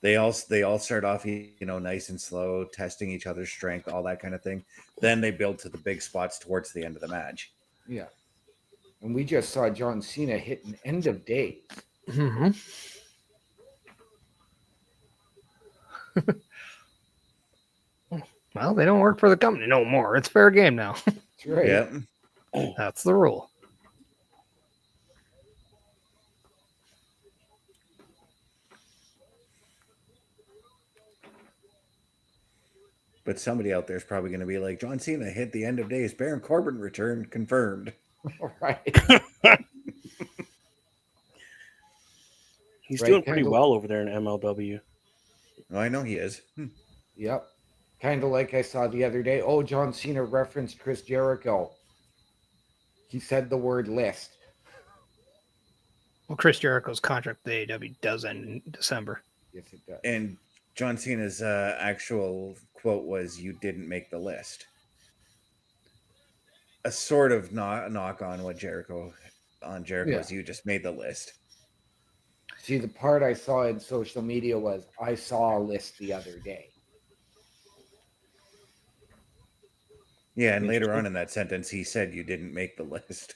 They all start off, nice and slow, testing each other's strength, all that kind of thing. Then they build to the big spots towards the end of the match. Yeah. And we just saw John Cena hit an end of days. Mm-hmm. Well, they don't work for the company no more. It's fair game now. That's right. Yeah. That's the rule. But somebody out there is probably going to be like, John Cena hit the end of days. Baron Corbin return confirmed. All right. He's doing pretty well over there in MLW. Oh, I know he is. Yep. Kind of like I saw the other day. Oh, John Cena referenced Chris Jericho. He said the word list. Well, Chris Jericho's contract with AEW does end in December. Yes, it does. And John Cena's actual quote was, "You didn't make the list." A sort of knock on what Jericho's, "You just made the list." See, the part I saw in social media was, I saw a list the other day. Yeah, and later on in that sentence, he said, "You didn't make the list."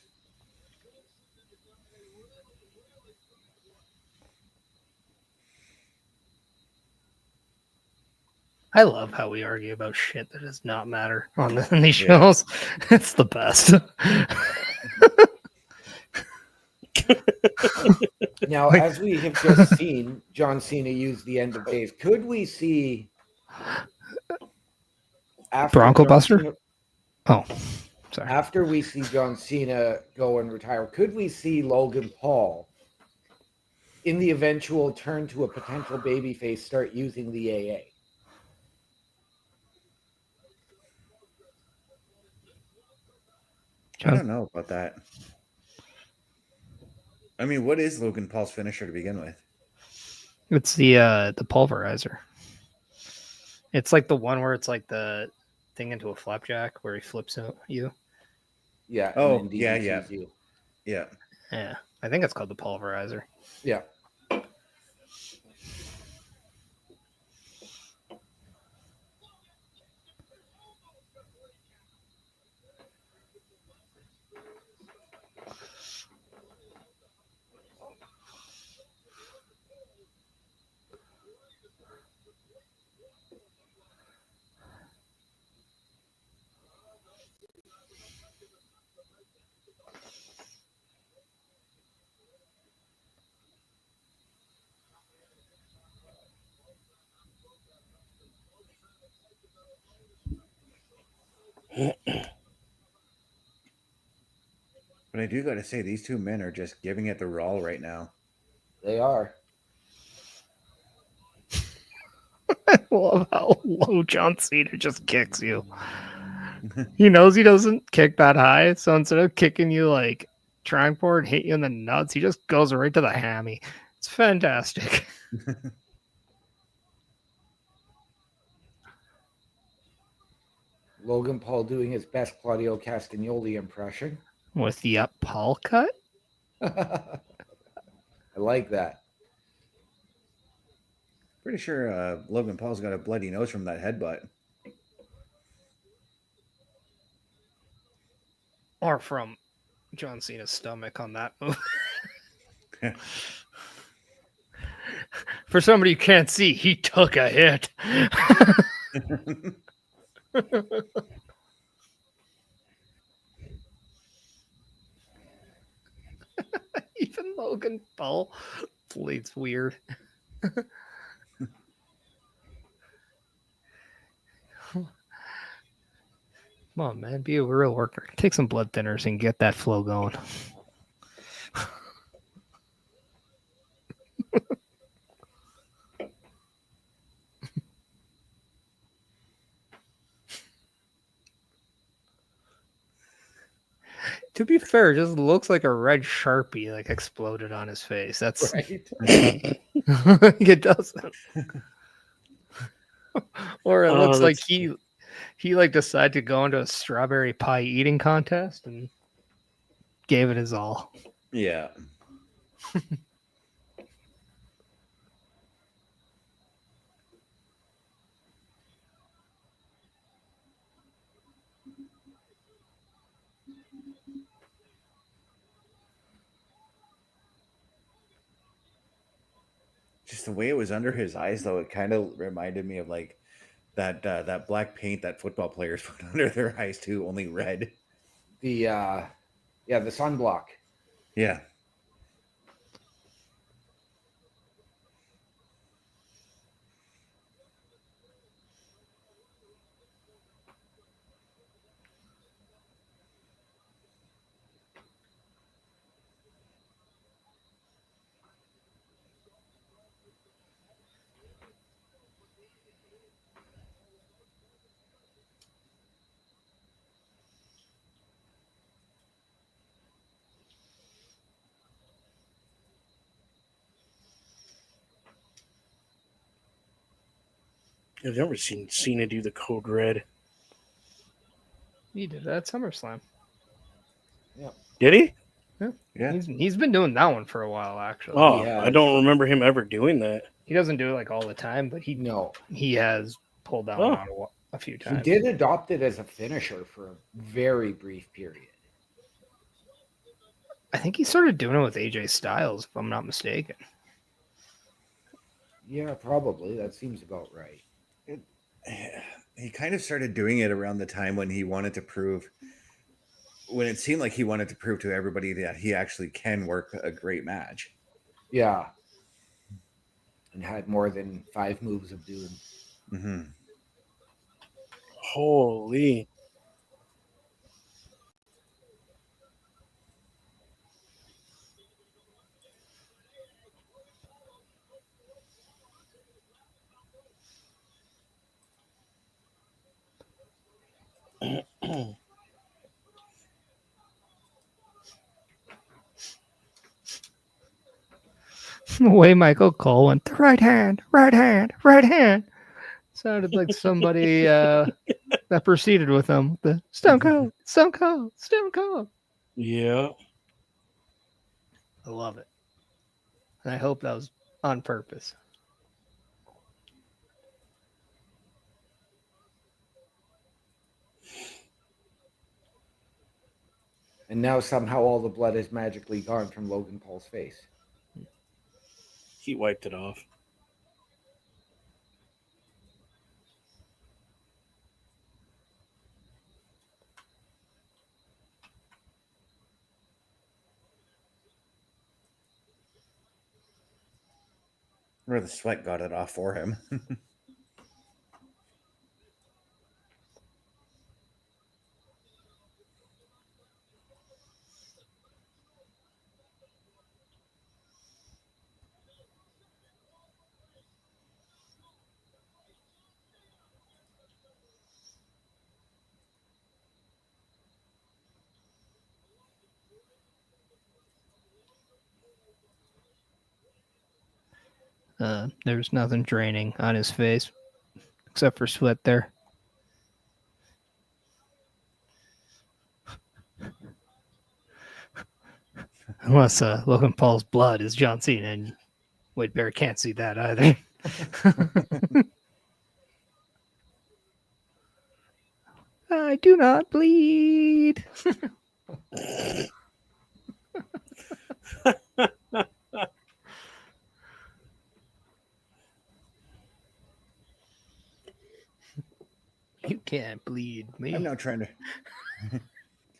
I love how we argue about shit that does not matter on these shows. It's the best. Now, as we have just seen John Cena use the end of days, could we see after Bronco John Buster? Cena, Oh, sorry. after we see John Cena go and retire, could we see Logan Paul, in the eventual turn to a potential babyface, start using the AA? I don't know about that. I mean, what is Logan Paul's finisher to begin with? It's the pulverizer. It's like the one where it's like the thing into a flapjack where he flips you. Yeah. Oh, and then yeah. DDTs you. Yeah. Yeah, I think it's called the pulverizer. Yeah. But I do got to say, these two men are just giving it their all right now. They are. I love how low John Cena just kicks you. He knows he doesn't kick that high, so instead of kicking you like trying for it, hit you in the nuts, he just goes right to the hammy. It's fantastic. Logan Paul doing his best Claudio Castagnoli impression. With the Paul cut? I like that. Pretty sure Logan Paul's got a bloody nose from that headbutt. Or from John Cena's stomach on that move. For somebody who can't see, he took a hit. Even Logan Paul bleeds weird. Come on, man. Be a real worker. Take some blood thinners and get that flow going. To be fair, it just looks like a red Sharpie like exploded on his face. That's right. It doesn't. Or it looks like he like decided to go into a strawberry pie eating contest and gave it his all. Yeah. Just the way it was under his eyes, though, it kind of reminded me of like that black paint that football players put under their eyes too, only red. The sunblock. Yeah. I've never seen Cena do the Code Red. He did that at SummerSlam. Did he? Yeah. He's been doing that one for a while, actually. Oh, Yeah. I don't remember him ever doing that. He doesn't do it like all the time, but No, he has pulled down Oh. on a few he times. did adopt it as a finisher for a very brief period. I think he started doing it with AJ Styles, if I'm not mistaken. Yeah, probably. That seems about right. He kind of started doing it around the time when he wanted to prove, when it seemed like he wanted to prove to everybody that he actually can work a great match. Yeah. And had more than 5 moves of doom. Mm-hmm. Holy. The way Michael Cole went, the right hand, right hand, right hand. Sounded like somebody that proceeded with him. The Stone Cold, Stone Cold, Stone Cold. Yeah. I love it. And I hope that was on purpose. And now somehow all the blood is magically gone from Logan Paul's face. He wiped it off. Or the sweat got it off for him. There's nothing draining on his face except for sweat there. Unless Logan Paul's blood is John Cena, and Wade Bear can't see that either. I do not bleed. You can't bleed me. I'm not trying to. I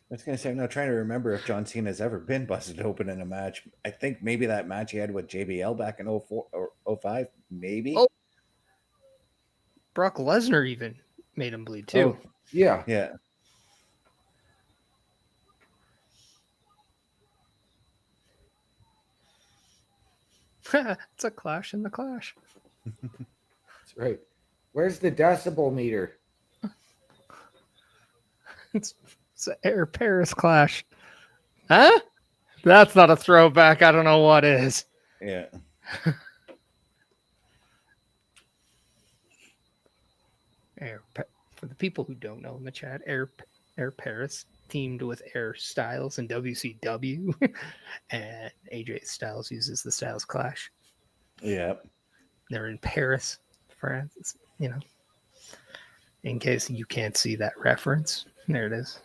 was going to say, I'm not trying to remember if John Cena's ever been busted open in a match. I think maybe that match he had with JBL back in 04 or 05, maybe. Oh. Brock Lesnar even made him bleed too. Oh, yeah. Yeah. It's a clash in the clash. That's right. Where's the decibel meter? It's an Air Paris clash. Huh? That's not a throwback. I don't know what is. Yeah. For the people who don't know in the chat, Air Paris teamed with Air Styles and WCW, and AJ Styles uses the Styles Clash. Yeah. They're in Paris, France. It's, in case you can't see that reference, there it is.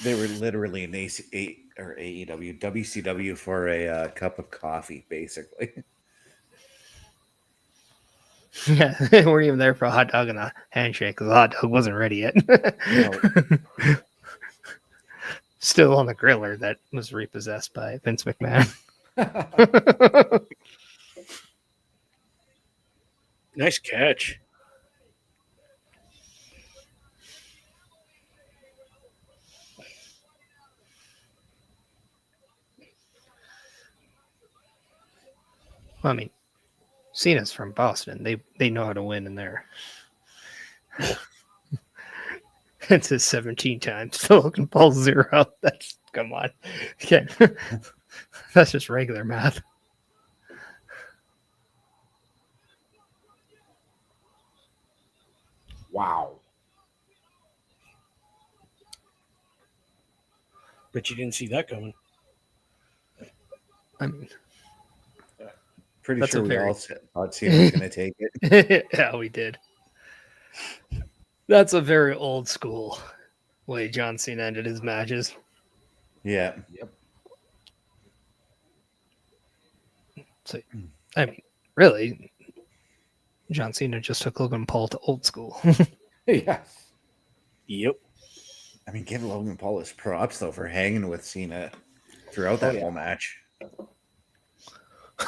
They were literally in AEW, WCW for a cup of coffee, basically. Yeah, they weren't even there for a hot dog and a handshake because the hot dog wasn't ready yet. No. Still on the griller that was repossessed by Vince McMahon. Nice catch. Well, I mean, Cena's from Boston. They know how to win in there. It's his 17 times. So Logan Paul's 0. That's come on. Okay. That's just regular math. Wow. Bet you didn't see that coming. I mean, Pretty That's sure a we very- all thought Cena was going to take it. yeah, we did. That's a very old school way John Cena ended his matches. Yeah. Yep. So, I mean, really, John Cena just took Logan Paul to old school. Yes. Yep. I mean, give Logan Paul his props, though, for hanging with Cena throughout that yeah. whole match.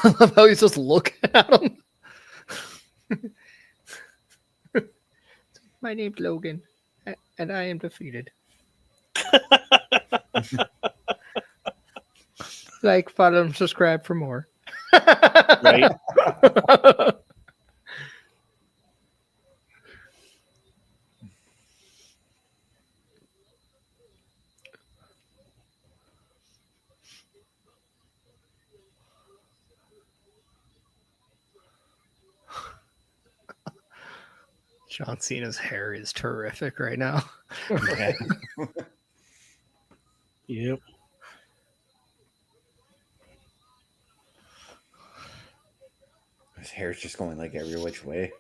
I love how he's just looking at him. My name's Logan, and I am defeated. Like, follow, and subscribe for more. Right? John Cena's hair is terrific right now. Yeah. Yep. His hair's just going like every which way.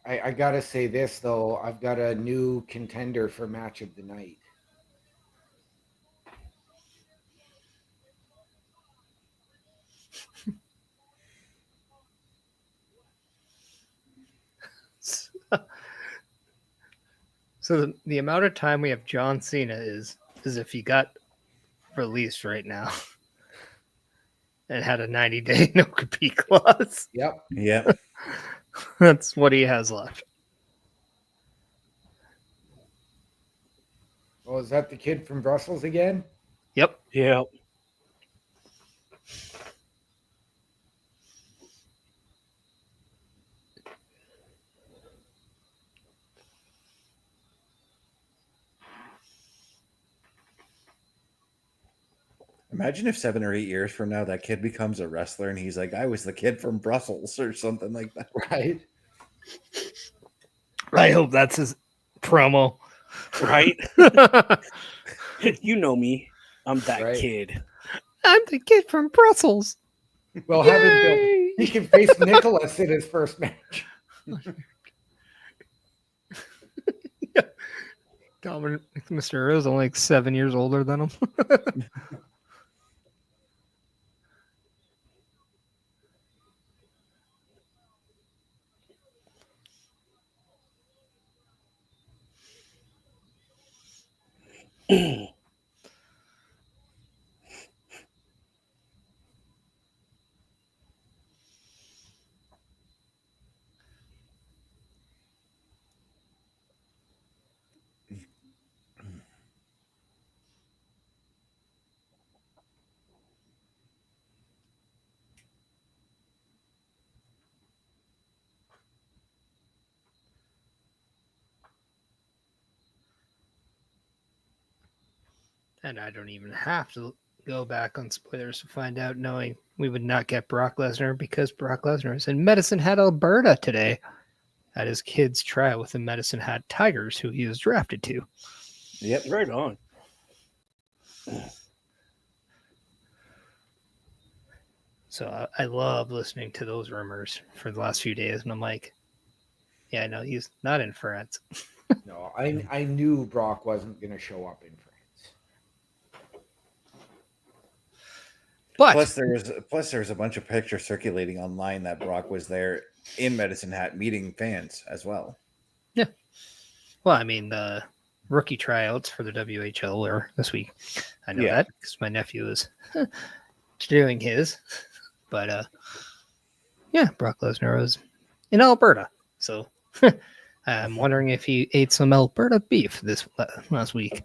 I gotta say this though. I've got a new contender for match of the night. So the amount of time we have John Cena is if he got released right now and had a 90-day no compete clause. Yep. Yep. That's what he has left. Oh, is that the kid from Brussels again? Yep. Yep. Imagine if 7 or 8 years from now that kid becomes a wrestler and he's like, I was the kid from Brussels or something like that. Right. I hope that's his promo. Right? You know me. I'm that Right. kid. I'm the kid from Brussels. Well, have him build. Yay! He can face Nicholas in his first match. Dominic Mysterio is only like 7 years older than him. And I don't even have to go back on spoilers to find out, knowing we would not get Brock Lesnar because Brock Lesnar is in Medicine Hat, Alberta today at his kids' trial with the Medicine Hat Tigers, who he was drafted to. Yep. Right on. So I love listening to those rumors for the last few days. And I'm like, yeah, no, he's not in France. No, I knew Brock wasn't going to show up in France. But Plus, there's a bunch of pictures circulating online that Brock was there in Medicine Hat meeting fans as well. well, I mean, the rookie tryouts for the WHL were this week. I know Yeah. that because my nephew is doing his. But yeah, Brock Lesnar was in Alberta. So I'm wondering if he ate some Alberta beef this last week.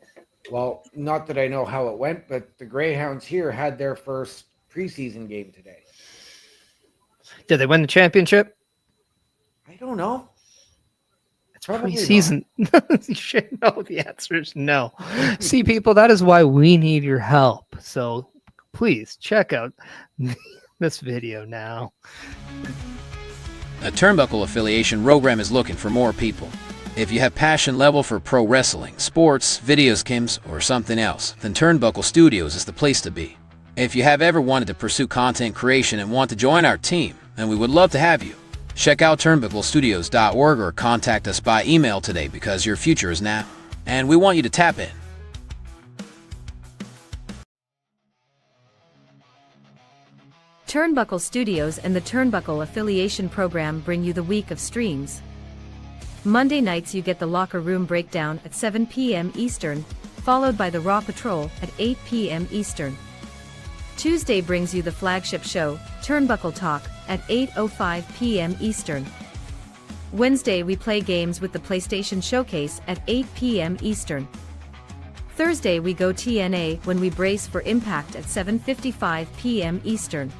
Well, not that I know how it went, but the Greyhounds here had their first preseason game today. Did they win the championship? I don't know. It's Probably preseason. You should know the answer is no. See, people, that is why we need your help. So please check out this video now. A Turnbuckle affiliation program is looking for more people. If you have passion level for pro wrestling, sports, videos games, or something else, then Turnbuckle Studios is the place to be. If you have ever wanted to pursue content creation and want to join our team, then we would love to have you. Check out turnbucklestudios.org or contact us by email today because your future is now, and we want you to tap in. Turnbuckle Studios and the Turnbuckle Affiliation Program bring you the week of streams. Monday nights you get the Locker Room Breakdown at 7 p.m. Eastern, followed by the Raw Patrol at 8 p.m. Eastern. Tuesday brings you the flagship show, Turnbuckle Talk, at 8:05 p.m. Eastern. Wednesday we play games with the PlayStation Showcase at 8 p.m. Eastern. Thursday we go TNA when we brace for Impact at 7:55 p.m. Eastern.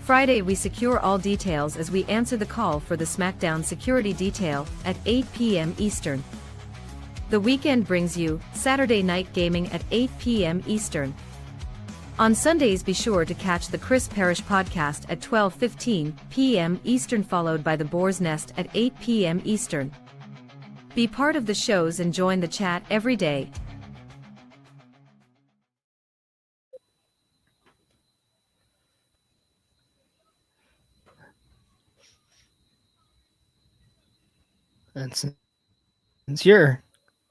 Friday we secure all details as we answer the call for the SmackDown security detail at 8 p.m. Eastern. The weekend brings you Saturday Night Gaming at 8 p.m. Eastern. On Sundays be sure to catch the Chris Parrish podcast at 12:15 p.m. Eastern, followed by the Boar's Nest at 8 p.m. Eastern. Be part of the shows and join the chat every day. And since you're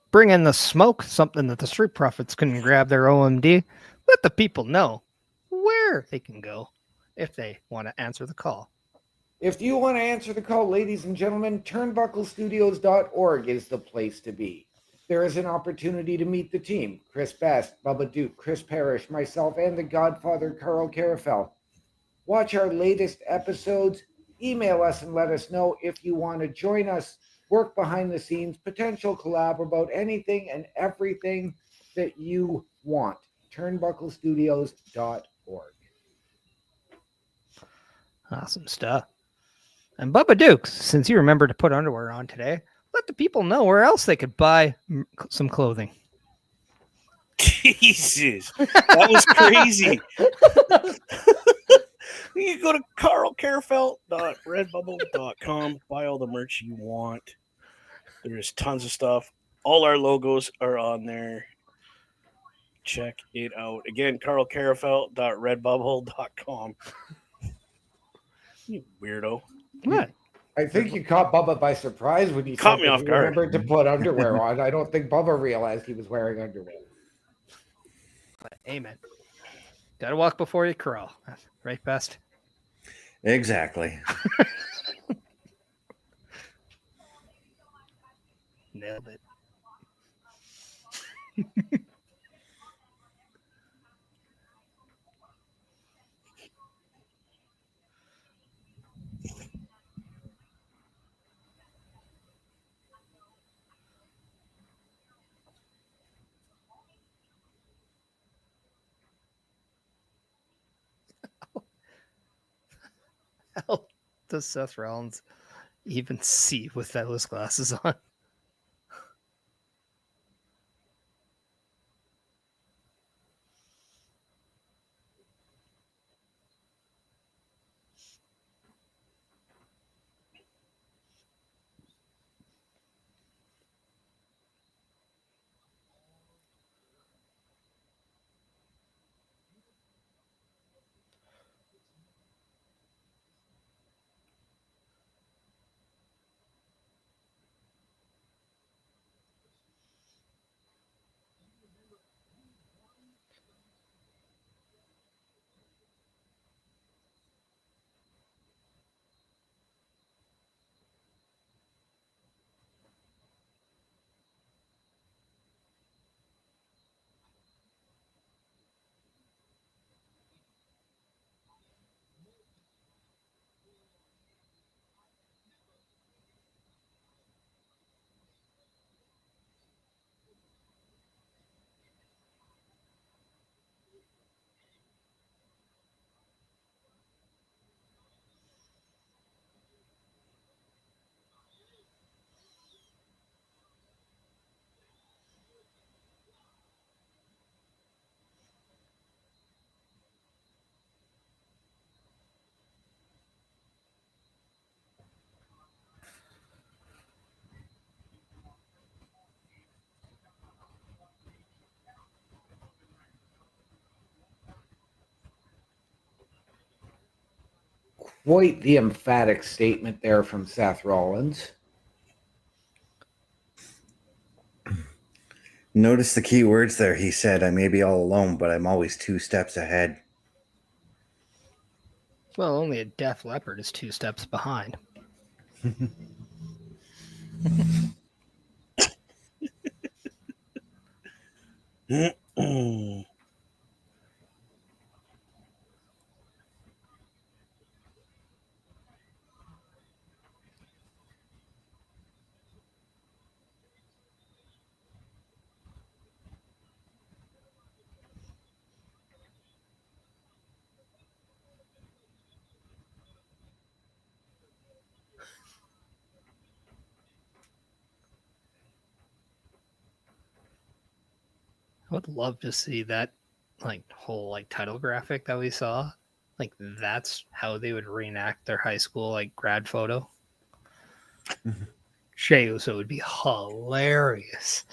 bringing the smoke, something that the Street Profits couldn't grab their OMD, let the people know where they can go if they want to answer the call. If you want to answer the call, ladies and gentlemen, turnbucklestudios.org is the place to be. There is an opportunity to meet the team: Chris Best, Bubba Duke, Chris Parrish, myself, and the Godfather Carl Carafel. Watch our latest episodes. Email us and let us know if you want to join us, work behind the scenes, potential collab about anything and everything that you want. turnbucklestudios.org. Awesome stuff. And Bubba Dukes, since you remembered to put underwear on today, let the people know where else they could buy some clothing. Jesus, that was crazy. You can go to carlcarefelt.redbubble.com, buy all the merch you want. There's tons of stuff. All our logos are on there. Check it out. Again, carlcarefelt.redbubble.com. You weirdo. What? I think you caught Bubba by surprise when you Caught said me that off he guard. remembered to put underwear on. I don't think Bubba realized he was wearing underwear. Amen. Gotta walk before you crawl. Right, Best? Exactly. Nailed it. How does Seth Rollins even see with those glasses on? Quite the emphatic statement there from Seth Rollins. Notice the key words there. He said, I may be all alone, but I'm always 2 steps ahead. Well, only a Def Leppard is 2 steps behind. I would love to see that whole title graphic that we saw. That's how they would reenact their high school grad photo. Jey Uso would be hilarious.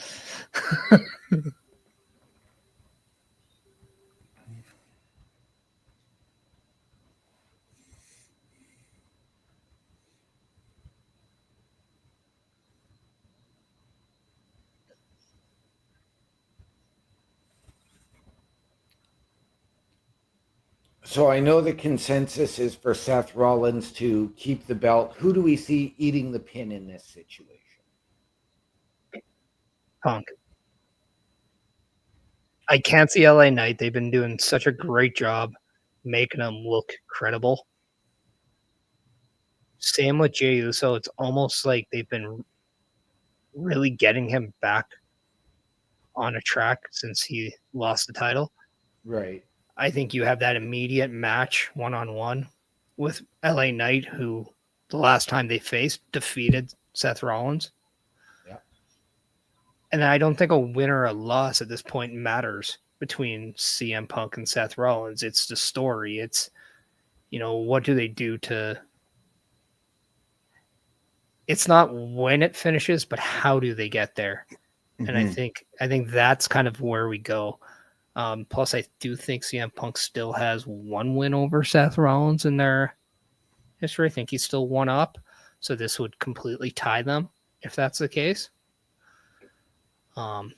So I know the consensus is for Seth Rollins to keep the belt. Who do we see eating the pin in this situation? Punk. I can't see LA Knight. They've been doing such a great job making him look credible. Same with Jey Uso. It's almost like they've been really getting him back on a track since he lost the title. Right. I think you have that immediate match one-on-one with LA Knight, who the last time they faced defeated Seth Rollins. Yeah. And I don't think a win or a loss at this point matters between CM Punk and Seth Rollins. It's the story. It's, what do they do to... It's not when it finishes, but how do they get there? Mm-hmm. And I think that's kind of where we go. Plus, I do think CM Punk still has 1 win over Seth Rollins in their history. I think he's still 1 up. So this would completely tie them if that's the case. But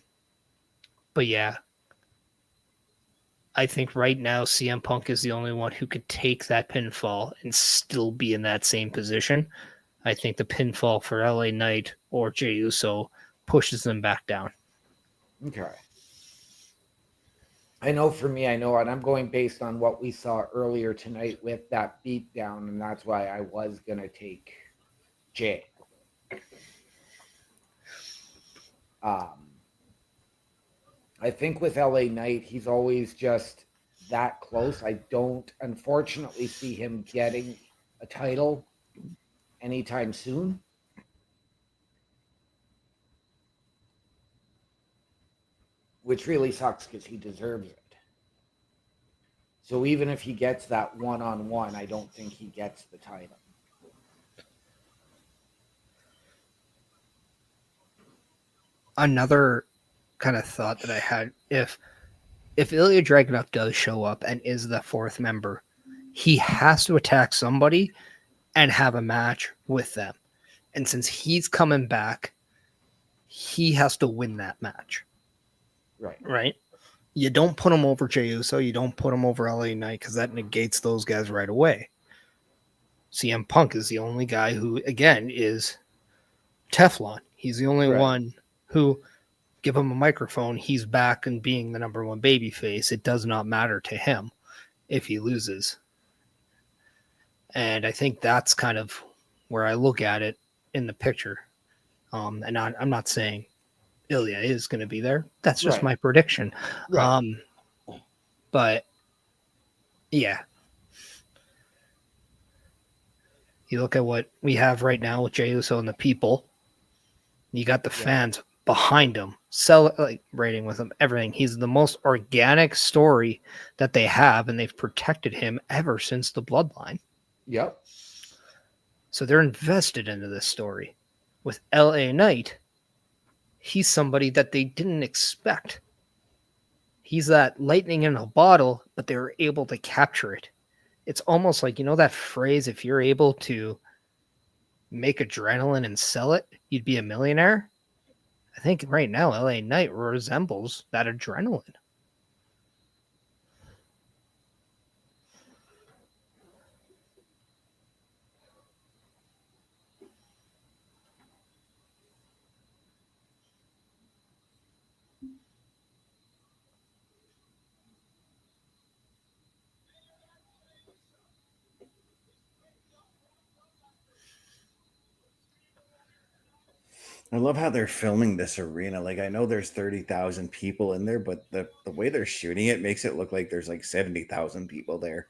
yeah, I think right now CM Punk is the only one who could take that pinfall and still be in that same position. I think the pinfall for LA Knight or Jey Uso pushes them back down. Okay. I know for me, and I'm going based on what we saw earlier tonight with that beatdown, and that's why I was going to take Jey. I think with LA Knight, he's always just that close. I don't, unfortunately, see him getting a title anytime soon. Which really sucks because he deserves it. So even if he gets that one-on-one, I don't think he gets the title. Another kind of thought that I had, if Ilya Dragunov does show up and is the 4th member, he has to attack somebody and have a match with them. And since he's coming back, he has to win that match. Right? You don't put him over Jey Uso. You don't put him over LA Knight because that negates those guys right away. CM Punk is the only guy who, again, is Teflon. He's the only one who, give him a microphone, he's back and being the number 1 babyface. It does not matter to him if he loses. And I think that's kind of where I look at it in the picture. And I'm not saying Ilya is going to be there. That's just my prediction. Right. But yeah, you look at what we have right now with Jey Uso and the people. You got the fans behind him, celebrating with him, everything. He's the most organic story that they have, and they've protected him ever since the Bloodline. Yep. So they're invested into this story. With LA Knight, he's somebody that they didn't expect. He's that lightning in a bottle, but they were able to capture it. it's almost like, that phrase, if you're able to make adrenaline and sell it, you'd be a millionaire. I think right now LA Knight resembles that adrenaline. I love how they're filming this arena. Like, I know there's 30,000 people in there, but the way they're shooting it makes it look like there's like 70,000 people there.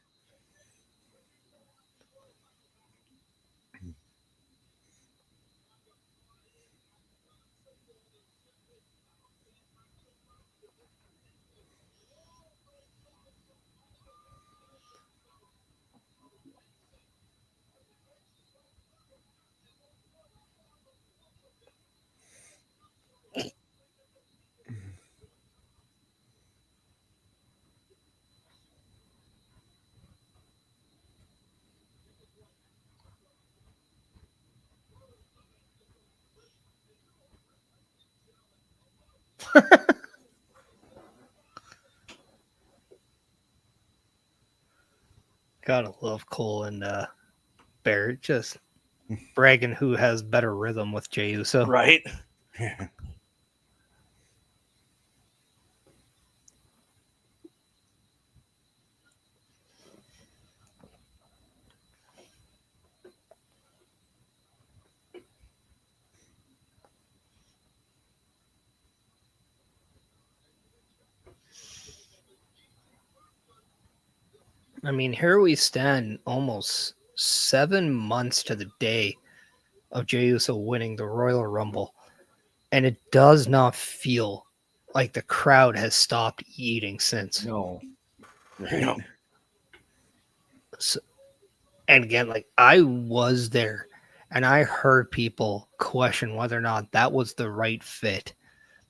Gotta love Cole and Barrett just bragging who has better rhythm with Jey Uso. Right. Yeah. I mean, here we stand almost 7 months to the day of Jey Uso winning the Royal Rumble, and it does not feel like the crowd has stopped eating since. No. Right. No. So, and again, like, I was there, and I heard people question whether or not that was the right fit.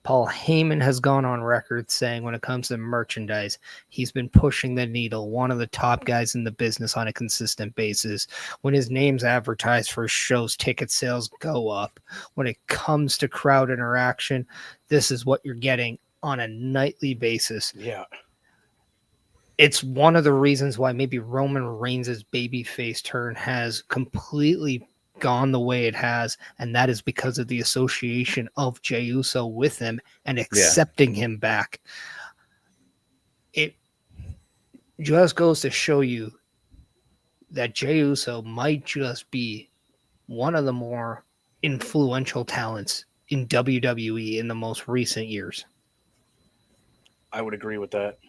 Paul Heyman has gone on record saying when it comes to merchandise, he's been pushing the needle, one of the top guys in the business on a consistent basis. When his name's advertised for shows, ticket sales go up. When it comes to crowd interaction, this is what you're getting on a nightly basis. Yeah. It's one of the reasons why maybe Roman Reigns' babyface turn has completely gone the way it has, and that is because of the association of Jey Uso with him and accepting him back. It just goes to show you that Jey Uso might just be one of the more influential talents in WWE in the most recent years. I would agree with that.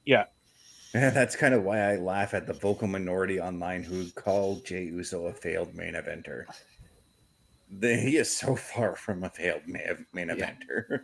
Yeah. And that's kind of why I laugh at the vocal minority online who call Jey Uso a failed main eventer. He is so far from a failed main eventer.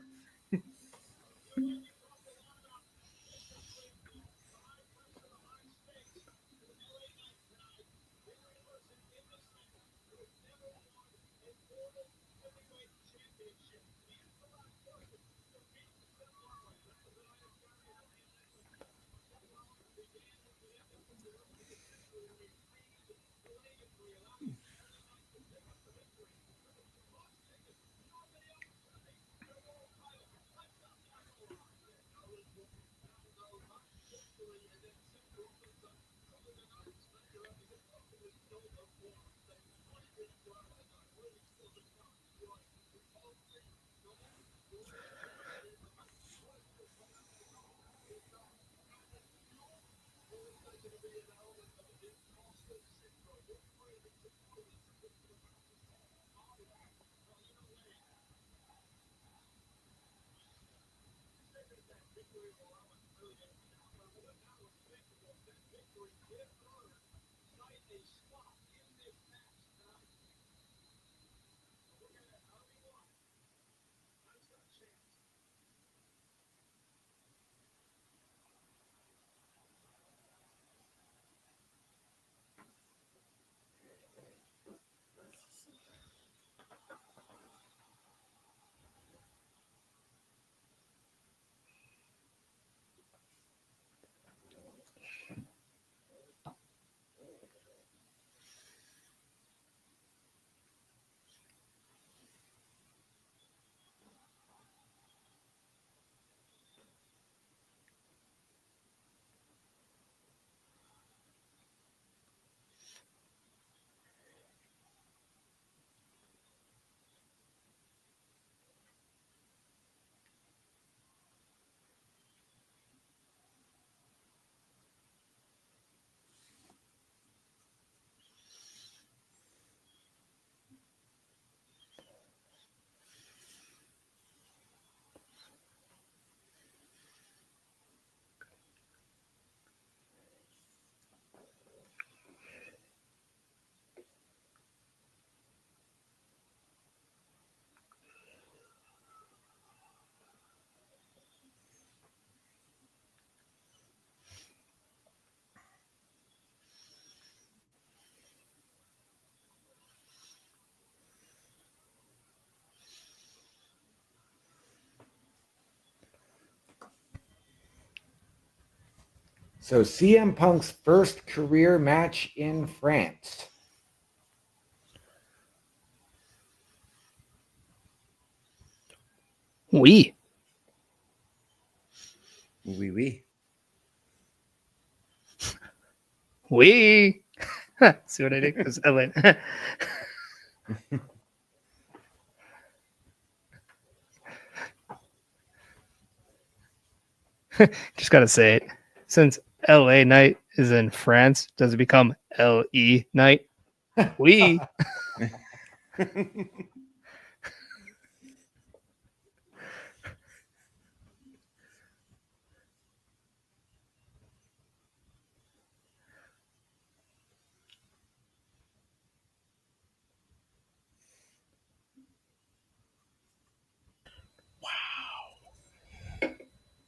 So CM Punk's first career match in France. We. Oui. We. See what I did? Because I went. Just gotta say it. Since L.A. Knight is in France, does it become L.E. Knight? We.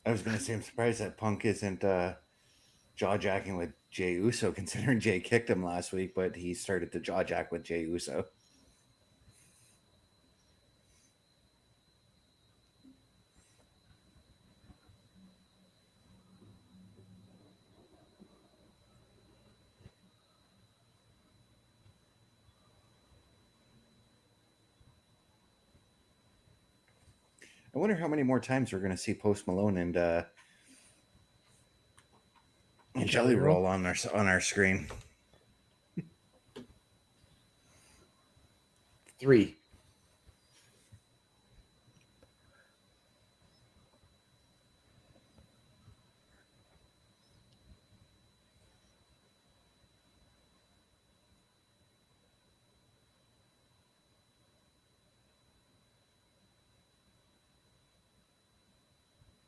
I was going to say, I'm surprised that Punk isn't jaw-jacking with Jey Uso, considering Jey kicked him last week, but he started to jaw-jack with Jey Uso. I wonder how many more times we're going to see Post Malone and Jelly Roll on our screen. 3.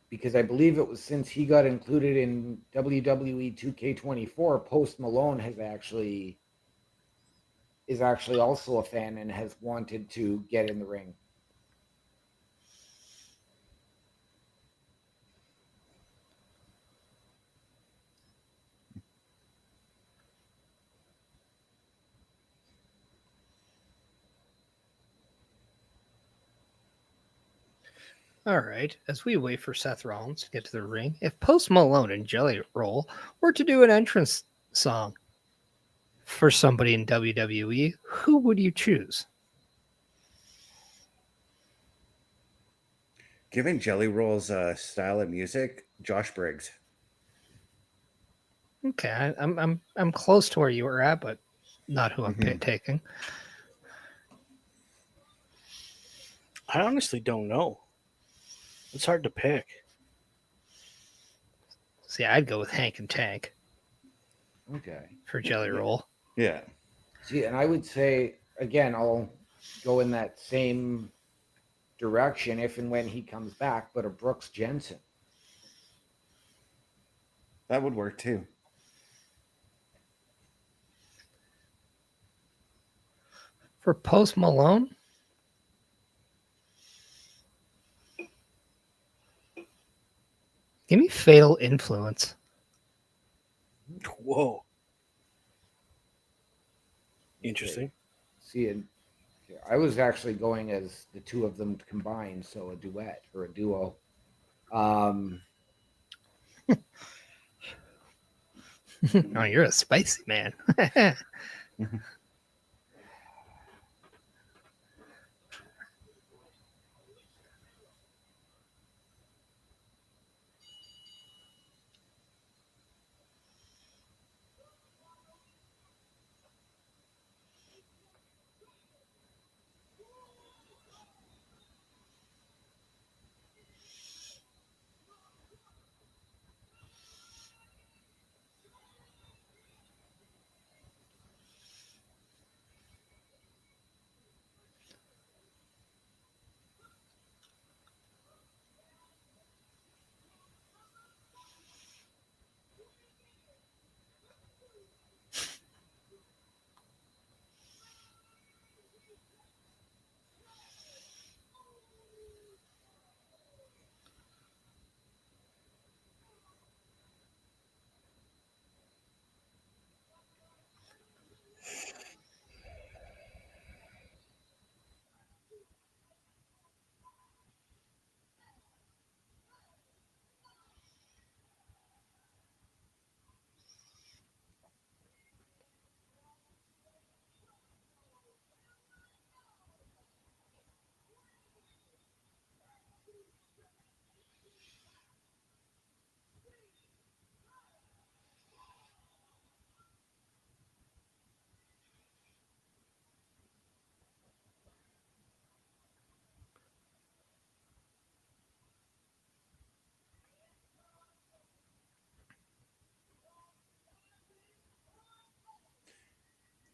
Because I believe it was since he got included in WWE 2K24, Post Malone is actually also a fan and has wanted to get in the ring. All right. As we wait for Seth Rollins to get to the ring, if Post Malone and Jelly Roll were to do an entrance song for somebody in WWE, who would you choose? Given Jelly Roll's style of music, Josh Briggs. Okay, I'm close to where you were at, but not who I'm taking. I honestly don't know. It's hard to pick. See, I'd go with Hank and Tank Okay. for Jelly Roll. Yeah. See, and I would say, again, I'll go in that same direction if and when he comes back, but a Brooks Jensen. That would work too. For Post Malone? Give me Fatal Influence. Whoa. Interesting. See, and I was actually going as the two of them combined, so a duet or a duo. Oh, you're a spicy man.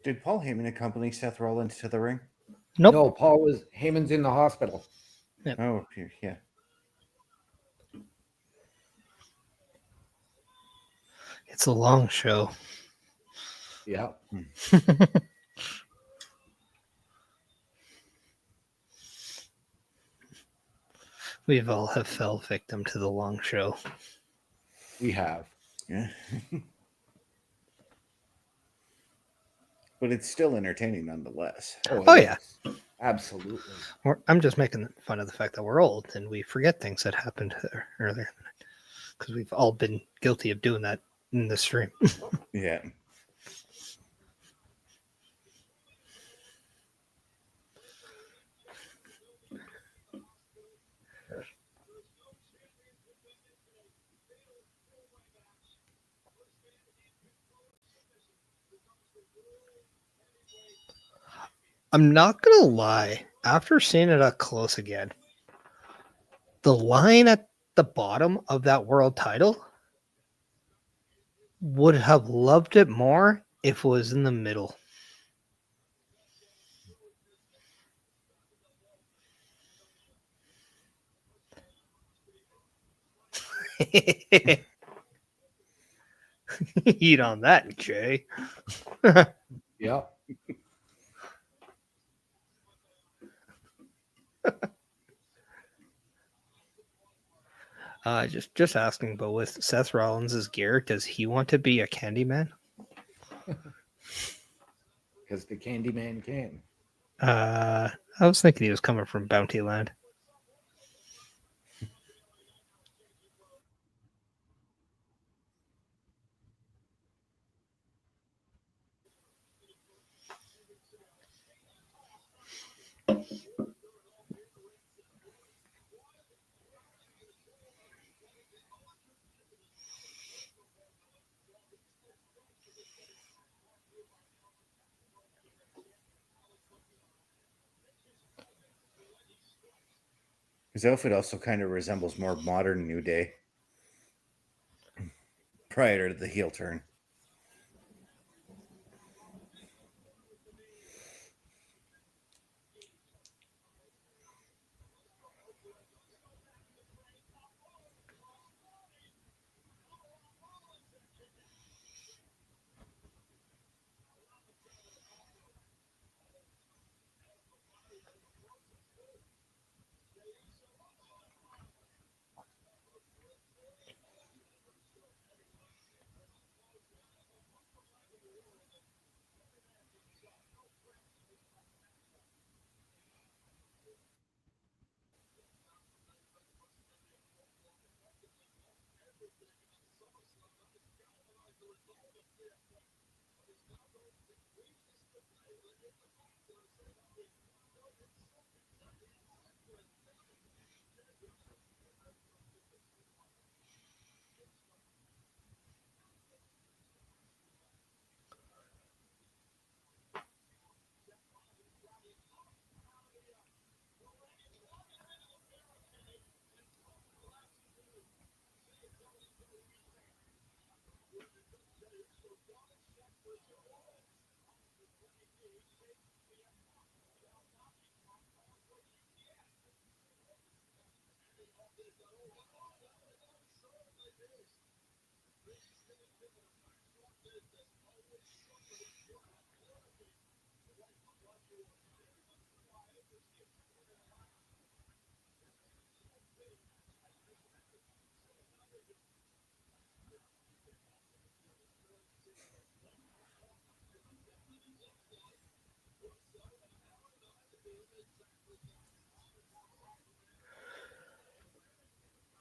Did Paul Heyman accompany Seth Rollins to the ring? Nope. No, Heyman's in the hospital. Yep. Oh, yeah. It's a long show. Yeah. We've all have fell victim to the long show. We have. Yeah. But it's still entertaining nonetheless. Oh, yeah. Absolutely. I'm just making fun of the fact that we're old and we forget things that happened earlier. Because we've all been guilty of doing that in the stream. Yeah. I'm not going to lie. After seeing it up close again, the line at the bottom of that world title would have loved it more if it was in the middle. Eat on that, Jay. Yep. Just asking, but with Seth Rollins' gear, does he want to be a Candyman? Because the Candyman came. I was thinking he was coming from Bounty Land. His outfit also kind of resembles more modern New Day prior to the heel turn.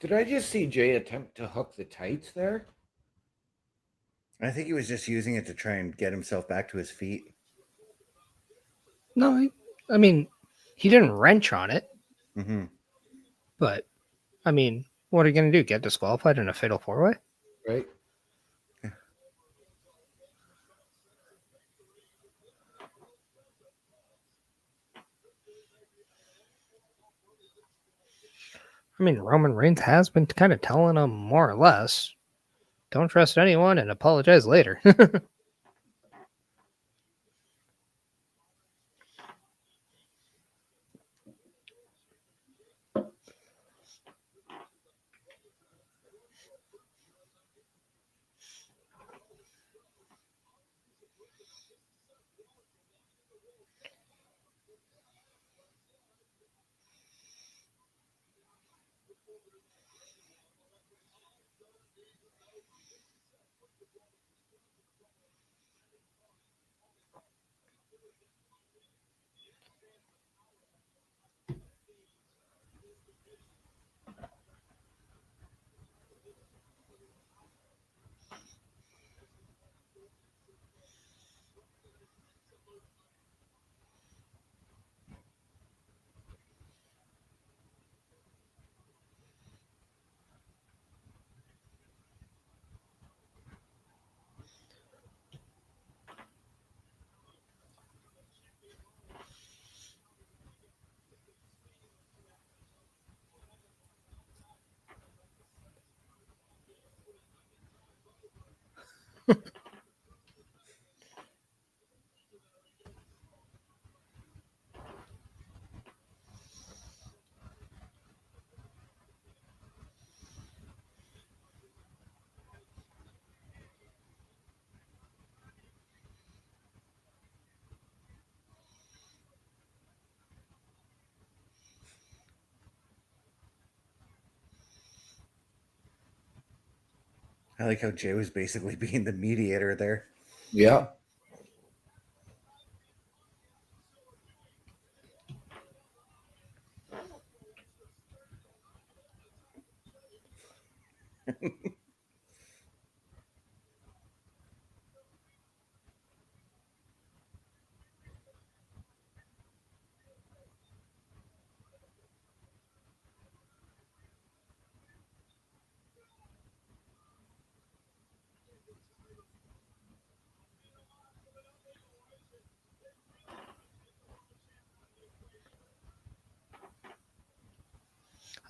Did I just see Jay attempt to hook the tights there? I think he was just using it to try and get himself back to his feet. No, I mean, he didn't wrench on it. Mm-hmm. But, I mean, what are you going to do? Get disqualified in a fatal four-way? Right. I mean, Roman Reigns has been kind of telling him more or less, don't trust anyone and apologize later. I like how Jey was basically being the mediator there. Yeah.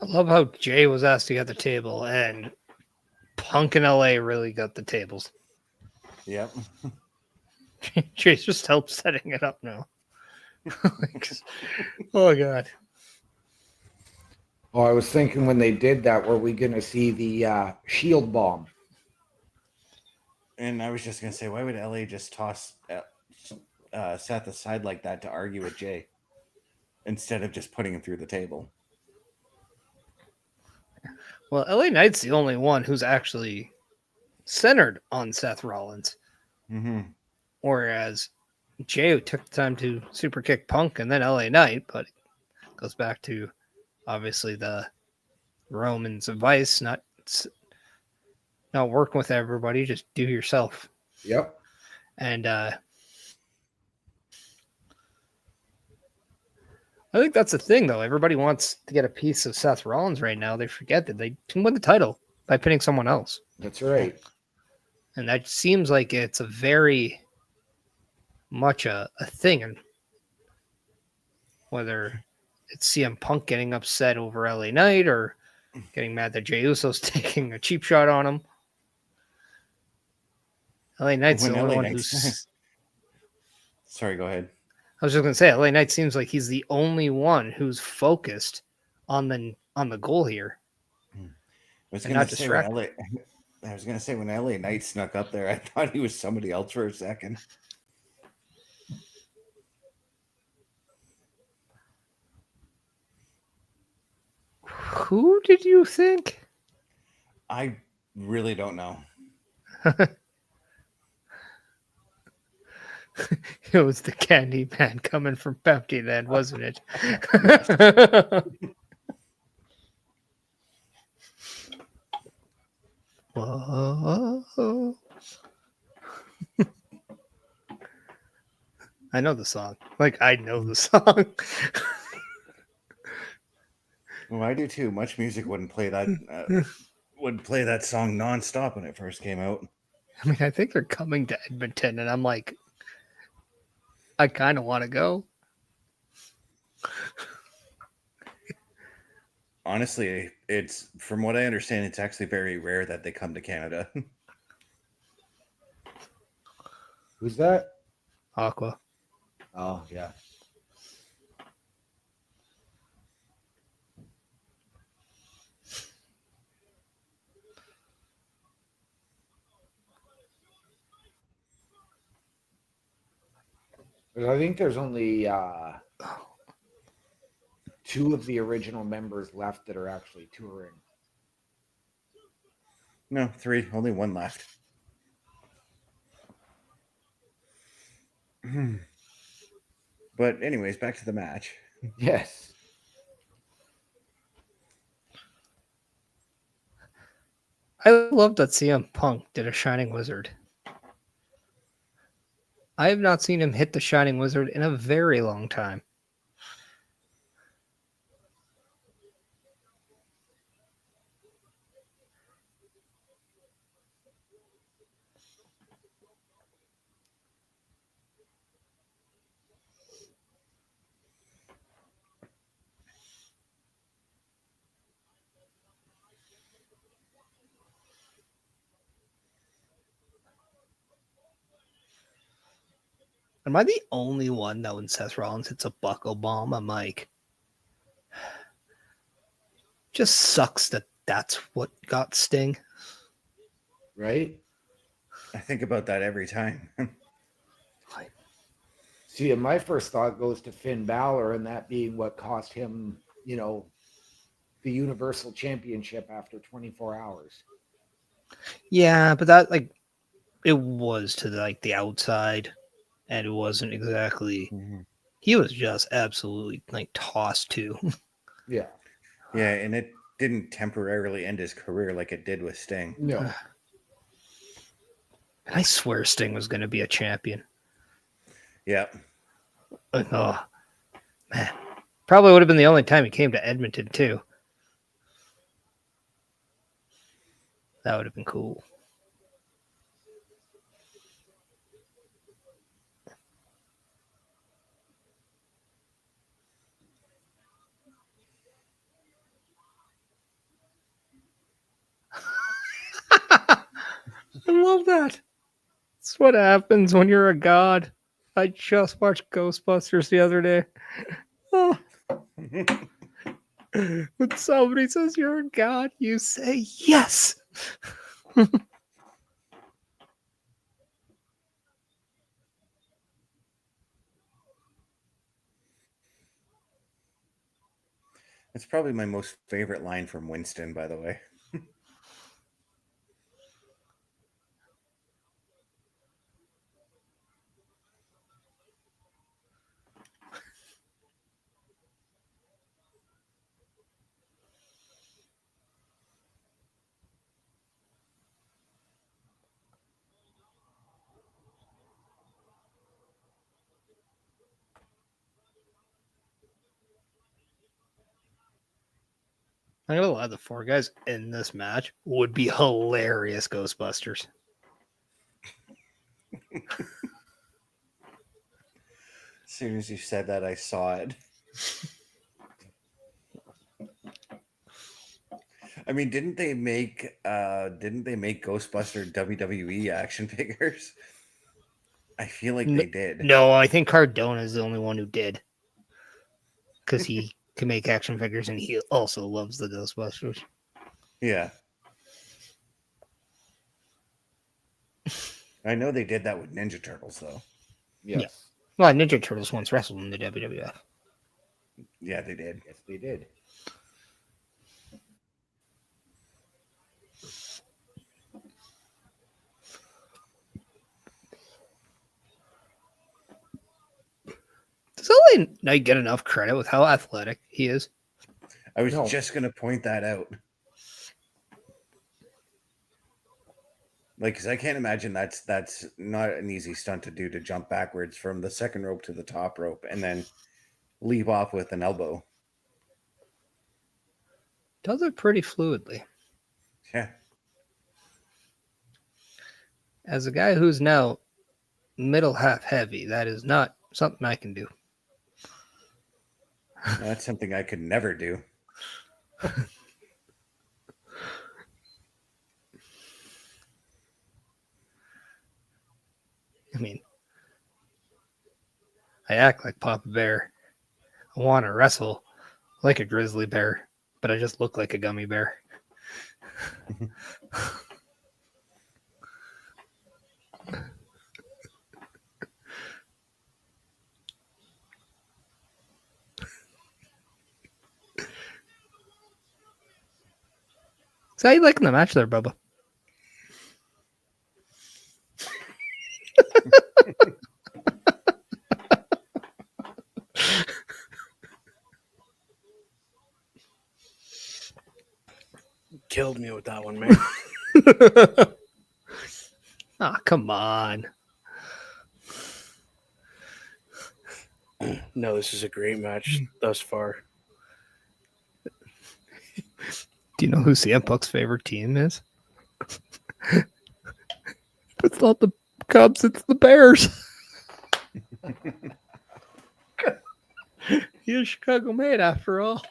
I love how Jey was asked to get the table, and Punk and LA really got the tables. Yep. Jey just helped setting it up now. Oh god. Oh, I was thinking when they did that, were we going to see the shield bomb? And I was just gonna say, why would LA just toss Seth aside like that to argue with Jey instead of just putting him through the table? Well, LA Knight's the only one who's actually centered on Seth Rollins. Mm-hmm. Whereas Jey took the time to super kick Punk and then LA Knight, but it goes back to obviously the Roman's advice, not working with everybody, just do yourself. Yep. And I think that's the thing, though. Everybody wants to get a piece of Seth Rollins right now. They forget that they can win the title by pinning someone else. That's right. And that seems like it's a very much a thing. And whether it's CM Punk getting upset over LA Knight or getting mad that Jey Uso's taking a cheap shot on him. LA Knight's When the only LA one Knight's- who's... Sorry, go ahead. I was just going to say, LA Knight seems like he's the only one who's focused on the goal here. I was And gonna not say when distracted. I was gonna say when LA Knight snuck up there, I thought he was somebody else for a second. Who did you think? I really don't know. It was the Candy Man coming from Pepsi then, wasn't it? Whoa. I know the song. Like, I know the song. Well, I do too. Much Music wouldn't play that song nonstop when it first came out. I mean, I think they're coming to Edmonton, and I'm like, I kind of want to go. Honestly, it's from what I understand, it's actually very rare that they come to Canada. Who's that? Aqua. Oh, yeah. But I think there's only 2 of the original members left that are actually touring. No, 3. Only 1 left. But anyways, back to the match. Yes. I love that CM Punk did a Shining Wizard. I have not seen him hit the Shining Wizard in a very long time. Am I the only one that when Seth Rollins hits a buckle bomb, I'm like, just sucks that that's what got Sting. Right? I think about that every time. See, and my first thought goes to Finn Balor, and that being what cost him, the Universal Championship after 24 hours. Yeah, but that it was to the outside, and it wasn't exactly. He was just absolutely tossed too. Yeah. Yeah, and it didn't temporarily end his career like it did with Sting. No. I swear Sting was going to be a champion. Yeah. Oh, man. Probably would have been the only time he came to Edmonton, too. That would have been cool. I love that. That's what happens when you're a god. I just watched Ghostbusters the other day. Oh. When somebody says you're a god, you say yes. It's probably my most favorite line from Winston, by the way. I'm gonna lie, the 4 guys in this match would be hilarious Ghostbusters. As soon as you said that, I saw it. I mean, didn't they make Ghostbuster WWE action figures? I feel like they did. No, I think Cardona is the only one who did. Because he can make action figures and he also loves the Ghostbusters. Yeah. I know they did that with Ninja Turtles, though. Yes. Yeah. Well, Ninja Turtles once wrestled in the WWF. Yeah, they did. Yes, they did. Does LA Knight get enough credit with how athletic he is? I was just going to point that out. Because I can't imagine that's not an easy stunt to do, to jump backwards from the second rope to the top rope and then leap off with an elbow. Does it pretty fluidly. Yeah. As a guy who's now middle half heavy, that is not something I can do. That's something I could never do. I mean, I act like Papa Bear. I want to wrestle like a grizzly bear, but I just look like a gummy bear. So how you liking the match there, Bubba? Killed me with that one, man. Ah, come on. No, this is a great match thus far. Do you know who CM Punk's favorite team is? It's not the Cubs, it's the Bears. He's a Chicago mate after all.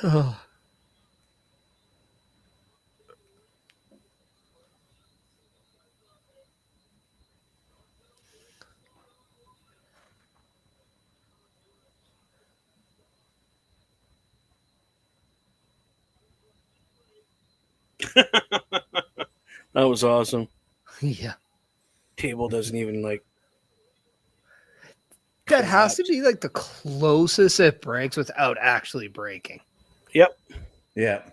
Oh. That was awesome. Yeah. Table doesn't even like. That has to be like the closest it breaks without actually breaking. Yep. Yeah.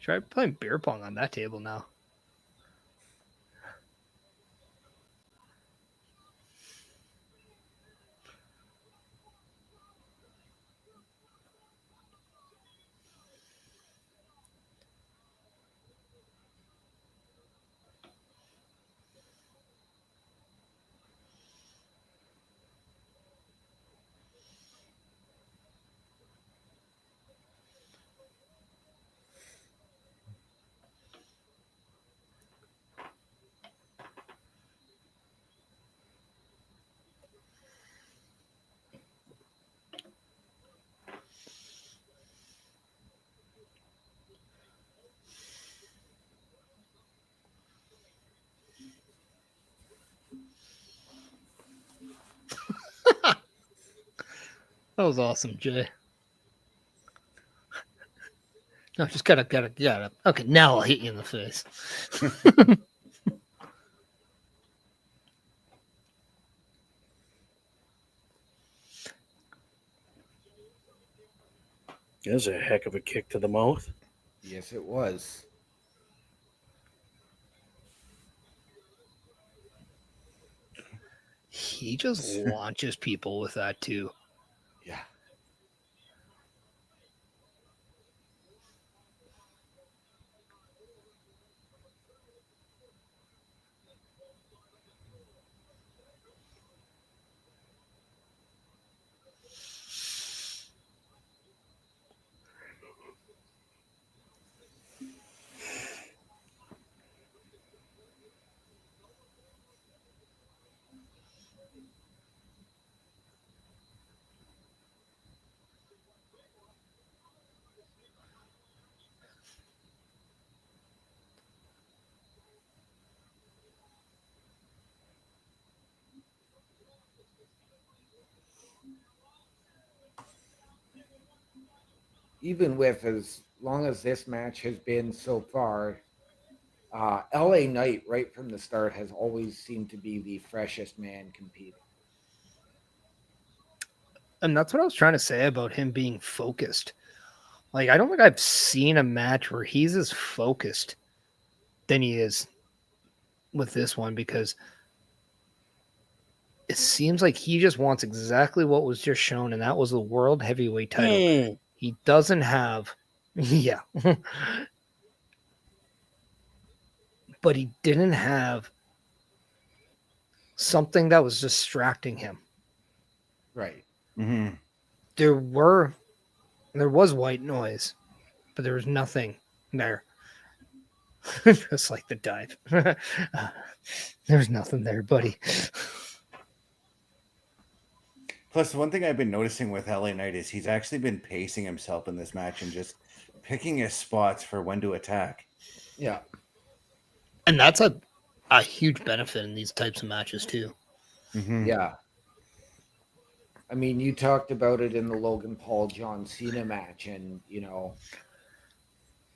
Try playing beer pong on that table now. That was awesome, Jay. No, just gotta. Okay, now I'll hit you in the face. That was a heck of a kick to the mouth. Yes, it was. He just launches people with that too. Yeah. Even with as long as this match has been so far, LA Knight right from the start has always seemed to be the freshest man competing. And that's what I was trying to say about him being focused. Like, I don't think I've seen a match where he's as focused than he is with this one, because it seems like he just wants exactly what was just shown, and that was the world heavyweight title. He doesn't have, yeah, but he didn't have something that was distracting him. Right. Mm-hmm. There was white noise, but there was nothing there. Just like the dive. There's nothing there, buddy. Plus, one thing I've been noticing with LA Knight is he's actually been pacing himself in this match and just picking his spots for when to attack. Yeah. And that's a huge benefit in these types of matches too. Mm-hmm. Yeah. I mean, you talked about it in the Logan Paul John Cena match, and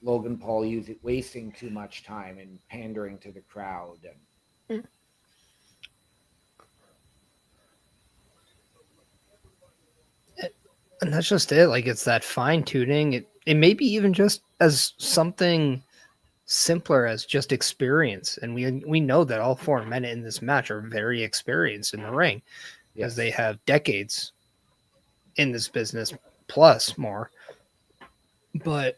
Logan Paul wasting too much time and pandering to the crowd. And that's just it. Like, it's that fine tuning. It may be even just as something simpler as just experience. And we know that all 4 men in this match are very experienced in the ring, Yes. as they have decades in this business plus more. But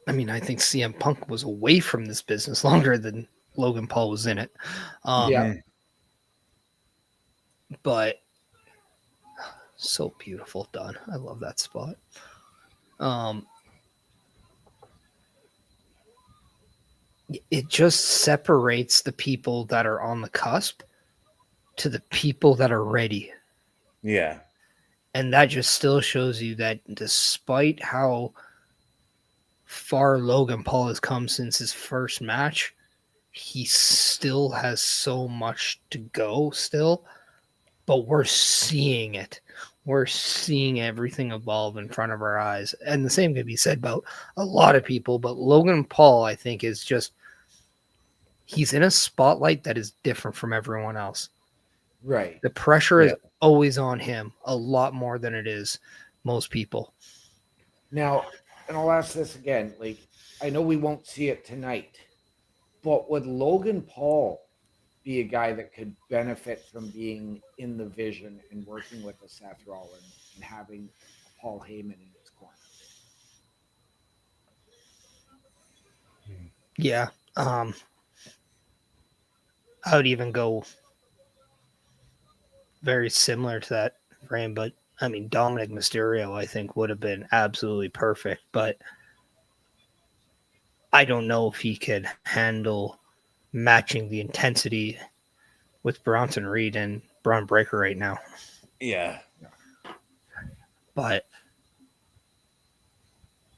I mean, I think CM Punk was away from this business longer than Logan Paul was in it. Yeah. But so beautiful done. I love that spot. It just separates the people that are on the cusp to the people that are ready. Yeah. And that just still shows you that despite how far Logan Paul has come since his first match, he still has so much to go still. But we're seeing it. We're seeing everything evolve in front of our eyes. And the same can be said about a lot of people. But Logan Paul, I think, is just, he's in a spotlight that is different from everyone else. Right. The pressure is always on him, a lot more than it is most people. Now, and I'll ask this again. Like, I know we won't see it tonight, but would Logan Paul be a guy that could benefit from being in the vision and working with a Seth Rollins and having a Paul Heyman in his corner? Yeah. I would even go very similar to that frame, but I mean, Dominic Mysterio, I think, would have been absolutely perfect, but I don't know if he could handle matching the intensity with Bronson Reed and Braun Breaker right now. Yeah. But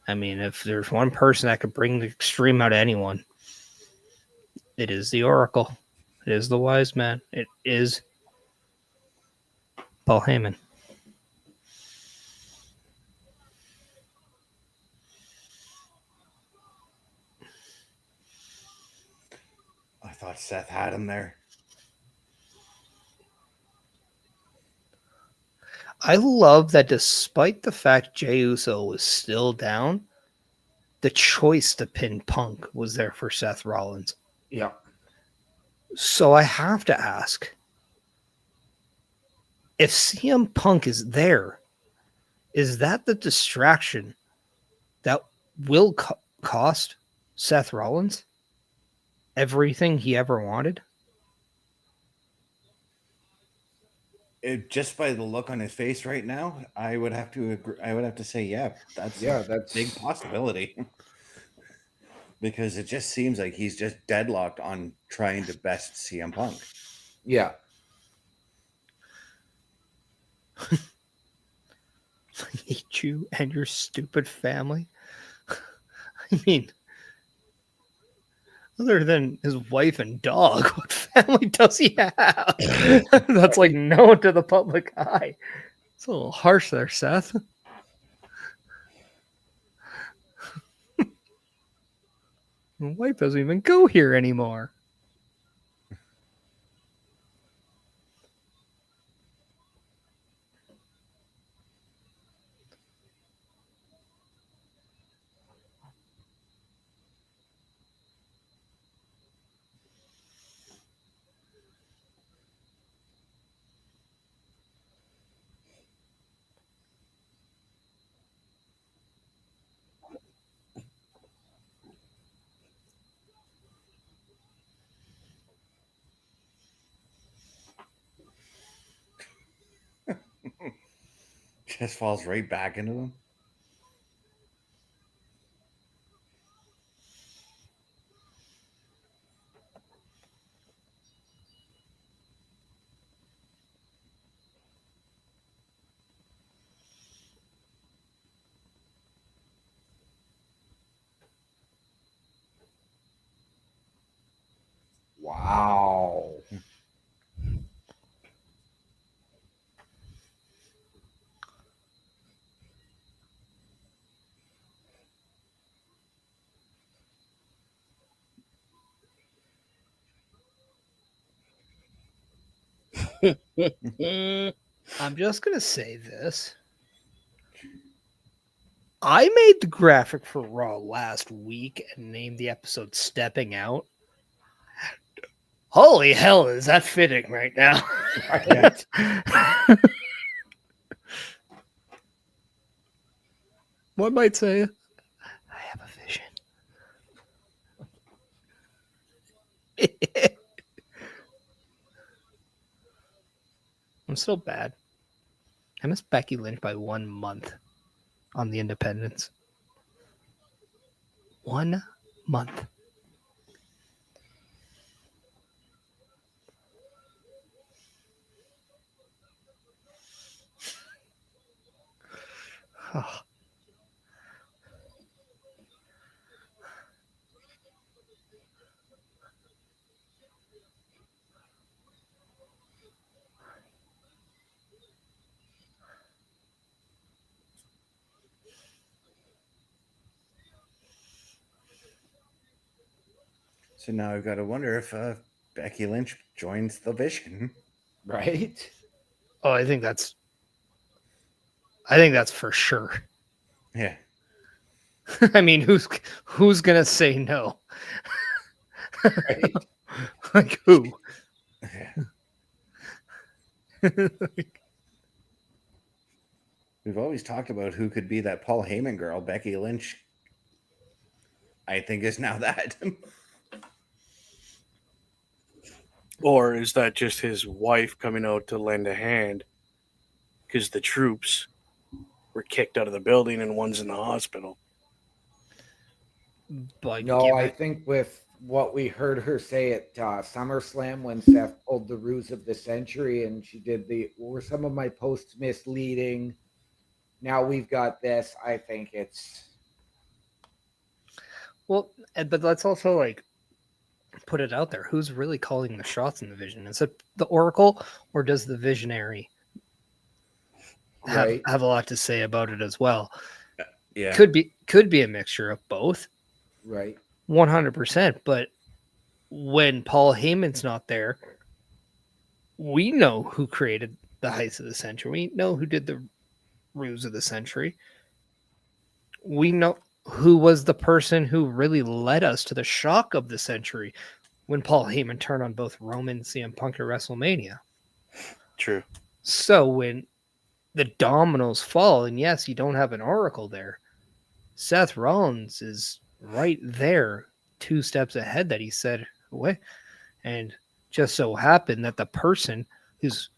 I mean, if there's one person that could bring the extreme out of anyone, it is the Oracle. It is the Wise Man. It is Paul Heyman. I thought Seth had him there. I love that despite the fact Jey Uso was still down, the choice to pin Punk was there for Seth Rollins. Yeah. So I have to ask, if CM Punk is there, is that the distraction that will cost Seth Rollins everything he ever wanted? Just by the look on his face right now, I would have to agree. I would have to say, that's a big possibility. Because it just seems like he's just deadlocked on trying to best CM Punk. Yeah. I hate you and your stupid family. I mean, other than his wife and dog, what family does he have? That's like known to the public eye. It's a little harsh there, Seth. My wife doesn't even go here anymore. Just falls right back into him. Wow. I'm just going to say this. I made the graphic for Raw last week and named the episode Stepping Out. Holy hell, is that fitting right now? Right? One might say, I have a vision. I'm still bad. I missed Becky Lynch by 1 month on the Independents. 1 month. Oh. So now I've got to wonder if Becky Lynch joins the Vision. Right? Oh, I think that's for sure. Yeah. I mean, who's gonna say no? Right? Like who? Yeah. We've always talked about who could be that Paul Heyman girl. Becky Lynch, I think, is now that. Or is that just his wife coming out to lend a hand because the troops were kicked out of the building and one's in the hospital? But No, I think with what we heard her say at SummerSlam when Seth pulled the ruse of the century and she did were some of my posts misleading? Now we've got this. I think it's... Well, but let's also like put it out there. Who's really calling the shots in the Vision? Is it the Oracle or does the Visionary have a lot to say about it as well? Yeah. Could be a mixture of both. Right. 100%. But when Paul Heyman's not there, we know who created the Heights of the Century. We know who did the Ruse of the Century. We know who was the person who really led us to the shock of the century when Paul Heyman turned on both Roman and CM Punk at WrestleMania. True. So when the dominoes fall, and yes, you don't have an Oracle there, Seth Rollins is right there, 2 steps ahead that he said away. And just so happened that the person who's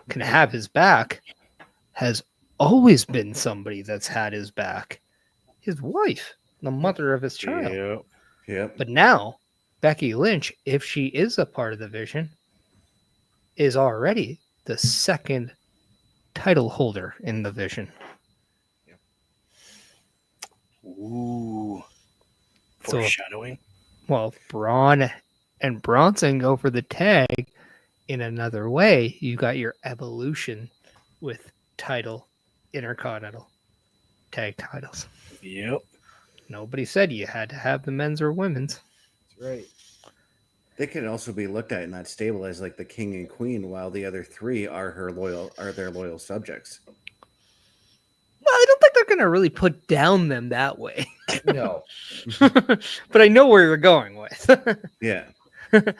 can have his back has always been somebody that's had his back. His wife, the mother of his child. Yep. Yep. But now, Becky Lynch, if she is a part of the Vision, is already the second title holder in the Vision. Ooh. So- Foreshadowing. Well, Braun and Bronson go for the tag in another way. You got your evolution with Intercontinental tag titles. Yep. Nobody said you had to have the men's or women's. That's right. They could also be looked at in that stable as like the king and queen, while the other 3 are their loyal subjects. Well, I don't think they're going to really put down them that way. No. But I know where you're going with. Yeah. But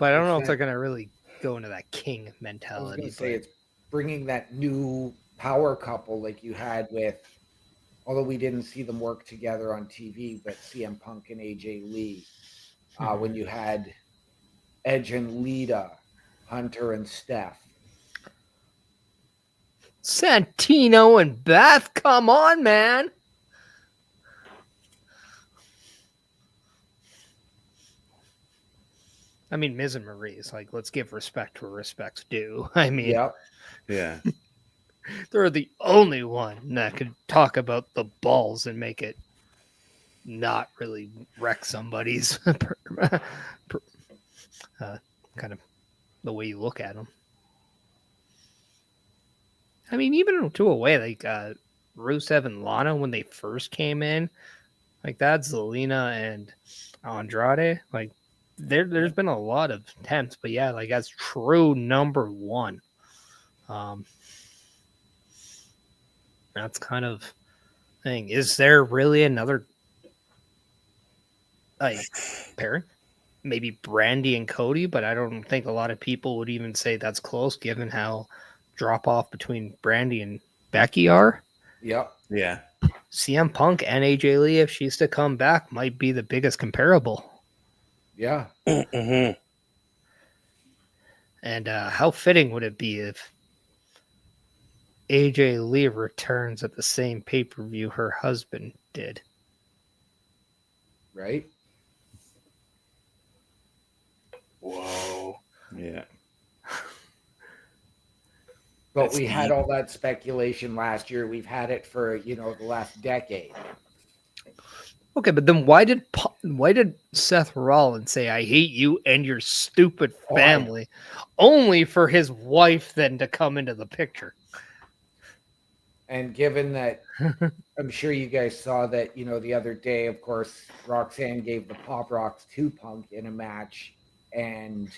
I don't know if they're going to really go into that king I was mentality. going to say it's bringing that new power couple like you had with, although we didn't see them work together on TV, but CM Punk and AJ Lee. When you had Edge and Lita, Hunter and Steph. Santino and Beth, come on, man. I mean, Miz and Maurice, like, let's give respect where respect's due. I mean, Yep. Yeah. they're the only one that could talk about the balls and make it not really wreck somebody's kind of the way you look at them. I mean, even to a way, like Rusev and Lana, when they first came in, like that's Zelina and Andrade. Like, there's been a lot of attempts, but yeah, like as true number one. That's kind of thing. Is there really another pairing? Maybe Brandy and Cody, but I don't think a lot of people would even say that's close given how drop off between Brandy and Becky are. Yep. Yeah. CM Punk and AJ Lee, if she's to come back, might be the biggest comparable. Yeah. Mm-hmm. And how fitting would it be if AJ Lee returns at the same pay-per-view her husband did? Right? Whoa. Yeah. But That's we had deep. all that speculation last year. We've had it for, the last decade. Okay, but then why did Seth Rollins say, "I hate you and your stupid family," only for his wife then to come into the picture? And given that, I'm sure you guys saw that, the other day, of course, Roxanne gave the Pop Rocks to Punk in a match, and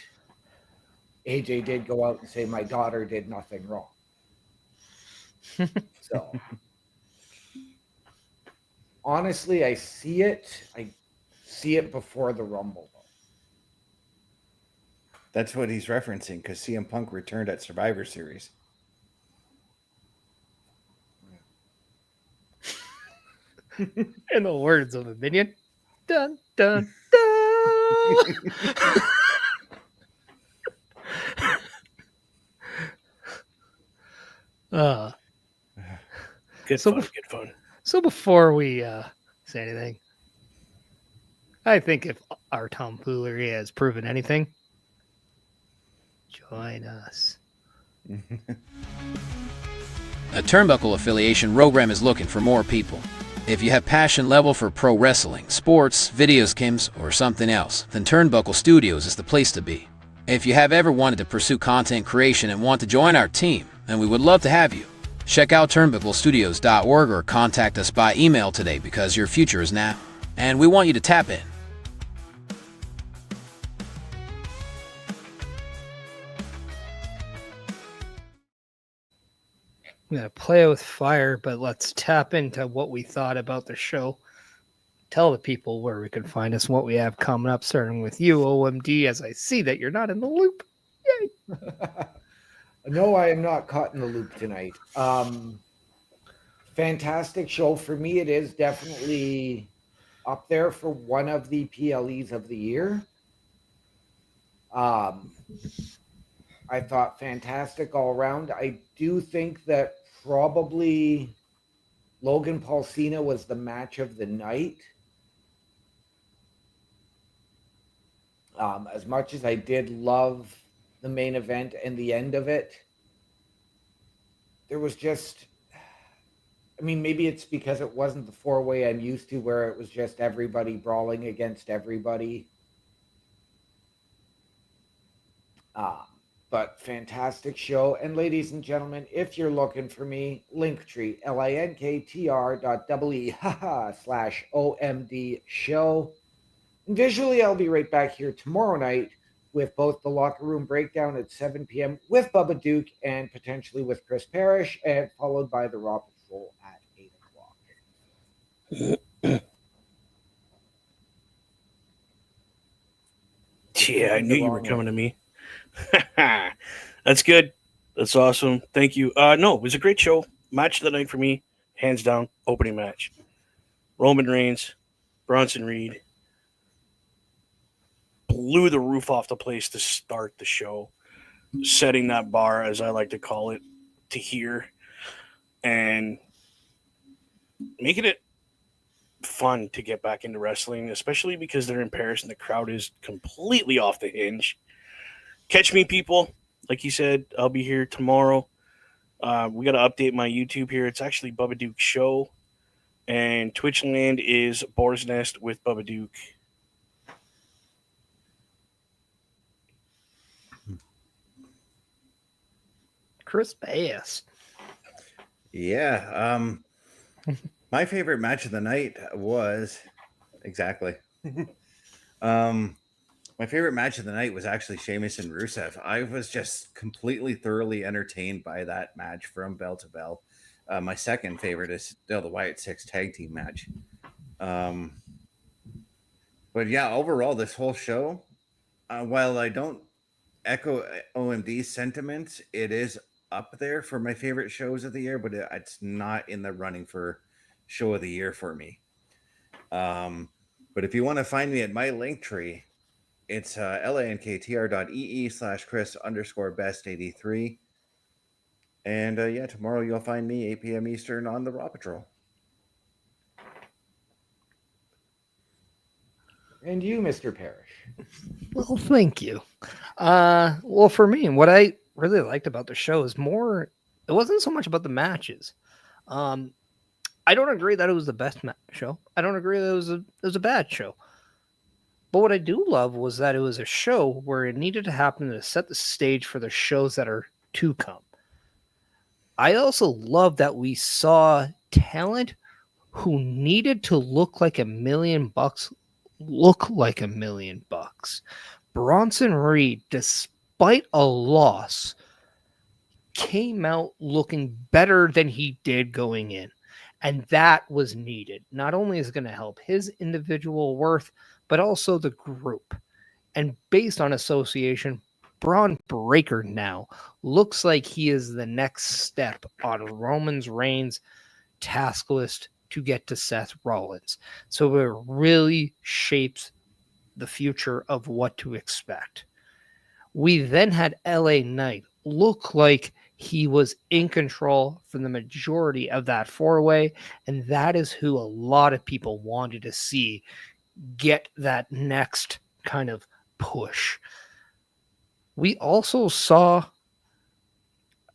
AJ did go out and say, "My daughter did nothing wrong." So, honestly, I see it. I see it before the Rumble, though. That's what he's referencing because CM Punk returned at Survivor Series. In the words of a minion, dun dun dun. Good So fun. bef- Good fun. So before we say anything, I think if our tomfoolery has proven anything, join us. A Turnbuckle affiliation program is looking for more people. If you have passion level for pro wrestling, sports, videos games, or something else, then Turnbuckle Studios is the place to be. If you have ever wanted to pursue content creation and want to join our team, then we would love to have you. Check out turnbucklestudios.org or contact us by email today because your future is now, and we want you to tap in. I'm going to play with fire, but let's tap into what we thought about the show. Tell the people where we can find us, what we have coming up, starting with you, OMD, as I see that you're not in the loop. Yay! No, I am not caught in the loop tonight. Fantastic show for me. It is definitely up there for one of the PLEs of the year. I thought fantastic all around. I do think that probably Logan Paul Cena was the match of the night. As much as I did love the main event and the end of it, there was just, maybe it's because it wasn't the four-way I'm used to where it was just everybody brawling against everybody. But fantastic show. And ladies and gentlemen, if you're looking for me, Linktree, linktr.ee/OMD show. And visually, I'll be right back here tomorrow night with both the Locker Room Breakdown at 7 p.m. with Bubba Duke and potentially with Chris Parrish, and followed by the Raw Patrol at 8 o'clock. Yeah, I knew you were coming to me. That's good. That's awesome. Thank you. No, it was a great show. Match of the night for me, hands down, opening match. Roman Reigns, Bronson Reed blew the roof off the place to start the show, setting that bar, as I like to call it, to here, and making it fun to get back into wrestling, especially because they're in Paris and the crowd is completely off the hinge. Catch me, people. Like you said, I'll be here tomorrow. We got to update my YouTube here. It's actually Bubba Duke Show. And Twitch land is Boar's Nest with Bubba Duke. Chris Bass. Yeah. My favorite match of the night was exactly My favorite match of the night was actually Sheamus and Rusev. I was just completely thoroughly entertained by that match from bell to bell. My second favorite is still the Wyatt Sicks tag team match. But yeah, overall, this whole show, while I don't echo OMD's sentiments, it is up there for my favorite shows of the year, but it's not in the running for show of the year for me. But if you want to find me at my link tree, it's lanktr.ee/Chris_best83. And yeah, tomorrow you'll find me 8 p.m. Eastern on the Raw Patrol. And you, Mr. Parrish. Well, thank you. Well, for me, what I really liked about the show is more, it wasn't so much about the matches. I don't agree that it was the best show. I don't agree that it was a bad show. But what I do love was that it was a show where it needed to happen to set the stage for the shows that are to come. I also love that we saw talent who needed to look like $1 million look like $1 million. Bronson Reed, despite a loss, came out looking better than he did going in. And that was needed. Not only is it going to help his individual worth, but also the group. And based on association, Braun Breaker now looks like he is the next step on Roman Reigns' task list to get to Seth Rollins. So it really shapes the future of what to expect. We then had LA Knight look like he was in control for the majority of that four-way, and that is who a lot of people wanted to see get that next kind of push. We also saw,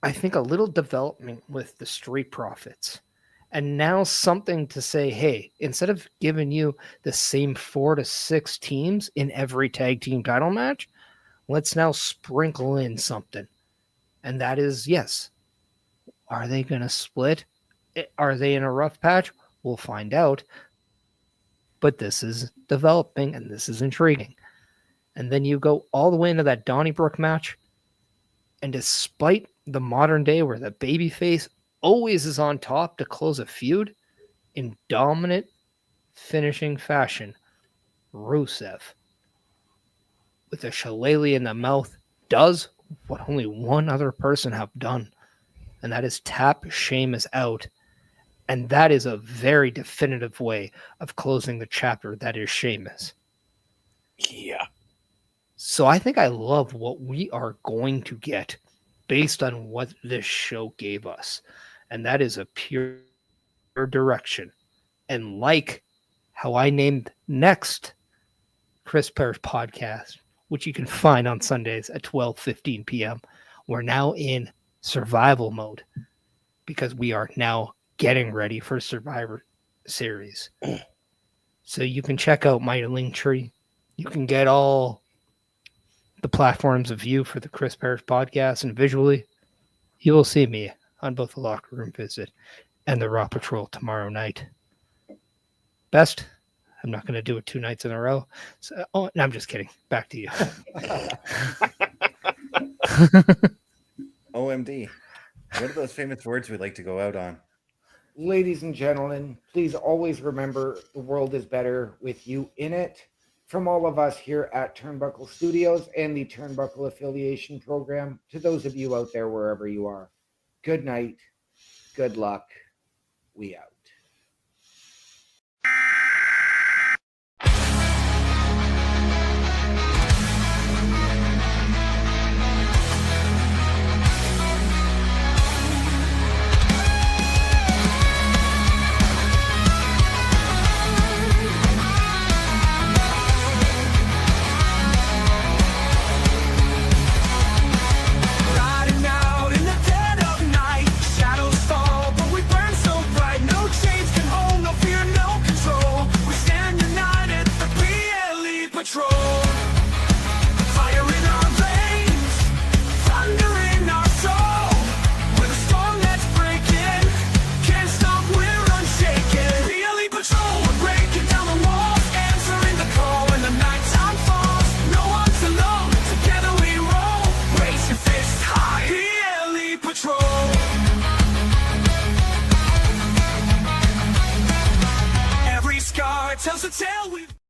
I think, a little development with the Street Profits. And now something to say, hey, instead of giving you the same 4 to 6 teams in every tag team title match, let's now sprinkle in something. And that is, yes, are they going to split? Are they in a rough patch? We'll find out. But this is developing and this is intriguing. And then you go all the way into that Donnybrook match. And despite the modern day where the babyface always is on top to close a feud, in dominant finishing fashion, Rusev, with a shillelagh in the mouth, does what only one other person have done, and that is tap Sheamus out. And that is a very definitive way of closing the chapter that is Sheamus. Yeah. So I think I love what we are going to get based on what this show gave us. And that is a pure direction. And like how I named next Chris Parrish podcast, which you can find on Sundays at 12:15 p.m., we're now in survival mode because we are now getting ready for Survivor Series. So you can check out my link tree. You can get all the platforms of view for the Chris Parrish podcast, and visually, you will see me on both the Locker Room Visit and the Raw Patrol tomorrow night. Best, I'm not going to do it 2 nights in a row. So, no, I'm just kidding. Back to you. OMD. What are those famous words we like to go out on? Ladies and gentlemen, please always remember the world is better with you in it. From all of us here at Turnbuckle Studios and the Turnbuckle Affiliation Program, to those of you out there wherever you are, good night, good luck, we out. Riding out in the dead of night, shadows fall, but we burn so bright, no story tells a tale.